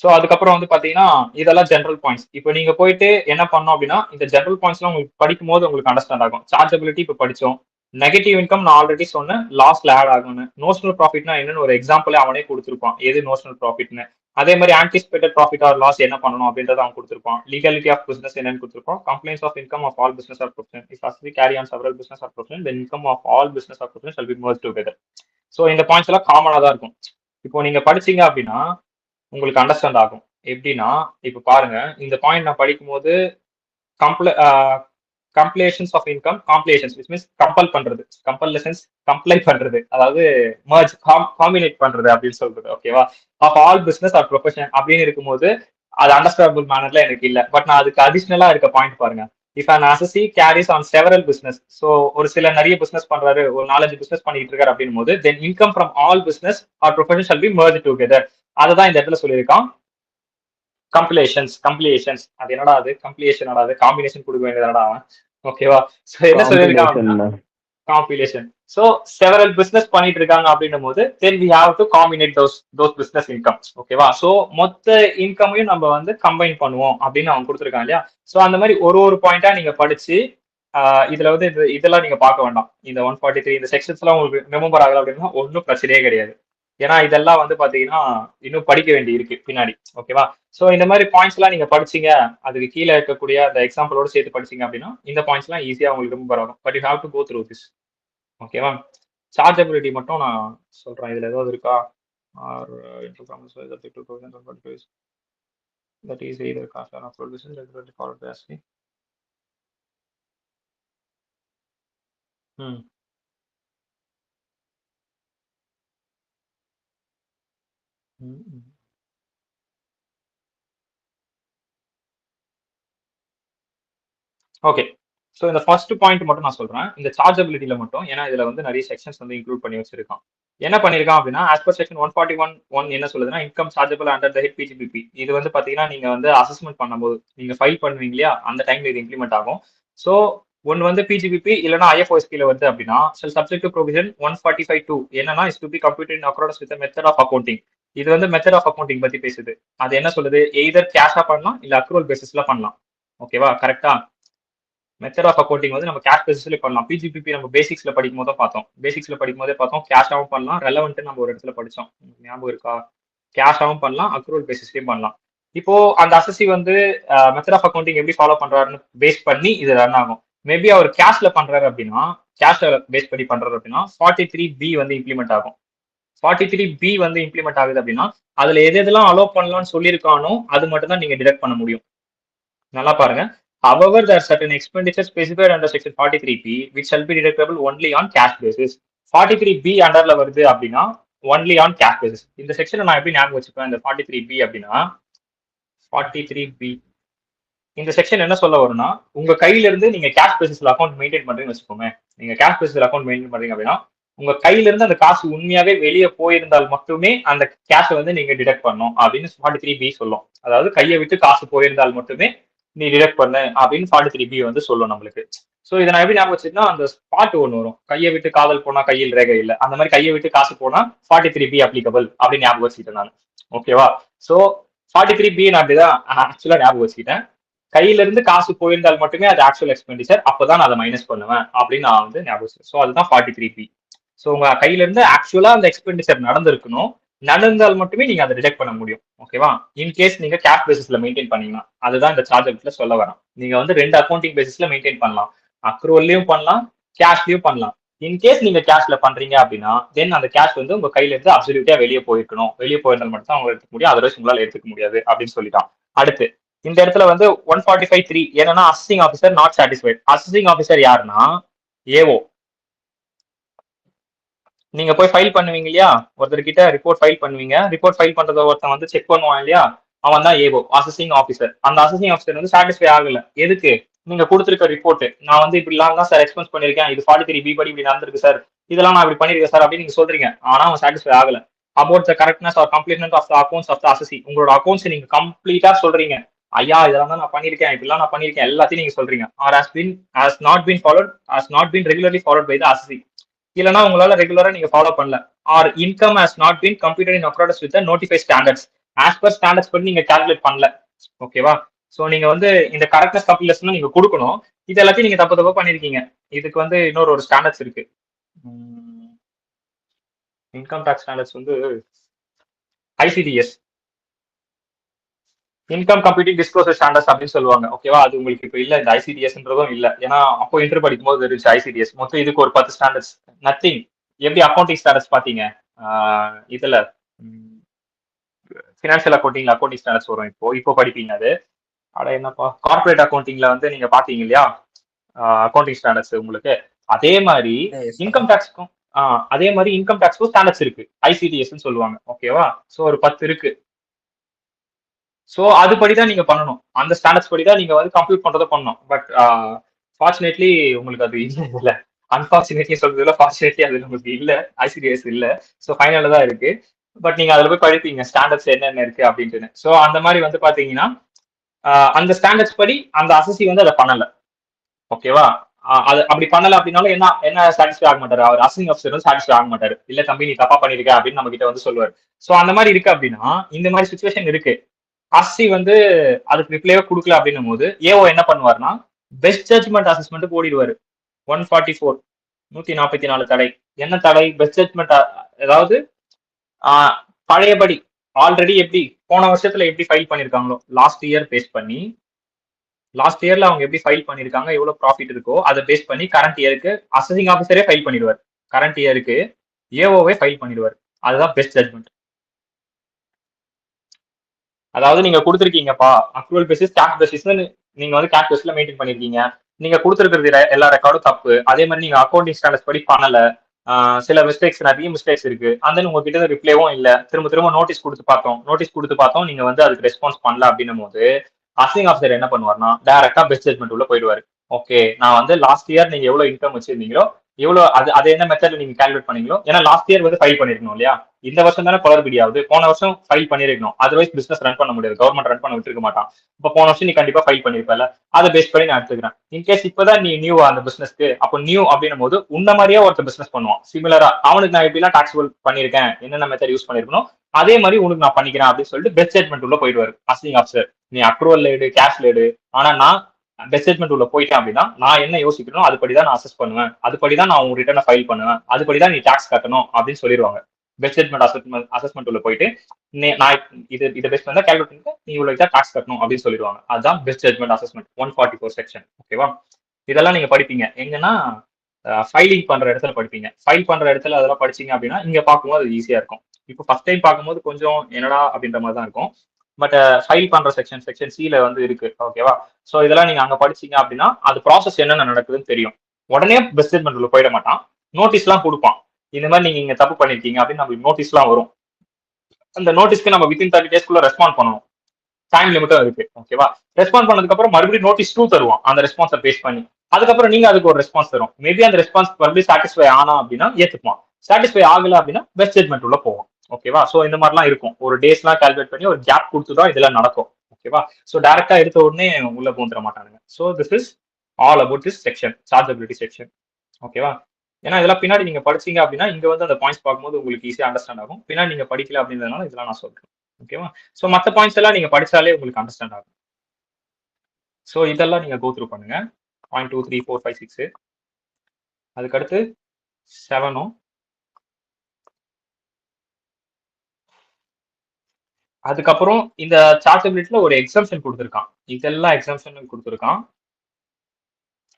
So அதுக்கப்புறம் வந்து பார்த்தீங்கன்னா இதெல்லாம் ஜென்ரல் பாயிண்ட்ஸ். இப்போ நீங்க போயிட்டு என்ன பண்ணோம் அப்படின்னா இந்த ஜென்ரல் பாயிண்ட்ஸ்லாம் உங்களுக்கு படிக்கும் போது உங்களுக்கு அண்டர்ஸ்டாண்ட் ஆகும். சார்ஜபிலிட்டி இப்போ படிச்சோம். நெகட்டிவ் இன்கம் நான் ஆல்ரெடி சொன்னேன் லாஸ்ட்ல ஆட் ஆகும்னு. நோஷனல் ப்ராஃபிட்னா என்னன்னு ஒரு எக்ஸாம்பிளே அவனே கொடுத்துருப்பான் எது நோஷனல் ப்ராஃபிட்னு. அதே மாதிரி ஆன்டிசிபேட்டட் ப்ராஃபிட் ஆர் லாஸ் என்ன பண்ணணும் அப்படின்றத அவன் கொடுத்துருப்பான். லீகலிட்டி ஆஃப் பிசினஸ் என்னன்னு கொடுத்துருப்பான். Complaints of income of all business or profession if assessee carry on several business or profession then income of all business or profession shall be merge together. So இந்த points எல்லாம் காமனாக தான் இருக்கும். இப்போ நீங்க படிச்சீங்க அப்படின்னா உங்களுக்கு அண்டர்ஸ்டாண்ட் ஆகும். எப்படின்னா இப்ப பாருங்க இந்த பாயிண்ட் நான் படிக்கும் போது compilations of income compilations which means compel பண்றது கம்ப்ளை பண்றது அதாவது மர்ஜ் காம்பினேட் பண்றது அப்படின்னு சொல்றது. ஓகேவா? Of all business or profession அப்படின்னு இருக்கும்போது அது அண்டர்ஸ்டாண்டபிள் மேனர்ல எனக்கு இல்ல. பட் நான் அதுக்கு அடிஷனலா இருக்க பாயிண்ட் பாருங்க. If an அசசி carries on several business. So ஒரு சில நிறைய பிசினஸ் பண்றாரு ஒரு 4-5 பிசினஸ் பண்ணிட்டு இருக்காரு அப்படின் போது then income from all business or profession shall be merge together. அதுதான் இந்த இடத்துல சொல்லியிருக்கான். கம்ப்ளேஷன்ஸ் அது என்னடா அது கம்ப்ளீஷன் அது காம்பினேஷன் கொடுக்க வேண்டியதுடா அவன். ஓகேவா? சோ என்ன சொல்லிருக்காங்க காம்பிலேஷன். சோ செவரல் பிசினஸ் பண்ணிட்டு இருக்காங்க அப்படின்னும் போது then we have to combine those business incomes. ஓகேவா? சோ மொத்த இன்கமையும் நம்ம வந்து கம்பைன் பண்ணுவோம் அப்படின்னு அவன் கொடுத்துருக்கான் இல்லையா? சோ அந்த மாதிரி ஒரு பாயிண்டா நீங்க படிச்சு இதுல வந்து இதெல்லாம் நீங்க பார்க்க வேண்டாம். இந்த 143 இந்த செக்ஷன்ஸ் எல்லாம் உங்களுக்கு ரிமெம்பர் ஆகல அப்படின்னா ஒன்னும் பிரச்சனையே கிடையாது. ஏன்னா இதெல்லாம் வந்து பாத்தீங்கன்னா இன்னும் படிக்க வேண்டி இருக்கு பின்னாடி. ஓகேவா? சோ இந்த மாதிரி பாயிண்ட்ஸ் எல்லாம் நீங்க படிச்சீங்க அதுக்கு கீழே இருக்கக்கூடிய அந்த எக்ஸாம்பிளோட சேர்த்து படிச்சீங்க அப்படின்னா இந்த பாயிண்ட்ஸ் எல்லாம் ஈஸியா உங்களுக்கு ரொம்ப வரும். But you have to go through this. ஓகேவா? சார்ஜபிலிட்டி மட்டும் நான் சொல்றேன். இதுல ஏதாவது இருக்கா? Or that is either cost or upload business regularly followed by ASCII. Okay. So இந்த ஃபர்ஸ்ட் பாயிண்ட் மட்டும் நான் சொல்றேன். இந்த சார்ஜபிலிட்டியில மட்டும் ஏன்னா இதுல வந்து நிறைய செக்ஷன்ஸ் வந்து இன்க்ளூட் பண்ணி வச்சிருக்கான். என்ன பண்ணிருக்கான் அப்படின்னா as per section 141(1) என்ன சொல்லுதுன்னா income chargeable under the head PGBP. இது வந்து பாத்தீங்கன்னா நீங்க வந்து அசஸ்மெண்ட் பண்ணும்போது நீங்க ஃபைல் பண்ணுவீங்க இல்லையா அந்த டைம்ல இது இம்ப்ளிமெண்ட் ஆகும். ஸோ ஒன்னு வந்து பிஜிபிபி இல்லைன்னா ஐஎஃப்ஓஎஸ்பில வருது அப்படின்னா சப்ஜெக்ட் டு ப்ரொவிஷன் 145(2) என்னன்னா is to be computed in accordance with method of accounting. இது வந்து மெத்தட் ஆஃப் அக்கௌண்டிங் பத்தி பேசுது. அது என்ன சொல்லுது எய்தர் கேஷா பண்ணலாம் இல்ல அக்ரூவல் பேசிஸ்ல பண்ணலாம். ஓகேவா? கரெக்டா? மெத்தட் ஆஃப் அக்கௌண்டிங் வந்து நம்ம கேஷ் பேசிஸ்ல பண்ணலாம். பிஜிபிபி நம்ம பேசிக்ஸ்ல படிக்கும் போது பார்த்தோம். பேசிக்ஸ்ல படிக்கும் போதே பார்த்தோம். கேஷாவும் பண்ணலாம். ரெலவெண்ட் நம்ம ஒரு இடத்துல படிச்சோம். ஞாபகம் இருக்கா? கேஷாவும் பண்ணலாம். அக்ரூவல் பேசிஸ்லயும் பண்ணலாம். இப்போ அந்த அசசி வந்து மெத்தட் ஆஃப் அக்கௌண்டிங் எப்படி ஃபாலோ பண்றாருன்னு பேஸ் பண்ணி இது ரன் ஆகும். மேபி அவர் கேஷ்ல பண்றாரு அப்படின்னா, கேஷ்ல பேஸ் பண்ணி பண்றாரு அப்படின்னா 43B வந்து இம்ப்ளிமெண்ட் ஆகும். 43B வந்து இம்ப்ளிமெண்ட் ஆகுது அப்படின்னா அதுல எது எதெல்லாம் அலோவ் பண்ணலாம்னு சொல்லியிருக்கானோ அது மட்டும் தான் நீங்க டிடெக்ட் பண்ண முடியும். நல்லா பாருங்க. However, there are certain expenditures specified under section 43B which shall be deductible only on cash basis. 43B அண்டர்ல வருது அப்படின்னா only on cash basis. இந்த செக்ஷனை நான் எப்படி ஞாபகம் வச்சுப்பேன்? இந்த 43B அப்படின்னா 43B இந்த செக்ஷன் என்ன சொல்ல வரும்னா, உங்க கையில இருந்து நீங்க கேஷ் பேசிஸ்ல அக்கௌண்ட் மெயின்டைன் பண்றீங்கன்னு வச்சுக்கோங்க. நீங்க கேஷ் பேசிஸ்ல அக்கௌண்ட் மெயின்டைன் பண்றீங்க அப்படின்னா உங்க கையில இருந்து அந்த காசு உண்மையாவே வெளியே போயிருந்தால் மட்டுமே அந்த கேஷை வந்து நீங்க டிடெக்ட் பண்ணணும் அப்படின்னு 43B சொல்லும். அதாவது கையை விட்டு காசு போயிருந்தால் மட்டுமே நீ டிடெக்ட் பண்ணு அப்படின்னு 43B வந்து சொல்லும் நம்மளுக்கு. சோ இதை நான் எப்படி ஞாபகம் வச்சுன்னா அந்த ஸ்பாட் ஒன்று வரும். கையை விட்டு காதல் போனா கையில் ரேகை இல்லை. அந்த மாதிரி கையை விட்டு காசு போனா 43B அப்ளிகபிள் அப்படின்னு ஞாபகம் வச்சுக்கிட்டேன் நான். ஓகேவா? சோ 43B நான் அப்படிதான் ஆக்சுவலா ஞாபகம் வச்சுக்கிட்டேன். கையில இருந்து காசு போயிருந்தால் மட்டுமே அது ஆக்சுவல் எக்ஸ்பெண்டிச்சர், அப்பதான் நான் அதை மைனஸ் பண்ணுவேன் அப்படின்னு நான் வந்து ஞாபகம் வச்சேன். ஸோ அதுதான் 43B. ஸோ உங்க கையில இருந்து ஆக்சுவலா அந்த எக்ஸ்பெண்டிச்சர் நடந்திருக்கணும். நடந்தால் மட்டுமே நீங்க அதை ரிஜெக்ட் பண்ண முடியும். ஓகேவா? இன்கேஸ் நீங்க கேஷ் பேசிஸ்ல மெயின்டைன் பண்ணீங்கன்னா அதுதான் இந்த சார்ஜ் சொல்ல வரேன். நீங்க வந்து 2 அக்கௌண்டிங் பேசிஸ்ல மெயின்டைன் பண்ணலாம். அக்ரூவல்லையும் பண்ணலாம், கேஷ்லயும் பண்ணலாம். இன்கேஸ் நீங்க கேஷ்ல பண்றீங்க அப்படின்னா தென் அந்த கேஷ் வந்து உங்க கையில இருந்து அப்சல்யூட்டா வெளியே போயிருக்கணும். வெளியே போயிருந்தால் மட்டும் தான் அவங்க எடுத்துக்க முடியும். அதர்வைஸ் உங்களால எடுத்துக்க முடியாது அப்படின்னு சொல்லிட்டான். அடுத்து இந்த இடத்துல வந்து 145(3) என்னன்னா அசசிங் ஆஃபீஸர் நாட் சாட்டிஸ்ஃபைட். அசசிங் ஆஃபீஸர் யாருன்னா ஏஓ. நீங்க போய் ஃபைல் பண்ணுவீங்க இல்லையா? ஒருத்தர் கிட்ட ரிப்போர்ட் ஃபைல் பண்ணுவீங்க. ரிப்போர்ட் ஃபைல் பண்றத ஒருத்தன் வந்து செக் பண்ணுவான் இல்லையா? அவன் தான் ஏஓ, அசசிங் ஆஃபீஸர். அந்த அசசிங் ஆஃபீஸர் வந்து சாட்டிஸ்ஃபை ஆகல. எதுக்கு? நீங்க கொடுத்துருக்க ரிப்போர்ட் நான் வந்து இப்படிலாம் தான் சார் எக்ஸ்பென்ஸ் பண்ணிருக்கேன், இது 43B படி இப்படி நடந்திருக்கு சார், இதெல்லாம் நான் இப்படி பண்ணிருக்கேன் சார் அப்படின்னு நீங்க சொல்றீங்க. ஆனா அவன் சாட்டிஸ்ஃபை ஆகல. About the correctness or completeness of the accounts of the assessee. உங்களோட அக்கௌண்ட்ஸ் நீங்க கம்ப்ளீட்டா சொல்றீங்க. ஐயா இதெல்லாம் தான் நான் பண்ணிருக்கேன், இப்படிலாம் நான் பண்ணிருக்கேன், எல்லாத்தையும் நீங்க சொல்றீங்க. Or has not been regularly followed by the assessee. இல்லைன்னா உங்களால ரெகுலரா நீங்க ஃபாலோ பண்ணல. Or income has not been computed in accordance with notified standards. As per standards படி நீங்க கால்குலேட் பண்ணல. ஓகேவா? சோ நீங்க வந்து இந்த கரெக்ட்னஸ் கம்ப்ளீட்னஸ் நீங்க கொடுக்கணும். இது எல்லாத்தையும் நீங்க தப்பு பண்ணிருக்கீங்க. இதுக்கு வந்து இன்னொரு ஸ்டாண்டர்ட்ஸ் இருக்கு. இன்கம் டாக்ஸ் ஸ்டாண்டர்ட்ஸ் வந்து ICDS, income computing disclosure standards அப்படின்னு சொல்லுவாங்க. ஓகேவா? அது உங்களுக்கு இப்போ இல்ல, இந்த ஐசிடிஎஸ்ன்றதும் இல்ல. ஏன்னா அப்போ இன்டர் படிக்கும் போது இருந்துச்சு ஐசிடிஎஸ். மொத்தம் இதுக்கு ஒரு 10 ஸ்டாண்டர்ட்ஸ். நத்திங். எப்படி அக்கௌண்டிங் ஸ்டாண்டர்ட்ஸ் பாத்தீங்க இதுல ஃபினான்ஷியல் அக்கௌண்டிங்ல அக்கௌண்டிங் ஸ்டாண்டர்ட்ஸ் வரும். இப்போ படிப்பீங்க அது. அட என்னப்பா, கார்பரேட் அக்கௌண்டிங்ல வந்து நீங்க பாத்தீங்க இல்லையா அக்கௌண்டிங் ஸ்டாண்டர்ட்ஸ் உங்களுக்கு. அதே மாதிரி இன்கம் டாக்ஸ்க்கும் ஸ்டாண்டர்ட்ஸ் இருக்கு. ஐசிடிஎஸ் சொல்லுவாங்க. ஓகேவா? சோ ஒரு 10 இருக்கு. ஸோ அதுபடிதான் நீங்க பண்ணணும். அந்த ஸ்டாண்டர்ட்ஸ் படி தான் நீங்க வந்து கம்ப்யூட் பண்றதை பண்ணணும். பட் ஃபார்ச்சுனேட்லி உங்களுக்கு அது இல்லை. அன்பார்ச்சுனேட்லி சொல்றது இல்லை, ஃபார்ச்சுனேட்லி அது உங்களுக்கு இல்லை. ஐசிடிஎஸ் இல்லை. ஸோ ஃபைனல்ல தான் இருக்கு. பட் நீங்க அதுல போய் படிப்பீங்க ஸ்டாண்டர்ட்ஸ் என்னென்ன இருக்கு அப்படின்ட்டு. ஸோ அந்த மாதிரி வந்து பாத்தீங்கன்னா அந்த ஸ்டாண்டர்ட்ஸ் படி அந்த அசசி வந்து அதை பண்ணல. ஓகேவா? அது அப்படி பண்ணல அப்படின்னாலும் என்ன சாட்டிஸ்ஃபை ஆக மாட்டாரு. அவர் அசசிங் ஆஃபீஸர் வந்து சாட்டிஸ்ஃபை ஆக மாட்டாரு. இல்ல தம்பி நீ தப்பா பண்ணிருக்க அப்படின்னு நம்ம கிட்ட வந்து சொல்லுவாரு. ஸோ அந்த மாதிரி இருக்கு அப்படின்னா இந்த மாதிரி சுச்சுவேஷன் இருக்கு. அசசி வந்து அதுக்கு ரிப்ளைவே கொடுக்கல அப்படின்னும் போது ஏஓ என்ன பண்ணுவாருன்னா பெஸ்ட் ஜட்ஜ்மெண்ட் அசஸ்மெண்ட் ஓடிடுவாரு. 144 144 தடை. என்ன தடை? Best judgment. அதாவது பழையபடி ஆல்ரெடி எப்படி போன வருஷத்துல எப்படி ஃபைல் பண்ணிருக்காங்களோ லாஸ்ட் இயர் பேஸ் பண்ணி, லாஸ்ட் இயர்ல அவங்க எப்படி ஃபைல் பண்ணிருக்காங்க, எவ்வளவு ப்ராஃபிட் இருக்கோ அதை பேஸ் பண்ணி கரண்ட் இயருக்கு அசசிங் ஆஃபீஸரே ஃபைல் பண்ணிடுவார். கரண்ட் இயருக்கு ஏஓவே ஃபைல் பண்ணிடுவார். அதுதான் பெஸ்ட் ஜட்ஜ்மெண்ட். அதாவது நீங்க கொடுத்துருக்கீங்கப்பா அக்ரூவல் பேசிஸ் கேஷ் பேசிஸ், நீங்க வந்து கேஷ் பேசிஸ்ல மெயின்டைன் பண்ணிருக்கீங்க. நீங்க கொடுத்துருக்கிறது எல்லா ரெக்கார்டும் தப்பு. அதே மாதிரி நீங்க அக்கௌண்டிங் ஸ்டாண்டர்ட்ஸ் படி பண்ணல. சில மிஸ்டேக்ஸ், நிறைய மிஸ்டேக்ஸ் இருக்கு. அந்த உங்ககிட்ட ரிப்ளைவும் இல்ல. திரும்ப நோட்டீஸ் கொடுத்து பார்த்தோம் நீங்க வந்து அதுக்கு ரெஸ்பான்ஸ் பண்ணல அப்படின்னும் போது அசசிங் ஆஃபீஸர் என்ன பண்ணுவார்னா டைரக்டா பெஸ்ட் ஜட்ஜ்மெண்ட் உள்ள போயிடுவாரு. ஓகே, நான் வந்து லாஸ்ட் இயர் நீங்க எவ்வளவு இன்கம் வச்சிருந்தீங்களோ எவ்வளவு அது என்ன மெத்தட்ல நீங்க கால்குலேட் பண்ணீங்களோ, ஏன்னா லாஸ்ட் இயர் வந்து ஃபைல் பண்ணிருக்கணும் இல்லையா? இந்த வருஷம் தானே குளறுபடி ஆகுது. போன வருஷம் ஃபைல் பண்ணிருக்கணும். அதர்வைஸ் பிசினஸ் ரன் பண்ண முடியாது. கவர்மெண்ட் ரன் பண்ண விட்டுருக்க மாட்டான். இப்ப போன வருஷம் நீ கண்டிப்பா ஃபைல் பண்ணிருப்பல. அதை பேஸ் பண்ணி நான் எடுத்துக்கிறேன். இன்கேஸ் இப்பதான் நீ நியூ அந்த பிசினஸ்க்கு, அப்போ நியூ அப்படின்னும் போது உன்ன மாதிரியே ஒருத்தர் பிசினஸ் பண்ணுவான். சிமிலரா அவனுக்கு நான் எப்படிலாம் டாக்ஸபிள் பண்ணிருக்கேன், என்னென்ன மெத்தட் யூஸ் பண்ணிருக்கணும், அதே மாதிரி உனக்கு நான் பண்ணிக்கிறேன் அப்படின்னு சொல்லிட்டு பெஸ்ட் ஸ்டேட்மெண்ட் உள்ள போயிடுவாரு அசிங் ஆஃபீஸர். நீ அக்ரூவல் எடு, கேஷ்ல எடு. ஆனா நான் பெஸ்ட் ஸ்டேட்மெண்ட் உள்ள போயிட்டேன் அப்படின்னா நான் என்ன யோசிக்கணும் அதுபடிதான் நான் அசஸ் பண்ணுவேன், அதுபடிதான் நான் உங்க ரிட்டர்னை ஃபைல் பண்ணுவேன், அதுபடிதான் நீ டாக்ஸ் கட்டணும் அப்படின்னு சொல்லிடுவாங்க. பெஸ்ட் ஸ்டேட்மெண்ட் அசஸ்மெண்ட் உள்ள போயிட்டு நான் இதை பெஸ்ட் பண்ணா கால்குலேட் பண்ணிட்டு நீ இவ்வளவு டாக்ஸ் கட்டணும் அப்படின்னு சொல்லிடுவாங்க. அதுதான் பெஸ்ட் ஸ்டேட்மெண்ட் அசஸ்மெண்ட் 144 செக்ஷன். ஓகேவா? இதெல்லாம் நீங்க படிப்பீங்க எங்கன்னா ஃபைலிங் பண்ற இடத்துல படிப்பீங்க. ஃபைல் பண்ற இடத்துல அதெல்லாம் படிச்சீங்க அப்படின்னா இங்க பார்க்கும்போது அது ஈஸியா இருக்கும். இப்போ ஃபர்ஸ்ட் டைம் பார்க்கும்போது கொஞ்சம் என்னடா அப்படின்ற மாதிரி தான் இருக்கும். பட் ஃபைல் பண்ற செக்ஷன் சில வந்து இருக்கு. ஓகேவா? ஸோ இதெல்லாம் நீங்க அங்க படிச்சீங்க அப்படின்னா அது ப்ராசஸ் என்னென்ன நடக்குதுன்னு தெரியும். உடனே பெஸ்ட் ஸ்டேட்மெண்ட் உள்ள போயிட மாட்டான். நோட்டீஸ் எல்லாம் கொடுப்பான். இந்த மாதிரி நீங்க இங்க தப்பு பண்ணிருக்கீங்க அப்படின்னு நம்மளுக்கு நோட்டீஸ் எல்லாம் வரும். அந்த நோட்டீஸ்க்கு நம்ம வித்தின் 30 days ரெஸ்பாண்ட் பண்ணணும். டைம் லிமிட்டும் இருக்கு. ஓகேவா? ரெஸ்பாண்ட் பண்ணதுக்கு அப்புறம் மறுபடியும் நோட்டீஸ் 2 தருவான் அந்த ரெஸ்பான்ஸை பேஸ் பண்ணி. அதுக்கப்புறம் நீங்க அதுக்கு ஒரு ரெஸ்பான்ஸ் தரும். மேபி அந்த ரெஸ்பான்ஸ் மறுபடியும் சாட்டிஸ்ஃபை ஆனா அப்படின்னா ஏத்துப்பான். சாட்டிஸ்ஃபை ஆகல அப்படின்னா பெஸ்ட் ஸ்டேட்மெண்ட் உள்ள போவோம். ஓகேவா? சோ இந்த மாதிரிலாம் இருக்கும். ஒரு டேஸ்லாம் கால்குலேட் பண்ணி ஒரு கேப் கொடுத்துதான் இதெல்லாம் நடக்கும். ஓகேவா? சோ டைரக்டா எடுத்த உடனே உள்ள போந்துட மாட்டானுங்க. So this is all about this section, chargeability section. ஓகேவா? ஏன்னா இதெல்லாம் பின்னாடி நீங்க படிச்சீங்க அப்படின்னா இங்க வந்து அந்த பாயிண்ட்ஸ் பார்க்கும்போது உங்களுக்கு ஈஸியா அண்டர்ஸ்டாண்ட் ஆகும். பின்னாடி நீங்க படிக்கல அப்படின்றதுனால இதெல்லாம் நான் சொல்றேன். ஓகேவா? சோ மத்த பாயிண்ட்ஸ் எல்லாம் நீங்க படிச்சாலே உங்களுக்கு அண்டர்ஸ்டாண்ட் ஆகும். சோ இதெல்லாம் நீங்க கோ த்ரூ பண்ணுங்க. 1 2 3 4 5 6 அதுக்கடுத்து 7ம் அதுக்கப்புறம் இந்த சார்ட்டபிலிட்டில ஒரு எக்ஸம்ஷன் கொடுத்துருக்கான். இதெல்லாம் எக்ஸம்ஷன் கொடுத்துருக்கான்.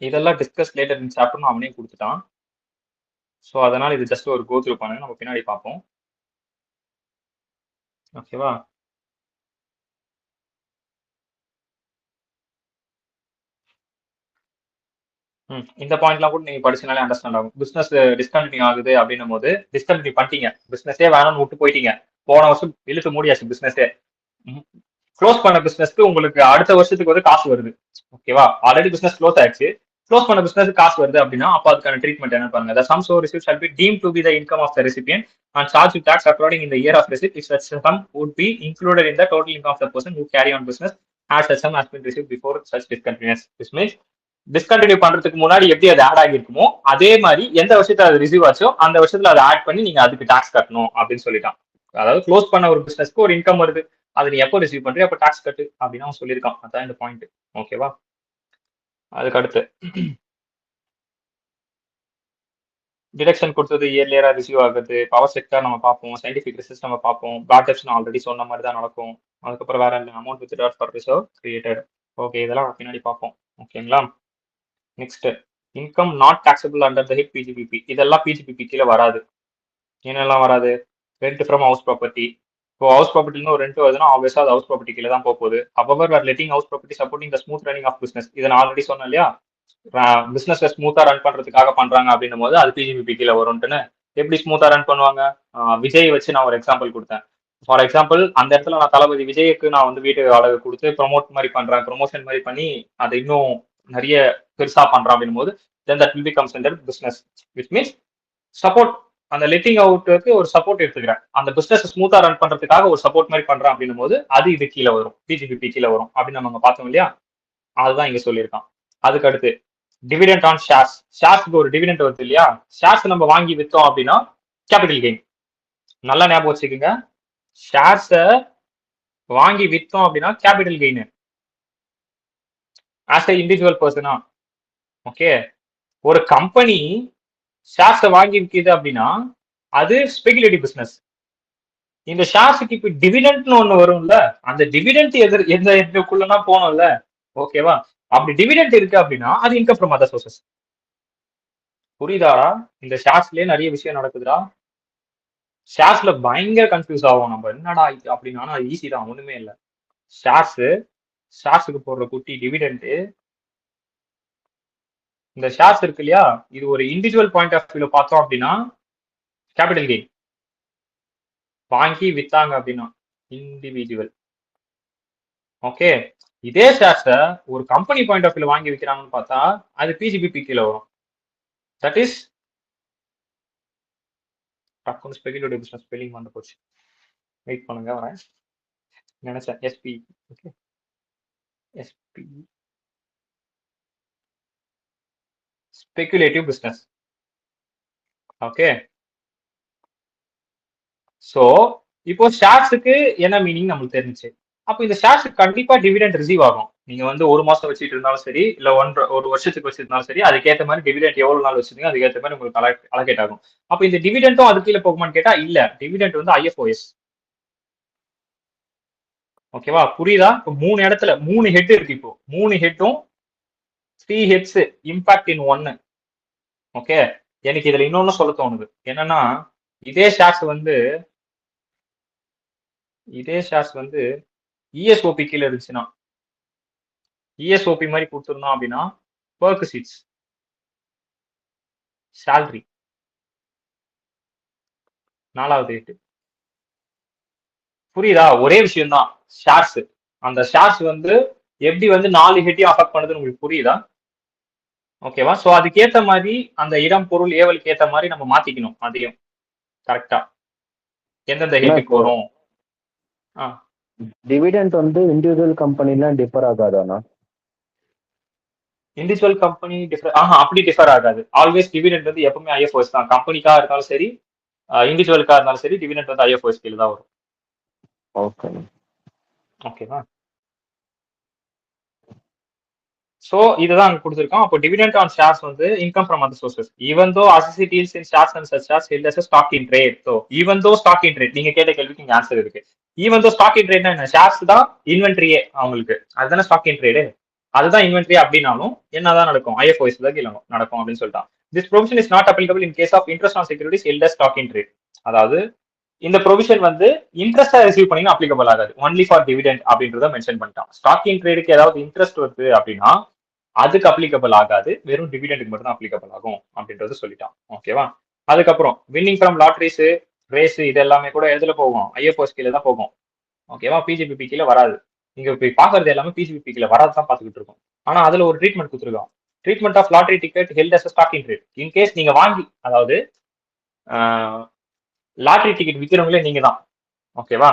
இதெல்லாம் டிஸ்கஸ் லேட்டர் இன் சாப்டர்னு அவனே கொடுத்துட்டான். ஸோ அதனால இது ஜஸ்ட் ஒரு கோ த்ரூ பண்ணுங்க, நம்ம பின்னாடி பார்ப்போம். ஓகேவா? இந்த பாயிண்ட்லாம் கூட நீங்க படிச்சனாலே அண்டர்ஸ்டாண்ட் ஆகும். பிசினஸ் டிஸ்கண்டினியூ ஆகுது அப்படின்னும் போது டிஸ்கண்டினியூ பண்ணிட்டீங்க, பிசினஸே வேணும்னு விட்டு போயிட்டீங்க. போன வருஷம் இழுத்து மூடியாச்சு பிசினஸே. க்ளோஸ் பண்ண பிசினஸ்க்கு உங்களுக்கு அடுத்த வருஷத்துக்கு வந்து காசு வருது. ஓகேவா? ஆல்ரெடி பிசினஸ் க்ளோஸ் ஆயிடுச்சு, க்ளோஸ் பண்ண பிசினஸ் காசு வருது அப்படின்னா அப்ப அதுக்கான ட்ரீட்மெண்ட் என்ன பாருங்க. The sum so received shall be deemed to be the income of the recipient and charged with tax according in the year of receipt if such sum would be included in the total income of the person who carry on business as such sum has been received before such discontinuance. This means discontinue பண்றதுக்கு முன்னாடி எப்படி அது add ஆகிருக்குமோ அதே மாதிரி எந்த வருஷத்துல அது receive ஆச்சோ அந்த வருஷத்துல அதை ஆட் பண்ணி நீங்க அதுக்கு டாக்ஸ் கட்டணும் அப்படின்னு சொல்லிட்டான். அதாவது க்ளோஸ் பண்ண ஒரு பிசினஸ்க்கு ஒரு இன்கம் வருது, அது நீ எப்போ ரிசீவ் பண்றியோ அப்போ டாக்ஸ் கட்டு அப்படின்னு அவன் சொல்லியிருக்கான். அதான் இந்த பாயிண்ட். ஓகேவா? அதுக்கு அடுத்து டிடக்ஷன் கொடுத்தது இயர்லியரா ரிசீவ் ஆகுது. பவர் செக்டர் நம்ம பார்ப்போம், சயின்டிபிக் ரிசர்ச் நம்ம பார்ப்போம், பேட்டப்ஸ் நான் ஆல்ரெடி சொன்ன மாதிரி தான் நடக்கும். அதுக்கப்புறம் வேற amount with for reserve created. Okay, இதெல்லாம் பின்னாடி பார்ப்போம். ஓகேங்களா? Next income not taxable under the hit PGBP. இதெல்லாம் பிஜிபிபி கீழே வராது. என்னெல்லாம் வராது? Rent from house property. இப்போ ஹவுஸ் ப்ராப்பர்ட்டின்னு ஒரு ரெண்ட் வருதுன்னா ஆப்வியஸா அது ஹவுஸ் ப்ராப்பர்ட்டி கீழே தான் போகுது. However where letting house property supporting the smooth running of business. இதை நான் ஆல்ரெடி சொன்னேன் இல்லையா? பிசினஸ் ஸ்மூத்தா ரன் பண்றதுக்காக பண்றாங்க அப்படின்னும் போது அது பிஜிபிபி கீழே வரும்ட்டுன்னு. எப்படி ஸ்மூத்தா ரன் பண்ணுவாங்க? விஜய் வச்சு நான் ஒரு எக்ஸாம்பிள் கொடுத்தேன். ஃபார் எக்ஸாம்பிள் அந்த இடத்துல நான் தளபதி விஜய்க்கு நான் வந்து வீட்டு வாடகை கொடுத்து ப்ரொமோட் மாதிரி பண்றேன், ப்ரொமோஷன் மாதிரி பண்ணி அதை இன்னும் நிறைய பெருசா பண்றான் அப்படின்னும் போது then that will become under business, which means support. அந்த லெட்டிங் அவுட்டுக்கு ஒரு சப்போர்ட் எடுத்துக்கிறேன், அந்த பிசினஸ் ஸ்மூத்தா ரன் பண்றதுக்காக ஒரு சப்போர்ட் மாதிரி பண்றேன் அப்படின்னும் போது அது இது கீழே வரும், பிஜிபிபி கீழே வரும் அப்படின்னு நம்ம பார்த்தோம் இல்லையா? அதுதான் இங்க சொல்லியிருக்கான். அதுக்கு அடுத்து டிவிடெண்ட் ஆன் ஷேர்ஸ். ஷேர்ஸ்க்கு ஒரு டிவிடெண்ட் வருது இல்லையா? ஷேர்ஸ் நம்ம வாங்கி வித்தோம் அப்படின்னா கேபிட்டல் கெயின். நல்லா ஞாபகம் வச்சுக்கோங்க, ஷேர்ஸை வாங்கி வித்தோம் அப்படின்னா capital gain as a individual பர்சனா. ஓகே, ஒரு கம்பெனி ஷேர்ஸை வாங்கி விற்கிது அப்படின்னா அது ஸ்பெகுலேட்டிவ் பிசினஸ். இந்த ஷேர்ஸுக்கு இப்ப டிவிடெண்ட்னு ஒண்ணு வரும்ல, அந்த டிவிடெண்ட் எதுக்குள்ளனா போனோம்ல. ஓகேவா? அப்படி டிவிடெண்ட் இருக்கு அப்படின்னா அது இன்கம் ஃப்ரம் அதர் சோர்சஸ். புரியுதாடா? இந்த ஷேர்ஸ்லயே நிறைய விஷயம் நடக்குதுடா. ஷேர்ஸ்ல பயங்கர கன்ஃபியூஸ் ஆகும் நம்ம, என்னடா இது அப்படின்னா ஈஸி தான், ஒண்ணுமே இல்லை. ஷேர்ஸுக்கு போடுற குட்டி டிவிடெண்ட். இந்த ஷேர்ஸ் இருக்கு இல்லையா, இது ஒரு இண்டிவிஜுவல் பாயிண்ட் ஆஃப் வியூல பார்த்தோம் அப்படின்னா கேபிட்டல் கெயின். வாங்கி வித்தாங்க அப்படின்னா இண்டிவிஜுவல். ஓகே, இதே ஷேர்ஸை ஒரு கம்பெனி பாயிண்ட் ஆஃப் வியூல வாங்கி விற்கிறாங்கன்னு பார்த்தா அது பிஜிபிபி கீழே வரும். தட் இஸ் டக்குன்னு ஸ்பெகுலேட்டிவ் பிசினஸ் ஸ்பெல்லிங் வந்து போச்சு. வெயிட் பண்ணுங்க வரேன். நினைச்சேன் SP. Okay SP speculative business. Okay so இப்போ ஷேர்ஸுக்கு என்ன மீனிங் நம்மளுக்கு தெரிஞ்சுச்சு. அப்போ இந்த ஷேர்ஸுக்கு கண்டிப்பா டிவிடெண்ட் ரிசீவ் ஆகும். நீங்க வந்து ஒரு மாசம் வச்சுட்டு இருந்தாலும் சரி, இல்ல ஒரு வருஷத்துக்கு வச்சிருந்தாலும் சரி, அதுக்கேற்ற மாதிரி டிவிடெண்ட் எவ்வளவு நாள் வச்சிருந்தீங்க அதுக்கேற்ற மாதிரி உங்களுக்கு அலோகேட் ஆகும். அப்போ இந்த டிவிடெண்டும் அது கீழே போகுமான்னு கேட்டா இல்ல. டிவிடெண்ட் வந்து ஐஎஃப்ஓஎஸ். ஓகேவா புரியுதா? இப்போ 3 இடத்துல 3 ஹெட் இருக்கு. இப்போ 3 ஹெட்டும் 3 ஹெட்ஸ் இம்பாக்ட் இன் 1. ஓகே எனக்கு இதுல இன்னொன்னு சொல்ல தோணுது என்னன்னா, இதே ஷேர்ஸ் வந்து இஎஸ்ஓபி கீழே இருந்துச்சுன்னா, இஎஸ்ஓபி மாதிரி கொடுத்துருந்தோம் அப்படின்னா பெர்குசிட்ஸ், சேலரி 4வது ஹெட். புரியுதா? ஒரே விஷயம் தான் ஷேர்ஸ். அந்த ஷேர்ஸ் வந்து எப்படி வந்து 4 ஹெட்டையும் அஃபெக்ட் பண்ணுதுன்னு உங்களுக்கு புரியுதா? ஓகேவா? ஸோ அதுக்கேற்ற மாதிரி அந்த இடம் பொருள் ஏவலுக்கு ஏற்ற மாதிரி நம்ம மாத்திக்கணும். அதையும் கரெக்டா எந்தெந்த ஹெட்டுக்கு வரும். டிவிடெண்ட் வந்து இண்டிவிஜுவல் கம்பெனிலாம் டிஃபர் ஆகாதானா? இண்டிவிஜுவல் கம்பெனி டிஃபர் அப்படி டிஃபர் ஆகாது. ஆல்வேஸ் டிவிடெண்ட் வந்து எப்பவுமே ஐஎஃப்ஓஎஸ் தான். கம்பெனிக்கா இருந்தாலும் சரி, இண்டிவிஜுவலுக்கா இருந்தாலும் சரி, டிவிடெண்ட் வந்து ஐஎஃப்ஓஎஸ் கீழே தான் வரும். ஓகே ஓகேவா? ஸோ இதுதான் அங்க கொடுத்துருக்கோம். அப்போ டிவிடெண்ட் ஆன் ஷேர்ஸ் வந்து income from other sources even though assessee deals in shares and such shares held as stock in trade. So even though stock in trade, நீங்க கேட்ட கேள்விக்கு இங்க ஆன்சர் இருக்கு. ஈவன் தோ ஸ்டாக் இன் ட்ரேட்னா என்ன? Shares தான் இன்வென்ட்ரியே அவங்களுக்கு, அதுதானே ஸ்டாக் இன் ட்ரேடு. அதுதான் இன்வென்ட்ரி அப்படின்னாலும் என்னதான் நடக்கும்? ஐஎஃப்ஓஎஸ் தான் கீழே நடக்கும் அப்படின்னு சொல்லிட்டான். This provision is not applicable in case of interest on securities held as stock in trade. அதாவது இந்த ப்ரொவிஷன் வந்து இன்ட்ரெஸ்டா ரிசீவ் பண்ணீங்கன்னா அப்ளிகபிள் ஆகாது. ஒன்லி ஃபார் டிவிடெண்ட் அப்படின்றத மென்ஷன் பண்ணிட்டான். ஸ்டாக் இன் ட்ரேடுக்கு ஏதாவது இன்ட்ரெஸ்ட் வருது அப்படின்னா அதுக்கு அப்ளிகபிள் ஆகாது, வெறும் டிவிடெண்டுக்கு மட்டும் தான் அப்ளிகபிள் ஆகும் அப்படின்றது சொல்லிட்டான். ஓகேவா? அதுக்கப்புறம் வின்னிங் ஃப்ரம் லாட்ரிஸ், ரேஸ் இது எல்லாமே கூட எதுல போகும்? ஐஎஃப்ஓஎஸ் கீழே தான் போகும். ஓகேவா? பிஜிபிபி கீழே வராது. நீங்க போய் பாக்குறது எல்லாமே பிஜிபிபி கீழே வராது தான் பார்த்துக்கிட்டு இருக்கோம். ஆனா அதுல ஒரு ட்ரீட்மெண்ட் கொடுத்துருக்கோம். Treatment of lottery ticket held as stock in trade. In case நீங்க வாங்கி, அதாவது லாட்ரி டிக்கெட் விற்கிறவங்களே நீங்க தான். ஓகேவா?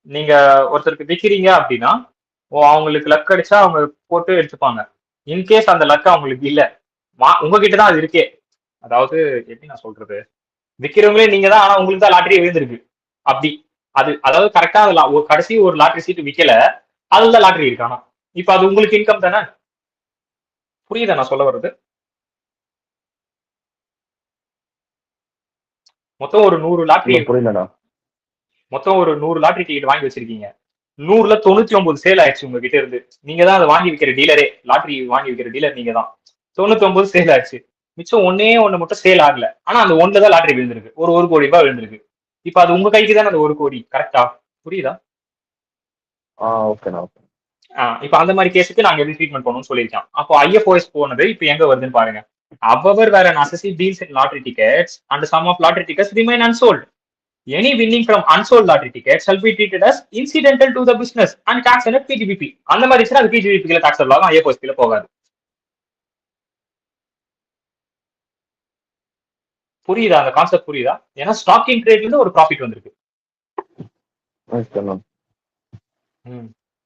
நீங்க ஒருத்தருக்கு விற்கிறீங்க அப்படின்னா அவங்களுக்கு லக் அடிச்சா அவங்க போட்டு எடுத்துப்பாங்க. இன்கேஸ் அந்த லக் அவங்களுக்கு இல்ல, உங்ககிட்ட தான் அது இருக்கே. அதாவது எப்படி நான் சொல்றது, விற்கிறவங்களே நீங்க தான், ஆனா உங்களுக்கு தான் லாட்டரி விழுந்திருக்கு. அப்படி அது அதாவது கரெக்டா கடைசி ஒரு லாட்டரி சீட்டு விற்கல, அதுல லாட்டரி இருக்கு. ஆனா இப்ப அது உங்களுக்கு இன்கம் தானே. புரியுதா நான் சொல்ல வர்றது? மொத்தம் ஒரு 100 லாட்டரி, புரியலடா. மொத்தம் ஒரு 100 லாட்டரி டிக்கெட் வாங்கி வச்சிருக்கீங்க. 100ல 99 சேல் ஆயிடுச்சு உங்ககிட்ட இருந்து. நீங்க தான் அதை வாங்கி விற்கிற டீலரே, லாட்டரி வாங்கி விற்கிற டீலர் நீங்க தான். 99 சேல் ஆயிடுச்சு, மிச்சம் ஒன்னே ஒண்ணு மட்டும் சேல் ஆகல. ஆனா அந்த ஒண்ணுல தான் லாட்டரி விழுந்திருக்கு, ஒரு 1 கோடி ரூபாய் விழுந்திருக்கு. இப்ப அது உங்க கைக்கு தானே அந்த 1 கோடி, கரெக்டா? புரியுதா? ஓகேண்ணா. இப்ப அந்த மாதிரி கேஸுக்கு நாங்க எப்படி ட்ரீட்மெண்ட் பண்ணணும்னு சொல்லியிருக்கோம். அப்போ ஐஎஃப்ஓஎஸ் போனது இப்ப எங்க வருதுன்னு பாருங்க. அவர் வேற assessee deals in lottery tickets and some of lottery tickets remain unsold. Any winning from unsold lottery tickets shall be treated as incidental to the business and tax under PGBP. அந்த மாதிரி இருந்துச்சுன்னா அது PGBP கீழ tax ஆகும், IFoS கீழ போகாது. புரியுதா? அந்த கான்செப்ட் புரியுதா? ஏன்னா ஸ்டாக் இன் ட்ரேட்ல இருந்து ஒரு ப்ராஃபிட் வந்திருக்கு.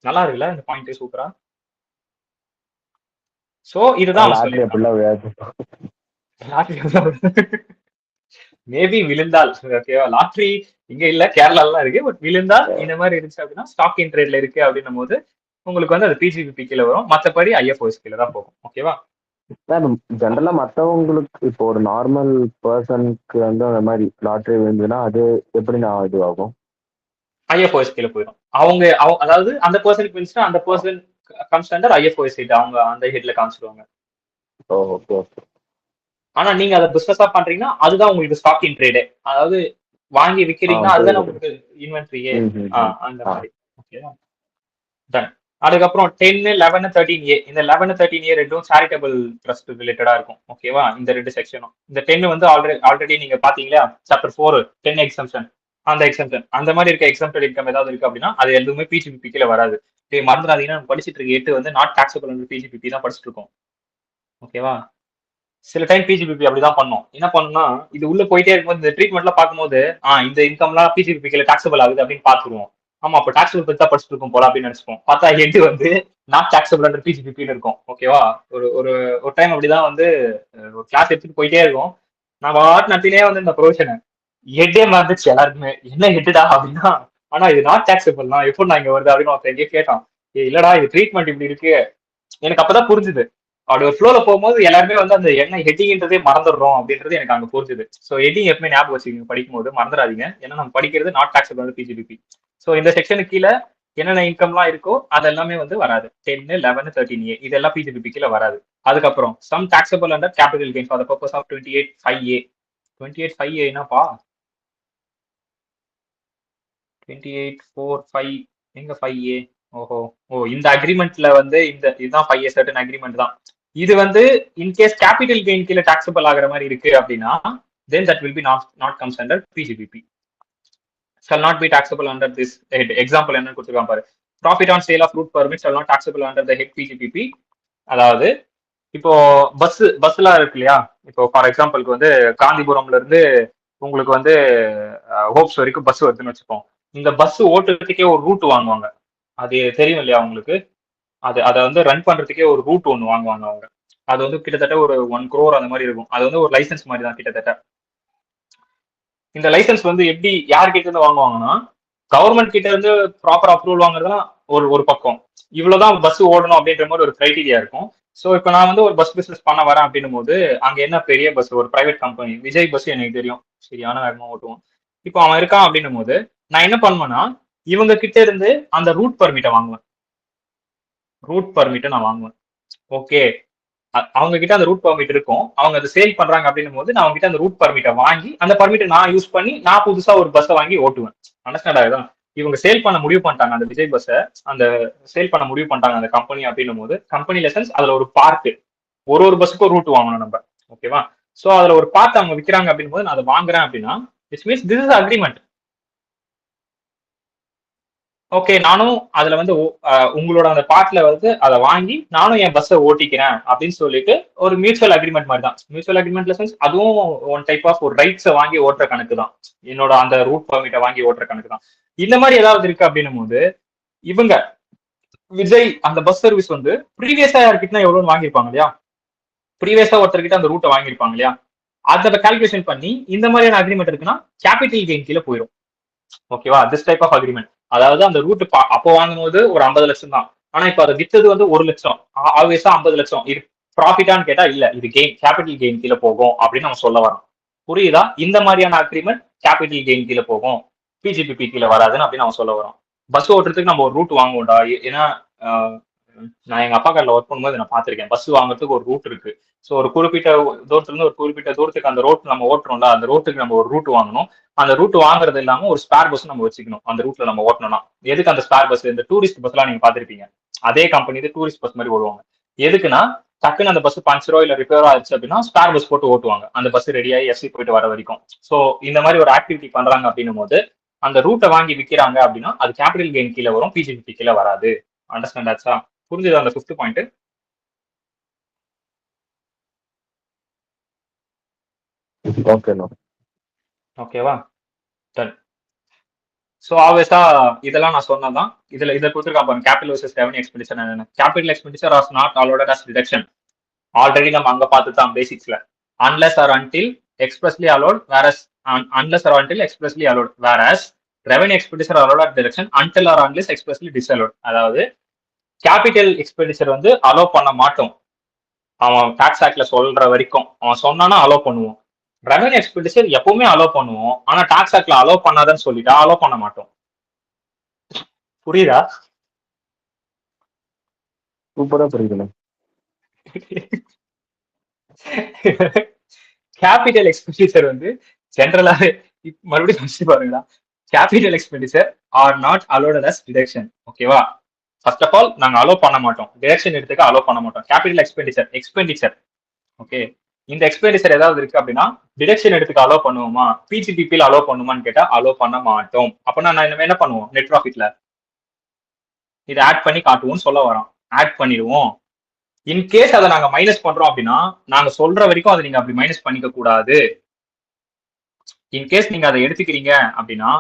நல்லா இருக்குல்ல இந்த பாயிண்ட்? சூப்பரா. சோ இதுதான் மேபி விழுந்தால், ஓகேவா? லாட்ரி இங்க இல்ல, கேரளாலாம் இருக்கு. பட் விழுந்தா இந்த மாதிரி இருந்துச்சு அப்படின்னா ஸ்டாக் இன் ட்ரேட்ல இருக்கு அப்படின்னும் போது உங்களுக்கு வந்து அது பிஜிபிபி கீழே வரும், மற்றபடி ஐஎஃப்ஓஎஸ் கீழே தான் போகும். ஓகேவா? ஜென்ரலா மற்றவங்களுக்கு இப்போ ஒரு நார்மல் பர்சனுக்கு வந்து அந்த மாதிரி லாட்ரி விழுந்துன்னா அது எப்படி நான் இது ஆகும்? ஐஎஃப்ஓஎஸ் கீழே போயிடும். அவங்க அதாவது அந்த பர்சனுக்கு விழுந்துச்சுன்னா அந்த person comes under IFoS head, அவங்க அந்த ஹெட்ல காமிச்சிருவாங்க. Okay okay. ஆனா நீங்க அதை பிசினஸா பண்றீங்கன்னா அதுதான் உங்களுக்கு ஸ்டாக் இன் ட்ரேடு, அதாவது வாங்கி விற்கிறீங்கன்னா அதுதான் உங்களுக்கு இன்வென்ட்ரியே, அந்த மாதிரி. ஓகேவா? டன். அதுக்கப்புறம் 10, 11, 13A. இந்த 11, 13A ரெண்டும் சேரிட்டபிள் ட்ரஸ்ட் ரிலேட்டடா இருக்கும். ஓகேவா? இந்த 2 செக்ஷனும். இந்த 10 வந்து ஆல்ரெடி நீங்க பாத்தீங்களா, சாப்டர் 4 10 எக்ஸம்ஷன். அந்த எக்ஸம்ஷன் அந்த மாதிரி இருக்க எக்ஸம்டட் இன்கம் ஏதாவது இருக்கு அப்படின்னா அது எதுவுமே பிஜிபிபி கீழே வராது. மறந்துடாதீங்கன்னா படிச்சுட்டு இருக்க 8 வந்து நாட் டாக்ஸபிள் அண்டர் பிஜிபிபி தான் படிச்சுட்டு இருக்கோம். ஓகேவா? சில டைம் பிஜிபிபி அப்படிதான் பண்ணும். என்ன பண்ணும்னா இது உள்ள போயிட்டே இருக்கும்போது இந்த ட்ரீட்மெண்ட்லாம் பார்க்கும்போது இந்த இன்கம்லாம் பிஜிபிபிக்கு டாக்ஸபிள் ஆகுது அப்படின்னு பார்த்துருவோம். ஆமா, அப்ப டாக்ஸபிள் பத்தி தான் படிச்சுட்டு இருக்கும் போல அப்படின்னு நினைச்சுப்போம். பார்த்தா ஹெட் வந்து நாட் டாக்ஸபிள் அண்டர் பிஜிபிபின்னு இருக்கும். ஓகேவா? ஒரு ஒரு ஒரு டைம் அப்படிதான் வந்து ஒரு கிளாஸ் எடுத்துட்டு போயிட்டே இருக்கும். நான் வாட் நடத்தினே வந்து இந்த ப்ரொவிஷனை ஹெட்டே மறந்துச்சு எல்லாருக்குமே. என்ன ஹெட்டுடா அப்படின்னா, ஆனா இது நாட் டாக்ஸபிள் தான், எப்போ நான் இங்க வருது அப்படின்னு ஒருத்தன் எங்கேயே கேட்டான். இல்லடா இது ட்ரீட்மெண்ட் இப்படி இருக்கு. எனக்கு அப்பதான் புரிஞ்சுது. அப்படி ஒரு ஃப்ளோல போகும்போது எல்லாருமே வந்து அந்த என்ன ஹெட்டிங்ன்றதே மறந்துடுறோம் அப்படின்றது எனக்கு அங்க புரிஞ்சுது. ஸோ ஹெட்டிங் எப்பவுமே ஞாபகம் வச்சுக்கோங்க படிக்கும்போது, மறந்துடாதீங்க. ஏன்னா நம்ம படிக்கிறது நாட் டாக்ஸபிள் வந்து பிஜிபிபி. ஸோ இந்த செக்ஷனுக்கு கீழே என்னென்ன இன்கம்லாம் இருக்கோ அது எல்லாமே வந்து வராது. 10, 11, 13A இதெல்லாம் பிஜிபிபி கீழே வராது. அதுக்கப்புறம் sum taxable under capital gain for the purpose of 28(5)A. 28(5)A என்னப்பா? 28(4)(5) எங்க 5A? ஓஹோ, இந்த அக்ரிமெண்ட்ல வந்து இதுதான் 5A சர்டன் அக்ரிமெண்ட் தான். இது வந்து இன்கேஸ் கேபிட்டல் கெயின் கீழே டாக்ஸபிள் ஆகிற மாதிரி இருக்கு அப்படின்னா then that will be not comes under PGBP. Shall not be taxable under this head. Example என்ன கொடுத்துருக்கான் பாரு. Profit on sale of route permit shall not taxable under the head PGBP. அதாவது இப்போ பஸ்லாம் இருக்கு இல்லையா? இப்போ ஃபார் எக்ஸாம்பிளுக்கு வந்து காந்திபுரம்ல இருந்து உங்களுக்கு வந்து ஹோப்ஸ் வரைக்கும் பஸ் வருதுன்னு வச்சுப்போம். இந்த பஸ் ஓட்டுறதுக்கே ஒரு ரூட் வாங்குவாங்க. அது தெரியும் இல்லையா உங்களுக்கு? அதை வந்து ரன் பண்றதுக்கே ஒரு ரூட் ஒன்று வாங்குவாங்க அவங்க. அது வந்து கிட்டத்தட்ட ஒரு 1 crore அந்த மாதிரி இருக்கும். அது வந்து ஒரு லைசன்ஸ் மாதிரி தான் கிட்டத்தட்ட. இந்த லைசன்ஸ் வந்து எப்படி யார்கிட்ட இருந்து வாங்குவாங்கன்னா, கவர்மெண்ட் கிட்ட இருந்து ப்ராப்பர் அப்ரூவல் வாங்குறதுலாம் ஒரு பக்கம். இவ்வளவுதான் பஸ் ஓடணும் அப்படின்ற மாதிரி ஒரு கிரைட்டீரியா இருக்கும். ஸோ இப்போ நான் வந்து ஒரு பஸ் பிசினஸ் பண்ண வரேன் அப்படின்னும் போது அங்க என்ன பெரிய பஸ், ஒரு பிரைவேட் கம்பெனி விஜய் பஸ் எனக்கு தெரியும், சரியான வேகமா ஓட்டுவோம். இப்போ அவன் இருக்கான் அப்படின்னும் போது நான் என்ன பண்ணுவேன்னா இவங்க கிட்ட இருந்து அந்த ரூட் பர்மிட்டை வாங்குவேன். ரூட் பர்மிட்டை நான் வாங்குவேன். ஓகே, அவங்க கிட்ட அந்த ரூட் பர்மிட் இருக்கும். அவங்க அதை சேல் பண்றாங்க அப்படின்னும் போது நான் அவங்க கிட்ட அந்த ரூட் பர்மிட்டை வாங்கி அந்த பர்மிட்டை நான் யூஸ் பண்ணி நான் புதுசா ஒரு பஸ்ஸை வாங்கி ஓட்டுவேன். அண்டர்ஸ்டாண்ட் ஆகுதான்? இவங்க சேல் பண்ண முடிவு பண்ணிட்டாங்க அந்த விஜய் பஸ்ஸை, அந்த சேல் பண்ண முடிவு பண்ணிட்டாங்க அந்த கம்பெனி அப்படின்னும் போது கம்பெனி லைசன்ஸ் அதுல ஒரு பார்ட், ஒரு பஸ்ஸுக்கு ஒரு ரூட் வாங்கணும் நம்ம. ஓகேவா? சோ அதுல ஒரு பார்ட் அவங்க விற்கிறாங்க அப்படின்னும் போது நான் அதை வாங்குறேன் அப்படின்னா it's means this is agreement. Okay, நானும் அதுல வந்து உங்களோட அந்த பார்ட்ல வந்து அதை வாங்கி நானும் என் பஸ்ஸை ஓட்டிக்கிறேன் அப்படின்னு சொல்லிட்டு ஒரு மியூச்சுவல் அக்ரிமெண்ட் மாதிரி தான். மியூச்சுவல் அக்ரிமெண்ட் லைசன்ஸ் அதுவும் ஒன் டைப் ஆஃப் ஒரு ரைட்ஸை வாங்கி ஓட்டுற கணக்கு தான். என்னோட அந்த ரூட் பர்மிட்டை வாங்கி ஓட்டுற கணக்கு தான். இந்த மாதிரி ஏதாவது இருக்கு அப்படின்னும் போது இவங்க விஜய் அந்த பஸ் சர்வீஸ் வந்து ப்ரீவியஸா யார்கிட்ட எவ்வளவு வாங்கியிருப்பாங்க இல்லையா? ப்ரீவியஸா ஒருத்தர்கிட்ட அந்த ரூட்டை வாங்கியிருப்பாங்க இல்லையா? அதை கால்குலேஷன் பண்ணி இந்த மாதிரியான அக்ரிமெண்ட் இருக்குன்னா கேபிட்டல் கெயின் கீழே போயிடும். ஓகேவா? This type of agreement. அதாவது அந்த ரூட் அப்போ வாங்கும் போது ஒரு 50 லட்சம் தான். ஆனா இப்ப அதை வித்தது வந்து 1 லட்சம். ஆப்வியஸா 50 லட்சம் இது ப்ராஃபிட்டான்னு கேட்டா இல்ல, இது கெயின், கேபிட்டல் கெயின் கீழே போகும் அப்படின்னு நம்ம சொல்ல வரோம். புரியுதா? இந்த மாதிரியான அக்ரிமெண்ட் கேபிட்டல் கெயின் கீழே போகும், பிஜிபிபி கீழே வராதுன்னு அப்படின்னு நம்ம சொல்ல வரோம். பஸ் ஓட்டுறதுக்கு நம்ம ஒரு ரூட் வாங்குவோம்டா. ஏன்னா நான் எங்க அப்பா கார்ல ஒர்க் பண்ணும்போது நான் பாத்திருக்கேன். பஸ் வாங்குறதுக்கு ஒரு ரூட் இருக்கு. ஸோ ஒரு குறிப்பிட்ட தூரத்துல இருந்து ஒரு குறிப்பிட்ட தூரத்துக்கு அந்த ரோட் நம்ம ஓட்டுறோம்ல, அந்த ரோட்டுக்கு நம்ம ஒரு ரூட் வாங்கணும். அந்த ரூட் வாங்குறது இல்லாம ஒரு ஸ்பேர் பஸ் நம்ம வச்சுக்கணும் அந்த ரூட்ல நம்ம ஓட்டணும்னா. எதுக்கு அந்த ஸ்பேர் பஸ்? இந்த டூரிஸ்ட் பஸ் எல்லாம் நீங்க பாத்திருப்பீங்க. அதே கம்பெனி டூரிஸ்ட் பஸ் மாதிரி ஓடுவாங்க. எதுக்குன்னா டக்குன்னு அந்த பஸ் பஞ்சரோ இல்ல ரிப்பேரோ ஆயிடுச்சு அப்படின்னா ஸ்பேர் பஸ் போட்டு ஓட்டுவாங்க அந்த பஸ் ரெடியாகி எஃப்சி போயிட்டு வர வரைக்கும். ஸோ இந்த மாதிரி ஒரு ஆக்டிவிட்டி பண்றாங்க அப்படின்னும் போது அந்த ரூட்டை வாங்கி விற்கிறாங்க அப்படின்னா அது கேபிட்டல் கெயின் கீழே வரும், பிஜிபி கீழே வராது. அண்டர்ஸ்டாண்ட் ஆச்சா? புரிஞ்சுது அந்த 5th பாயிண்ட்? ஓகேவா? டன். ஸோ ஆப்வியஸா இதெல்லாம் நான் சொன்னதான். இதை கொடுத்துருக்கா பாருங்க, கேபிட்டல் வர்சஸ் ரெவன்யூ எக்ஸ்பெண்டிச்சர் என்னன்னு. Capital expenditure R not allotted as deduction. Already நம்ம அங்க பார்த்துதான் பேசிக்ஸ்ல. Unless or until expressly allot, whereas unless or until expressly allowed, whereas revenue expenditure allowed at direction until or unless expressly disallowed. அதாவது capital expenditure வந்து allow பண்ண மாட்டோம் அவன் tax ஆக்ட்ல சொல்ற வரைக்கும். அவன் சொன்னானா அலோ பண்ணுவோம். ரெவன்யூ எக்ஸ்பெண்டிச்சர் எப்பவுமே அலோ பண்ணுவோம். ஆனா டாக்ஸ் ஆக்ட்ல அலோ பண்ணாதன்னு சொல்லிட்டா அலோ பண்ண மாட்டோம். புரியுதா? சூப்பரா புரியுதுண்ணா. கேபிட்டல் எக்ஸ்பெண்டிச்சர் வந்து ஜென்ரலாவே மறுபடியும் யோசிச்சு பாருங்களா, capital expenditure R not allotted as deduction. ஓகேவா? ஃபர்ஸ்ட் ஆஃப் ஆல் நாங்க அலோ பண்ண மாட்டோம், டிடக்ஷன் எடுத்துக்க அலோ பண்ண மாட்டோம். Capital expenditure okay. இந்த எக்ஸ்பெண்டிச்சர் ஏதாவது இருக்கு அப்படின்னா டிடக்ஷன் எடுத்துக்க அலோ பண்ணுவோமா, பிஜிபிபில அலோ பண்ணுமான்னு கேட்டா அலோ பண்ண மாட்டோம். அப்பனா நான் என்ன பண்ணுவோம், நெட் ப்ராஃபிட்ல இதை ஆட் பண்ணி காட்டுவோம்னு சொல்ல வரோம். ஆட் பண்ணிடுவோம். இன்கேஸ் அதை நாங்க மைனஸ் பண்றோம் அப்படின்னா நாங்க சொல்ற வரைக்கும் அதை நீங்க அப்படி மைனஸ் பண்ணிக்க கூடாது. இன்கேஸ் நீங்க அதை எடுத்துக்கிறீங்க அப்படின்னா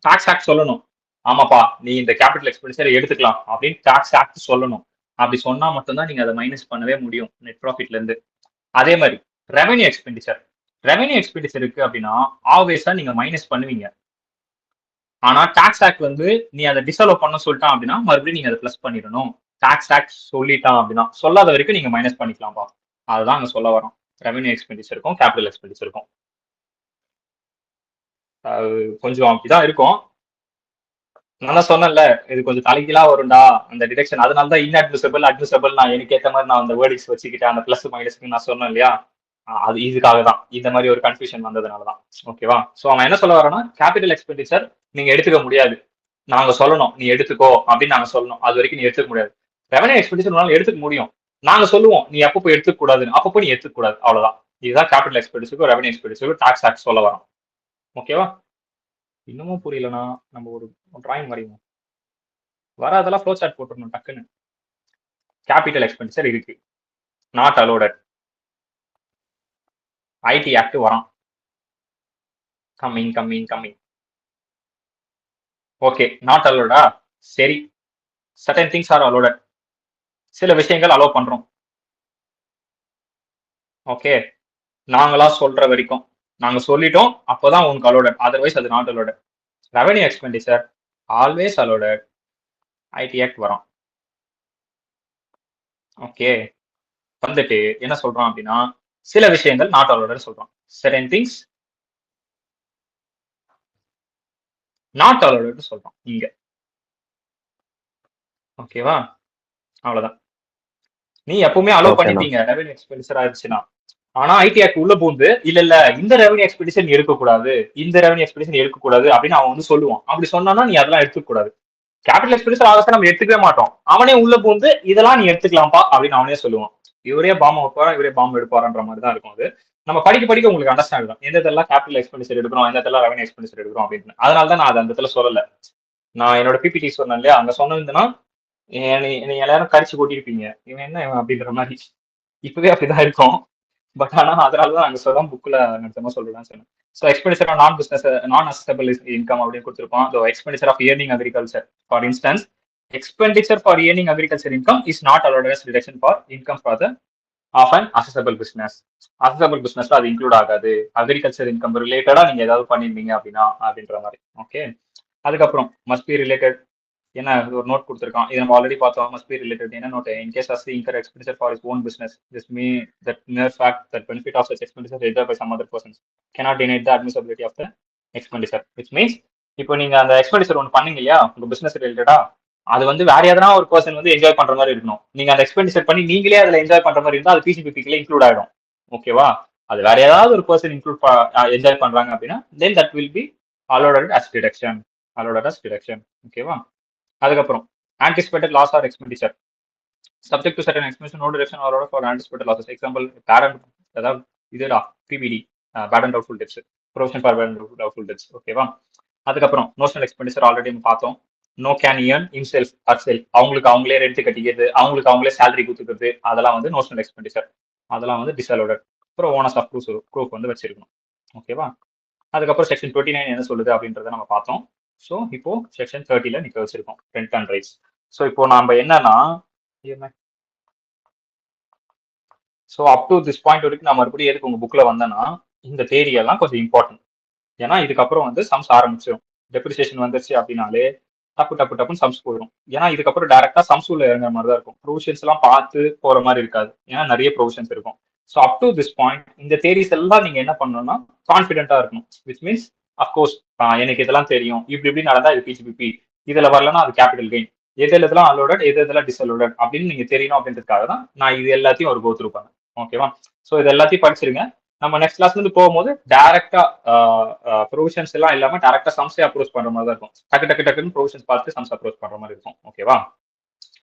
டாக்ஸ் ஆக்ட் சொல்லணும், ஆமாப்பா நீ இந்த கேபிட்டல் எக்ஸ்பெண்டிச்சர் எடுத்துக்கலாம் அப்படின்னு டாக்ஸ் ஆக்ட் சொல்லணும். அப்படி சொன்னா மட்டும்தான் நீங்க அதை மைனஸ் பண்ணவே முடியும் நெட் ப்ராஃபிட்ல இருந்து. அதே மாதிரி ரெவன்யூ எக்ஸ்பெண்டிச்சர் இருக்கு அப்படின்னா ஆல்வேஸா நீங்க மைனஸ் பண்ணுவீங்க. ஆனா டாக்ஸ் ஆக்ட் வந்து நீ அதை டிசலோவ் பண்ண சொல்லிட்டான் அப்படின்னா மறுபடியும் நீங்க அதை பிளஸ் பண்ணிடணும். டாக்ஸ் ஆக்ட் சொல்லிட்டான் அப்படின்னா சொல்லாத வரைக்கும் நீங்க மைனஸ் பண்ணிக்கலாம்ப்பா. அதுதான் அங்க சொல்ல வரோம் ரெவன்யூ எக்ஸ்பெண்டிச்சருக்கும் கேபிட்டல் எக்ஸ்பெண்டிச்சருக்கும். கொஞ்சம் அப்படிதான் இருக்கும். நான் தான் சொன்னேன்ல இது கொஞ்சம் தலைகீழா வரும்டா அந்த டிடெக்ஷன். அதனாலதான் இன்அட்மிசபிள் அட்மிசபிள் நான் எனக்கு ஏற்ற மாதிரி நான் அந்த வேர்டிங்ஸ் வச்சுக்கிட்டேன். அந்த பிளஸ் மைனஸ்க்கு நான் சொன்னேன் இல்லையா, அது இதுக்காக தான் இந்த மாதிரி ஒரு கன்ஃபியூஷன் வந்ததுனாலதான். ஓகேவா? சோ அவன் என்ன சொல்ல வரான்னா கேபிட்டல் எக்ஸ்பெண்டிச்சர் நீங்க எடுத்துக்க முடியாது, நாங்க சொல்லணும் நீ எடுத்துக்கோ அப்படின்னு நாங்க சொல்லணும். அது வரைக்கும் நீ எடுத்துக்க முடியாது. ரெவன்யூ எக்ஸ்பெண்டிச்சர் உன்னால எடுத்துக்க முடியும், நாங்க சொல்லுவோம் நீ அப்பப்போ எடுத்துக்க கூடாதுன்னு. அப்பப்போ நீ எடுத்துக்க கூடாது, அவ்வளவுதான். இதுதான் கேபிட்டல் எக்ஸ்பெண்டிச்சருக்கும் ரெவன்யூ எக்ஸ்பெண்டிச்சருக்கும் டாக்ஸ் ஆக்ட் சொல்ல வரோம். ஓகேவா? இன்னமும் புரியலனா நம்ம ஒரு டிராயிங் வரைவோம். வராதெல்லாம் ஃப்ளோ சார்ட் போட்டுறணும் டக்குன்னு. கேபிட்டல் எக்ஸ்பெண்டிச்சர் இருக்கு, நாட் அலோடட். ஐடி ஆக்ட் வரான், coming coming coming. Okay not அலோடா, சரி சர்டன் திங்ஸ் ஆர் அலோடட். சில விஷயங்கள் அலோவ் பண்றோம். ஓகே நாங்களா சொல்ற வரைக்கும், நாங்க சொல்லிட்டோம் அப்போதான் உங்களுக்கு அலோடட், அதர்வைஸ் அது not allowed. Revenue expenditure always allowed, IT act வரும். ஓகே வந்துட்டு என்ன சொல்றோம் அப்படின்னா சில விஷயங்கள் நாட் அலோடட் சொல்றோம். சர்டன் திங்ஸ் நாட் அலோடட் சொல்றோம் இங்க. ஓகேவா? அவ்வளவுதான். நீ எப்பவுமே அலோவ் பண்ணிட்டீங்க ரெவன்யூ எக்ஸ்பெண்டிச்சர் ஆயிடுச்சுன்னா. ஆனா ஐடி ஆக்ட் உள்ள பூந்து இல்ல இல்ல இந்த ரெவன்யூ எக்ஸ்பெண்டிச்சர் நீ எடுக்கக்கூடாது, இந்த ரெவன்யூ எக்ஸ்பெண்டிச்சர் எடுக்கக்கூடாது அப்படின்னு அவன் வந்து சொல்லுவான். அப்படி சொன்னானா நீ அதெல்லாம் எடுத்துக்க கூடாது. கேபிட்டல் எக்ஸ்பெண்டிச்சர் ஆகஸ்ட் நம்ம எடுத்துக்கவே மாட்டோம். அவனே உள்ள பூந்து இதெல்லாம் நீ எடுத்துக்கலாம்ப்பா அப்படின்னு அவனே சொல்லுவான். இவரே பாம்பு வைப்பாரா, இவரே பாம்பு எடுப்பாருன்ற மாதிரி தான் இருக்கும். அது நம்ம படிக்க படிக்க உங்களுக்கு அண்டர்ஸ்டாண்ட் தான் எந்த இதெல்லாம் கேபிட்டல் எக்ஸ்பெண்டிச்சர் எடுக்கிறோம், எந்த இதெல்லாம் ரெவன்யூ எக்ஸ்பெண்டிச்சர் எடுக்கிறோம் அப்படின்னு. அதனால தான் நான் அதை அந்த இடத்துல சொல்லல. நான் என்னோட பிபிடி சொன்னேன் இல்லையா, அங்க சொன்னதுன்னா நீ எல்லாரும் கடிச்சு கொட்டிருப்பீங்க, இவன் என்ன இவன் அப்படின்ற மாதிரி. இப்பவே அப்படிதான் இருக்கும். பட் ஆனா அதனாலதான் அங்க சொல்ல புக்ல நடத்தமா சொல்றேன் சொன்னேன். So expenditure of non business non assessable income அப்படின்னு கொடுத்துருப்போம். So expenditure of earning agriculture for instance, expenditure for earning agriculture income is not allotted as deduction for income for the of an assessable business. Assessable பிசினஸ்ல அது include ஆகாது. Agriculture income ரிலேட்டடா நீங்க ஏதாவது பண்ணிருந்தீங்க அப்படின்னா அப்படின்ற மாதிரி. ஓகே அதுக்கப்புறம் மஸ்ட் பி ரிலேட்டட், என்ன ஒரு நோட் கொடுத்துருக்கான், இது நம்ம ஆல்ரெடி பார்த்தோம். மஸ்ட் பி ரிலேட்டட் என்ன note, in case of incur expenditure for is own business this me that mere fact that benefit of such expenditure enjoyed by some other persons cannot deny the admissibility of the expenditure, which means இப்போ நீங்க அந்த expenditure ஒன்று பண்ணீங்க இல்லையா உங்க business ரிலேட்டடா, அது வந்து வேற எதனா ஒரு பர்சன் வந்து என்ஜாய் பண்ற மாதிரி இருக்கணும். நீங்க அந்த எக்ஸ்பெண்டிச்சர் பண்ணி நீங்களே அதுல என்ஜாய் பண்ற மாதிரி இருந்தா அது பிசிபிபிக்குள்ள இன்க்ளூட் ஆயிடும். ஓகேவா? அது வேற ஏதாவது ஒரு பர்சன் இன்க்ளூட் என்ஜாய் பண்றாங்க அப்படின்னா then that will be allowed as deduction, ஓகேவா? அதுக்கப்புறம் anticipated loss or expenditure subject to certain expenditure no deduction or order for anticipated losses. Example parent, அதாவது இதுடா PBD bad and doubtful debts, provision for bad and doubtful debts. ஓகேவா? அதுக்கப்புறம் notional expenditure already நம்ம பார்த்தோம். No can earn himself or self, அவங்களுக்கு அவங்களே rent கட்டிக்கிறது, அவங்களுக்கு அவங்களே சேலரி கொடுத்துக்கிறது, அதெல்லாம் வந்து நோஷனல் எக்ஸ்பெண்டிச்சர், அதெல்லாம் வந்து டிஸ்அலோடட். அப்புறம் ஓனர்ஸ் ஆஃப் ப்ரூஃப் வந்து வச்சிருக்கணும். ஓகேவா? அதுக்கப்புறம் செக்ஷன் 29 என்ன சொல்லுது அப்படின்றத நம்ம பார்த்தோம். ஸோ இப்போ செக்ஷன் 30ல நிக்க வச்சிருக்கோம் ரெண்ட் அண்ட் ரைட்ஸ். ஸோ இப்போ நம்ம என்னன்னா so up to this point வரைக்கும் நான் மறுபடியும் எதுக்கு உங்க புக்ல வந்தேன்னா இந்த தேரி எல்லாம் கொஞ்சம் இம்பார்ட்டன்ட். ஏன்னா இதுக்கப்புறம் வந்து சம்ஸ் ஆரம்பிச்சிடும். டெப்ரிசியேஷன் வந்துருச்சு அப்படின்னாலே டப்புன்னு சம்ஸ் போயிடும். ஏன்னா இதுக்கப்புறம் டைரக்டா சம்ஸ் உள்ள இறங்குற மாதிரி தான் இருக்கும். ப்ரொவிஷன்ஸ் எல்லாம் பார்த்து போற மாதிரி இருக்காது, ஏன்னா நிறைய ப்ரொவிஷன்ஸ் இருக்கும். So up to this point இந்த தேரிஸ் எல்லாம் நீங்க என்ன பண்ணணும்னா கான்ஃபிடென்ட்டா இருக்கணும். விச் மீன்ஸ் அப்கோர்ஸ் எனக்கு இதெல்லாம் தெரியும், இப்படி நடந்தா இது பிஜிபிபி, இதுல வரலன்னா அது கேபிட்டல் கெயின், எதெல்லாம் அலோடட் எதெல்லாம் டிஸ்அலோடட் அப்படின்னு நீங்க தெரியணும் அப்படின்றதுக்காக தான் நான் இது எல்லாத்தையும் ஒரு கோத்ரூ பண்ணேன். ஓகேவா? ஸோ இது எல்லாத்தையும் படிச்சிருங்க. நம்ம நெக்ஸ்ட் கிளாஸ்ல இருந்து போகும்போது டைரக்டா ப்ரொவிஷன்ஸ் எல்லாம் இல்லாம டைரக்டா சம்ஸே அப்ரோச் பண்ற மாதிரி தான் இருக்கும். டக்குன்னு ப்ரொவிஷன்ஸ் பார்த்து சம்ஸ் அப்ரோச் பண்ற மாதிரி இருக்கும். ஓகேவா?